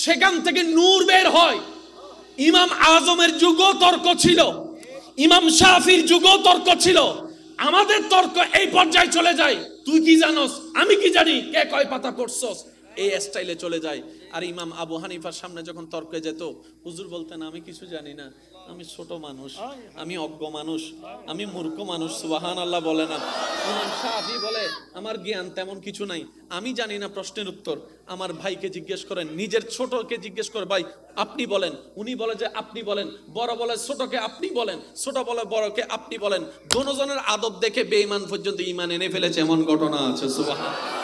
সেখান থেকে নূর বের হয়। ইমাম আজমের যুগও তর্ক ছিল, ইমাম শাফির যুগও তর্ক ছিল। আমাদের তর্ক এই পর্যায়ে চলে যায়, তুই কি জানোস, আমি কি জানি, কে কয় পাতা পড়ছস, এই স্টাইলে চলে যায়। আর ইমাম আবু হানিফার সামনে যখন তর্কে যেত, হুজুর বলতেন, আমি কিছু জানি না, আমি ছোট মানুষ, আমি অজ্ঞ মানুষ, আমি মূর্খ মানুষ। সুবহানাল্লাহ বলে না। ইমাম শাফি বলে, আমার জ্ঞান তেমন কিছু নাই, আমি জানি না প্রশ্নের উত্তর, আমার ভাইকে জিজ্ঞেস করেন, নিজের ছোটকে জিজ্ঞেস করে, ভাই আপনি বলেন। উনি বলে যে আপনি বলেন, বড় বলে ছোটকে আপনি বলেন, ছোট বলে বড়কে আপনি বলেন। দোনোজনের আদব দেখে বেঈমান পর্যন্ত ঈমান এনে ফেলেছে, এমন ঘটনা আছে। সুবহানাল্লাহ।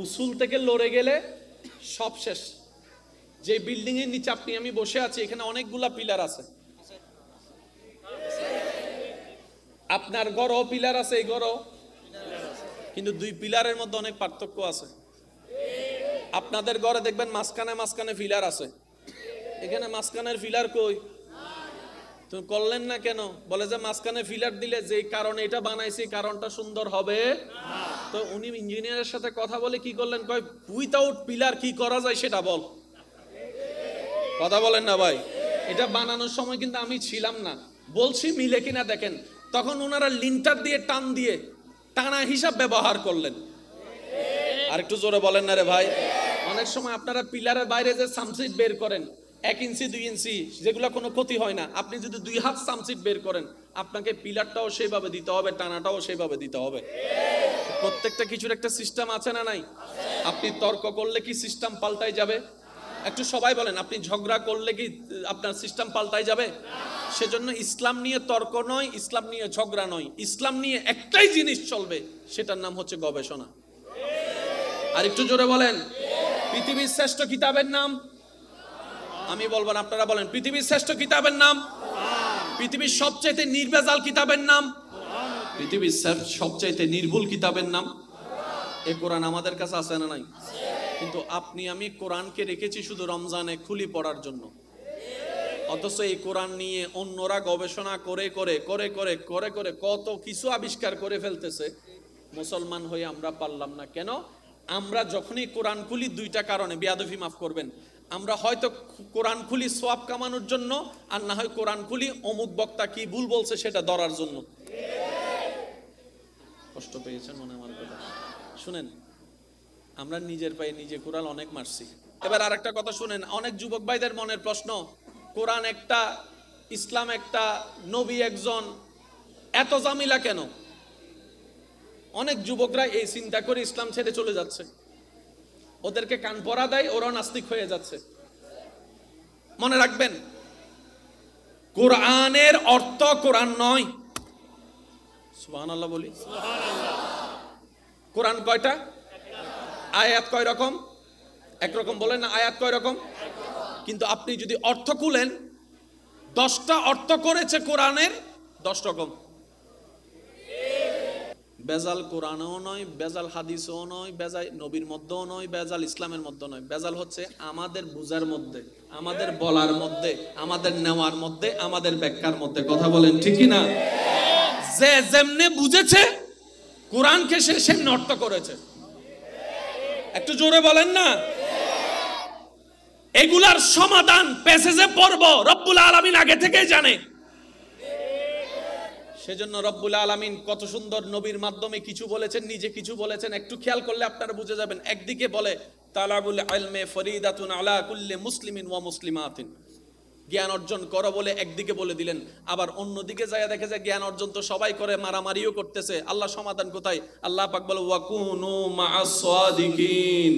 উসুল থেকে লড়ে গেলে সব শেষ। যে বিল্ডিং এর নিচে আপনি আমি বসে আছি, এখানে অনেকগুলা পিলার আছে। আপনার ঘরও পিলার আছে, এই ঘরও, কিন্তু দুই পিলারের মধ্যে অনেক পার্থক্য আছে। আপনাদের ঘরে দেখবেন মাঝখানে মাঝখানে পিলার আছে, এখানে মাঝখানের পিলার কই? তুমি করলেন না কেন? বলে যে মাঝখানে পিলার দিলে যে কারণে এটা বানাইছি, কারণটা সুন্দর হবে না। তো উনি ইঞ্জিনিয়ারের সাথে কথা বলে কি করলেন, কয় উইথাউট পিলার কি করা যায় সেটা বল। কথা বলেন না ভাই? এটা বানানোর সময় কিন্তু আমি ছিলাম না, বলছি মিলে কিনা দেখেন। তখন ওনারা লিন্টার দিয়ে টান দিয়ে টানা হিসাব ব্যবহার করলেন। আর একটু জোরে বলেন না রে ভাই। অনেক সময় আপনারা পিলারের বাইরে যে সামসিট বের করেন 1 ইঞ্চি 2 ইঞ্চি, যেগুলো কোনো ক্ষতি হয় না, আপনি যদি 2 হাত সামসিট বের করেন, আপনাকে পিলারটাও সেইভাবে দিতে হবে, টানাটাও সেইভাবে দিতে হবে। প্রত্যেকটা কিছুর একটা সিস্টেম আছে না নাই? আপনি তর্ক করলে কি সিস্টেম পাল্টাই যাবে? একটু সবাই বলেন, আপনি ঝগড়া করলে কি আপনার সিস্টেম পাল্টাই যাবে? সেজন্য ইসলাম নিয়ে তর্ক নয়, ইসলাম নিয়ে ঝগড়া নয়, ইসলাম নিয়ে একটাই জিনিস চলবে, সেটার নাম হচ্ছে গবেষণা। আর একটু জোরে বলেন, পৃথিবীর শ্রেষ্ঠ কিতাবের নাম? আমি বলবো না, আপনারা বলেন, পৃথিবীর শ্রেষ্ঠ কিতাবের নাম? পৃথিবীর সবচাইতে নির্ভেজাল কিতাবের নাম? পৃথিবীর সবচাইতে নির্ভুল কিতাবের নাম? এই কোরআন আমাদের কাছে আছে না নাই? কিন্তু আপনি আমি কোরআনকে রেখেছি শুধু রমজানে খুলি পড়ার জন্য, অথচ এই কোরআন নিয়ে অন্যরা গবেষণা করে করে করে করে করে করে কত কিছু আবিষ্কার করে ফেলতেছে। মুসলমান হয়ে আমরা পারলাম না কেন? আমরা যখনই কোরআন খুলি দুইটা কারণে, বেয়াদবি মাফ করবেন, আমরা হয়তো কোরআন খুলি সওয়াব কামানোর জন্য, আর না হয় কোরআন খুলি অমুক বক্তা কি ভুল বলছে সেটা ধরার জন্য। কষ্ট পেয়েছেন মনে আমার কথা? শুনেন, আমরা নিজের পায়ে নিজে কোরআন অনেক মারছি। এবার আরেকটা কথা শুনেন, অনেক যুবক ভাইদের মনের প্রশ্ন, কোরআন একটা, ইসলাম একটা, নবী একজন, এত জামিলা কেন? অনেক যুবকরা এই চিন্তা করে ইসলাম ছেড়ে চলে যাচ্ছে, ওদেরকে কান পরা দেয়, ওরাও নাস্তিক হয়ে যাচ্ছে। মনে রাখবেন, কোরআনের অর্থ কোরআন নয়। সুবহানাল্লাহ বলি। কোরআন কয়টা? আয়াত কয় রকম? একরকম বলেন না, আয়াত কয় রকম? কিন্তু আপনি যদি অর্থ খুলেন, 10টা অর্থ করেছে কোরআনের 10 রকম। বেজাল কোরআনও নয়, বেজাল হাদিসও নয়, বেজাল নবীর মধ্যেও নয়, বেজাল ইসলামের মধ্যে নয়। বেজাল হচ্ছে আমাদের বুঝার মধ্যে, আমাদের বলার মধ্যে, আমাদের নেওয়ার মধ্যে, আমাদের ব্যাখ্যার মধ্যে। কথা বলেন ঠিক কি না? যে যেমনে বুঝেছে কোরআনকে সে সেমনে অর্থ করেছে। একটু জোরে বলেন না। এগুলার সমাধান প্যাসেজে পড়ব, রব্বুল আলামিন আগে থেকেই জানে। সেজন্য রব্বুল আলামিন কত সুন্দর নবীর মাধ্যমে কিছু বলেছেন, নিজে কিছু বলেছেন। একটু খেয়াল করলে আপনারা বুঝে যাবেন। একদিকে বলে তালাবুল ইলমে ফরিদাতুন আলা কুল্লি মুসলিমিন ওয়া মুসলিমাতিন, জ্ঞান অর্জন করো বলে একদিকে বলে দিলেন। আবার অন্যদিকে যায় দেখে যে জ্ঞান অর্জন তো সবাই করে, মারামারিও করতেছে। আল্লাহ সমাধান কোথায়? আল্লাহ পাক বলে ওয়াকুনু মাআস সাদিকিন।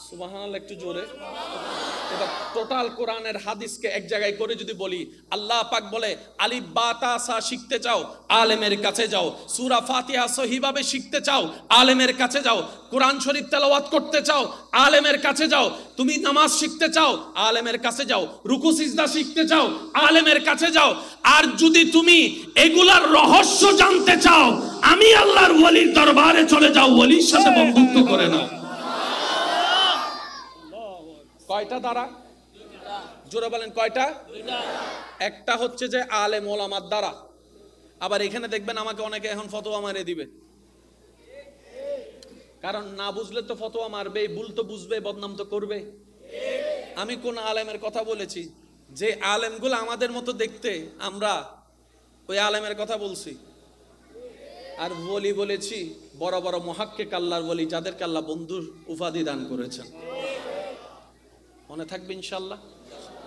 সুবহানাল্লাহ, একটু জোরে। এটা টোটাল কোরআনের হাদিসকে এক জায়গায় করে যদি বলি, আল্লাহ পাক বলে আলিফ বা তা সা শিখতে চাও, আলেমের কাছে যাও। সূরা ফাতিহা সহিভাবে শিখতে চাও, আলেমের কাছে যাও। কোরআন শরীফ তেলাওয়াত করতে চাও, আলেমের কাছে যাও। তুমি নামাজ শিখতে চাও, আলেমের কাছে যাও। রুকু সিজদা শিখতে চাও, আলেমের কাছে যাও। আর যদি তুমি এগুলার রহস্য জানতে চাও, আমি আল্লাহর ওলির দরবারে চলে যাও, ওলির সাথে বন্ধুত্ব করে নাও। কয়টা দ্বারা? জোরে বলেন, কয়টা? একটা হচ্ছে যে আলেম ওলামার দ্বারা। আবার এখানে দেখবেন আমাকে অনেকে এখন ফতোয়া মারিয়ে দিবে, কারণ না বুঝলে তো ফতোয়া মারবে, ভুল তো বুঝবে, বদনাম তো করবে। আমি কোন আলেমের কথা বলেছি? যে আলেমগুলো আমাদের মতো দেখতে, আমরা ওই আলেমের কথা বলছি। আর বলি বলেছি বড় বড় মুহাক্কিক আল্লাহর ওলি, যাদেরকে আল্লাহ বন্ধুর উপাধি দান করেছেন। মনে থাকবে ইনশাআল্লাহ।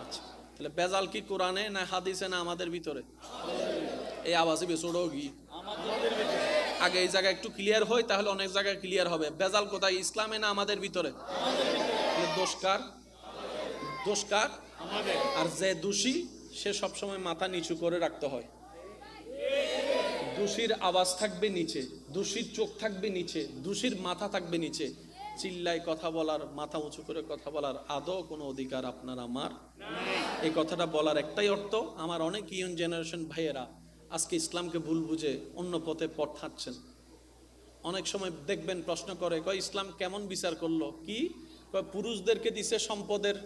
আচ্ছা, তাহলে বেজাল কি কোরআনে না হাদিসে না আমাদের ভিতরে? এই আওয়াজে বেসড়ো গিয়ে আগে এই জায়গায় একটু ক্লিয়ার হয়, তাহলে অনেক জায়গায় ক্লিয়ার হবে। বেজাল কোথায়? ইসলামে না আমাদের ভিতরে? দোষকার, দোষকার। আর যে দোষী সে সবসময় মাথা নিচু করে রাখতে হয়। দোষীর আওয়াজ থাকবে নিচে, দোষীর চোখ থাকবে নিচে, দোষীর মাথা থাকবে নিচে। চিল্লায় কথা বলার, মাথা উঁচু করে কথা বলার আদৌ কোনো অধিকার আপনার আমার? এই কথাটা বলার একটাই অর্থ, আমার অনেক ইয়ং জেনারেশন ভাইয়েরা আজকে ইসলামকে ভুল বুঝে অন্য পথে পথ-হাঁটছেন। অনেক সময় দেখবেন প্রশ্ন করে, কয় ইসলাম কেমন বিচার করলো? কি কয়? পুরুষদেরকে দিছে সম্পদের,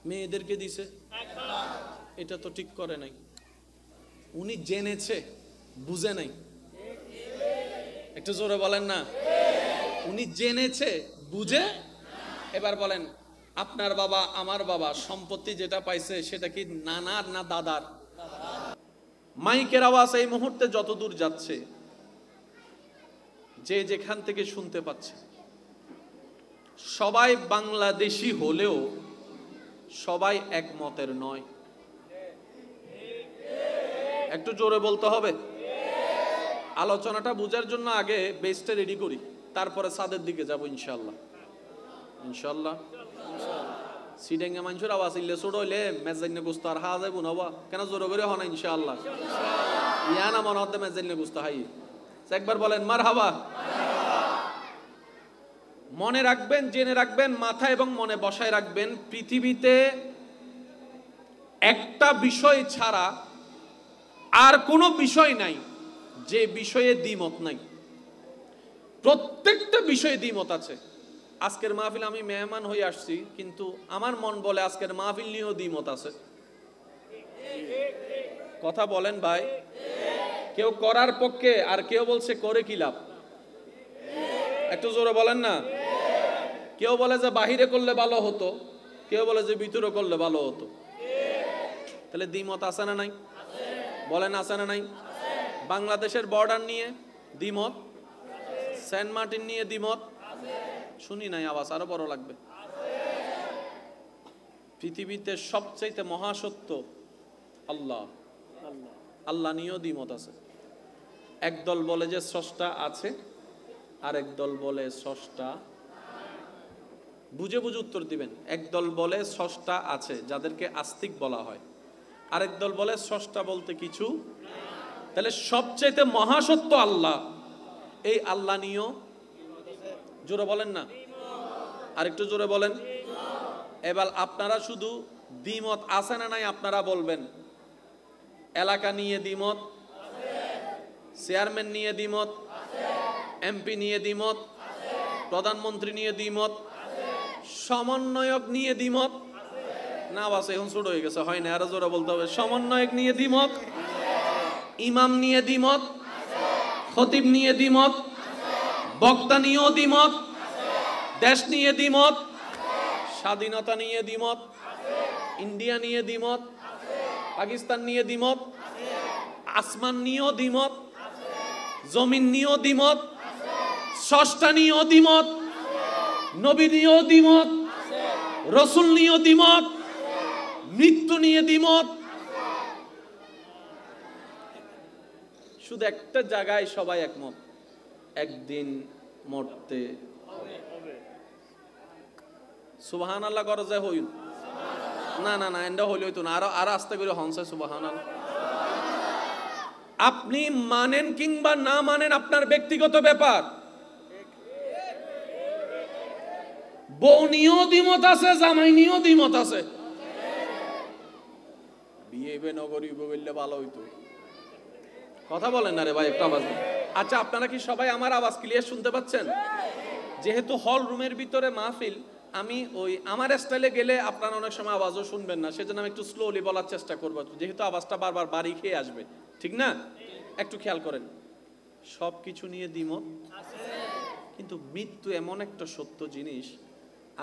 মেয়েদেরকে দিছে। এটা তো ঠিক করে নাই। উনি জেনেছে, বুঝে নাই। একটু জোরে বলেন না। উনি জেনেছে, বুঝে। এবার বলেন, আপনার বাবা আমার বাবা সম্পত্তি যেটা পাইছে সেটা কি নানার না দাদার? মাইকের আওয়াজ এই মুহূর্তে যত দূর যাচ্ছে, যে যেখান থেকে শুনতে পাচ্ছে, সবাই বাংলাদেশি হলেও সবাই একমতের নয়। একটু জোরে বলতে হবে। আলোচনাটা বুঝার জন্য আগে বেসটা রেডি করি, তারপরে ছাদের দিকে যাব ইনশাল্লাহ। ইনশাল্লাহ সিডেঙ্গা মানুষের আওয়াজ ইল্লে ছোট হইলে মেজাইনে গুস্ত আর হা যাইব না কেন জোরে করে হনা ইনশাল্লাহ। ইয়া না মনে হতে মেজাইনে গুস্ত হাই একবার বলেন মার হাবা। মনে রাখবেন, জেনে রাখবেন, মাথা এবং মনে বসায় রাখবেন, পৃথিবীতে একটা বিষয় ছাড়া আর কোনো বিষয় নাই যে বিষয়ে দ্বিমত নাই। প্রত্যেকটা বিষয়ে দ্বিমত আছে। আজকের মাহফিল আমি মেহমান হয়ে আসছি, কিন্তু আমার মন বলে আজকের মাহফিল নিয়েও দ্বিমত আছে। কথা বলেন ভাই। কেউ করার পক্ষে আর কেউ বলছে করে কি লাভ। একটু জোরে বলেন না। কেউ বলে যে বাহিরে করলে ভালো হতো, কেউ বলে যে ভিতরে করলে ভালো হতো। তাহলে দ্বিমত আছে না নাই? বলেন আছে না নাই? বাংলাদেশের বর্ডার নিয়ে দ্বিমত, সেন্ট মার্টিন নিয়ে দ্বিমত, শুনি নাই আওয়াজ আরো বড় লাগবে। পৃথিবীতে সবচাইতে মহাসত্য আল্লাহ, আল্লাহ নিয়েও দ্বিমত আছে। একদল বলে যে স্রষ্টা আছে, আর একদল বলে স্রষ্টা, বুঝে বুঝে উত্তর দিবেন। একদল বলে স্রষ্টা আছে, যাদেরকে আস্তিক বলা হয়, আরেক দল বলে স্রষ্টা বলতে কিছু। তাহলে সবচাইতে মহাসত্য আল্লাহ, এই আল্লাহ নিয়েও জোরে বলেন না, আরেকটু জোরে বলেন। এবার আপনারা শুধু দ্বিমত আছে না নাই আপনারা বলবেন। এলাকা নিয়ে দ্বিমত, চেয়ারম্যান নিয়ে দ্বিমত, এমপি নিয়ে দ্বিমত, প্রধানমন্ত্রী নিয়ে দ্বিমত, সমন্বয়ক নিয়ে দ্বিমত। না বাস এখন ছোট হয়ে গেছে, হয় না, আরো জোরে বলতে হবে। সমন্বয়ক নিয়ে দ্বিমত, ইমাম নিয়ে দ্বিমত, খতিব নিয়ে দ্বিমত, বক্তা নিয়েও দ্বিমত, দেশ নিয়ে দ্বিমত, স্বাধীনতা নিয়ে দ্বিমত, ইন্ডিয়া নিয়ে দ্বিমত, পাকিস্তান নিয়ে দ্বিমত, আসমান নিয়েও দ্বিমত, জমিন নিয়েও দ্বিমত, স্রষ্টা নিয়েও দ্বিমত, নবী নিয়েও দ্বিমত, রসুল নিয়েও দ্বিমত, মৃত্যু নিয়ে দ্বিমত। শুধু একটা জায়গায় সবাই একমত, একদিন মরতে হবে। সুবহানাল্লাহ করে যায় হইল না না না, এন্ডা হইল হইতো না, আরো আরো আস্তে করে হনসে সুবহানাল্লাহ। আপনি মানেন কিংবা না মানেন আপনার ব্যক্তিগত ব্যাপার। বউ নিয়েও দ্বিমত আছে, জামাই নিয়েও দ্বিমত আছে। বিয়ে নগরী বললে ভালো হইতো। কথা বলেন না রে ভাই, একটু আওয়াজ। আচ্ছা, আপনারা কি সবাই আমার আওয়াজ ক্লিয়ার শুনতে পাচ্ছেন? যেহেতু হল রুমের ভিতরে মাহফিল, আমি ওই আমার স্টাইলে গেলে আপনারা অনেক সময় আওয়াজও শুনবেন না, সেজন্য আমি একটু স্লোলি বলার চেষ্টা করবো, যেহেতু আওয়াজটা বারবার বাড়ি খেয়ে আসবে। ঠিক না? একটু খেয়াল করেন। সব কিছু নিয়ে দ্বিমত, কিন্তু মৃত্যু এমন একটা সত্য জিনিস,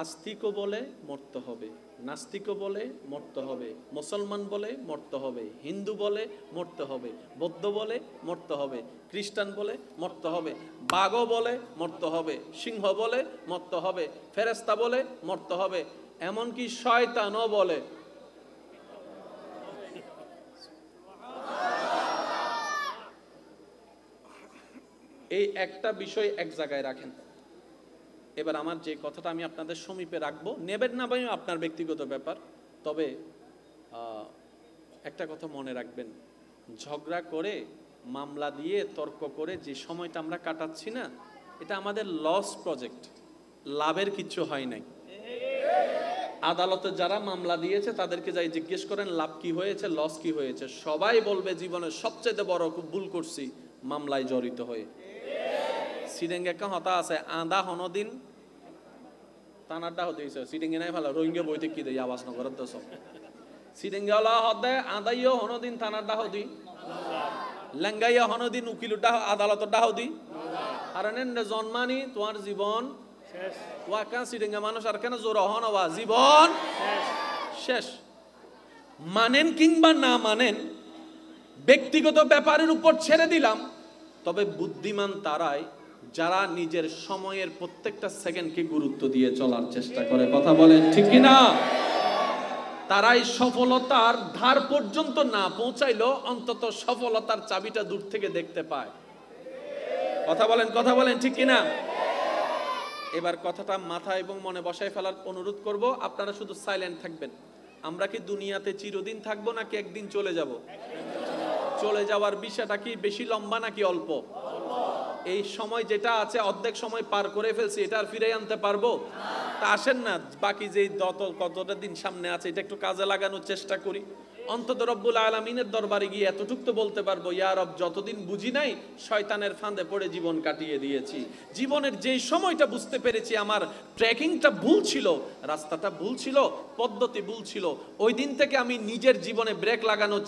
আস্তিকও বলে মরতে হবে, নাস্তিকও বলে মরতে হবে, মুসলমান বলে মরতে হবে, হিন্দু বলে মরতে হবে, বৌদ্ধ বলে মরতে হবে, খ্রিস্টান বলে মরতে হবে, বাঘও বলে মরতে হবে, সিংহ বলে মরতে হবে, ফেরেশতা বলে মরতে হবে, এমনকি শয়তানও বলে। এই একটা বিষয় এক জায়গায় রাখেন। এবার আমার যে কথাটা আমি আপনাদের সমীপে রাখবো, নেবেন না ভাই আপনার ব্যক্তিগত ব্যাপার, তবে একটা কথা মনে রাখবেন, ঝগড়া করে, মামলা দিয়ে, তর্ক করে যে সময়টা আমরা কাটাচ্ছি না, এটা আমাদের লস প্রজেক্ট, লাভের কিছু হয় নাই। আদালতে যারা মামলা দিয়েছে তাদেরকে যাই জিজ্ঞেস করেন লাভ কি হয়েছে, লস কি হয়েছে, সবাই বলবে জীবনের সবচেয়ে বড় ভুল করছি মামলায় জড়িত হয়ে। সিডেঙ্গে একটা হতা আছে, আদা হনদিন তানারটা হতে গেছে সিডেঙ্গে নাই ভালো রোহিঙ্গা বইতে কি দেয় আবাস নগরের দশ সিডেঙ্গে হলা হদে আদাইও হনদিন থানারটা হদি লেঙ্গাইয়া হনদিন উকিলটা আদালতটা হদি আর জন্মানি তোমার জীবন ওয়াকা সিডেঙ্গা মানুষ আর কেন জোর হনবা জীবন শেষ। মানেন কিংবা না মানেন, ব্যক্তিগত ব্যাপারের উপর ছেড়ে দিলাম, তবে বুদ্ধিমান তারাই যারা নিজের সময়ের প্রত্যেকটা সেকেন্ডকে গুরুত্ব দিয়ে চলার চেষ্টা করে। কথা বলেন ঠিক কিনা? তারাই সফলতার ধার পর্যন্ত না পৌঁছাইলো অন্তত সফলতার চাবিটা দূর থেকে দেখতে পায়। কথা বলেন ঠিক কিনা? এবার কথাটা মাথায় এবং মনে বসায় ফেলার অনুরোধ করব, আপনারা শুধু সাইলেন্ট থাকবেন। আমরা কি দুনিয়াতে চিরদিন থাকবো নাকি একদিন চলে যাব? চলে যাওয়ার বিষয়টা কি বেশি লম্বা নাকি অল্প? এই সময় যেটা আছে অর্ধেক সময় পার করে ফেলছি, এটা আর ফিরে আনতে পারবো? তা আসেন না, বাকি যে কতটা দিন সামনে আছে এটা একটু কাজে লাগানোর চেষ্টা করি। অন্তত রব্বুল আলামিনের দরবারে গিয়ে এতটুক তো বলতে পারবো, ইয়া রব, যতদিন বুঝি নাই শয়তানের ফাঁদে পড়ে জীবন কাটিয়ে দিয়েছি। জীবনের যেই সময়টা বুঝতে পেরেছি আমার ট্র্যাকিংটা ভুল ছিল, রাস্তাটা ভুল ছিল, পদ্ধতি ভুল ছিল, ওই দিন থেকে আমি নিজের জীবনে ব্রেক লাগানোর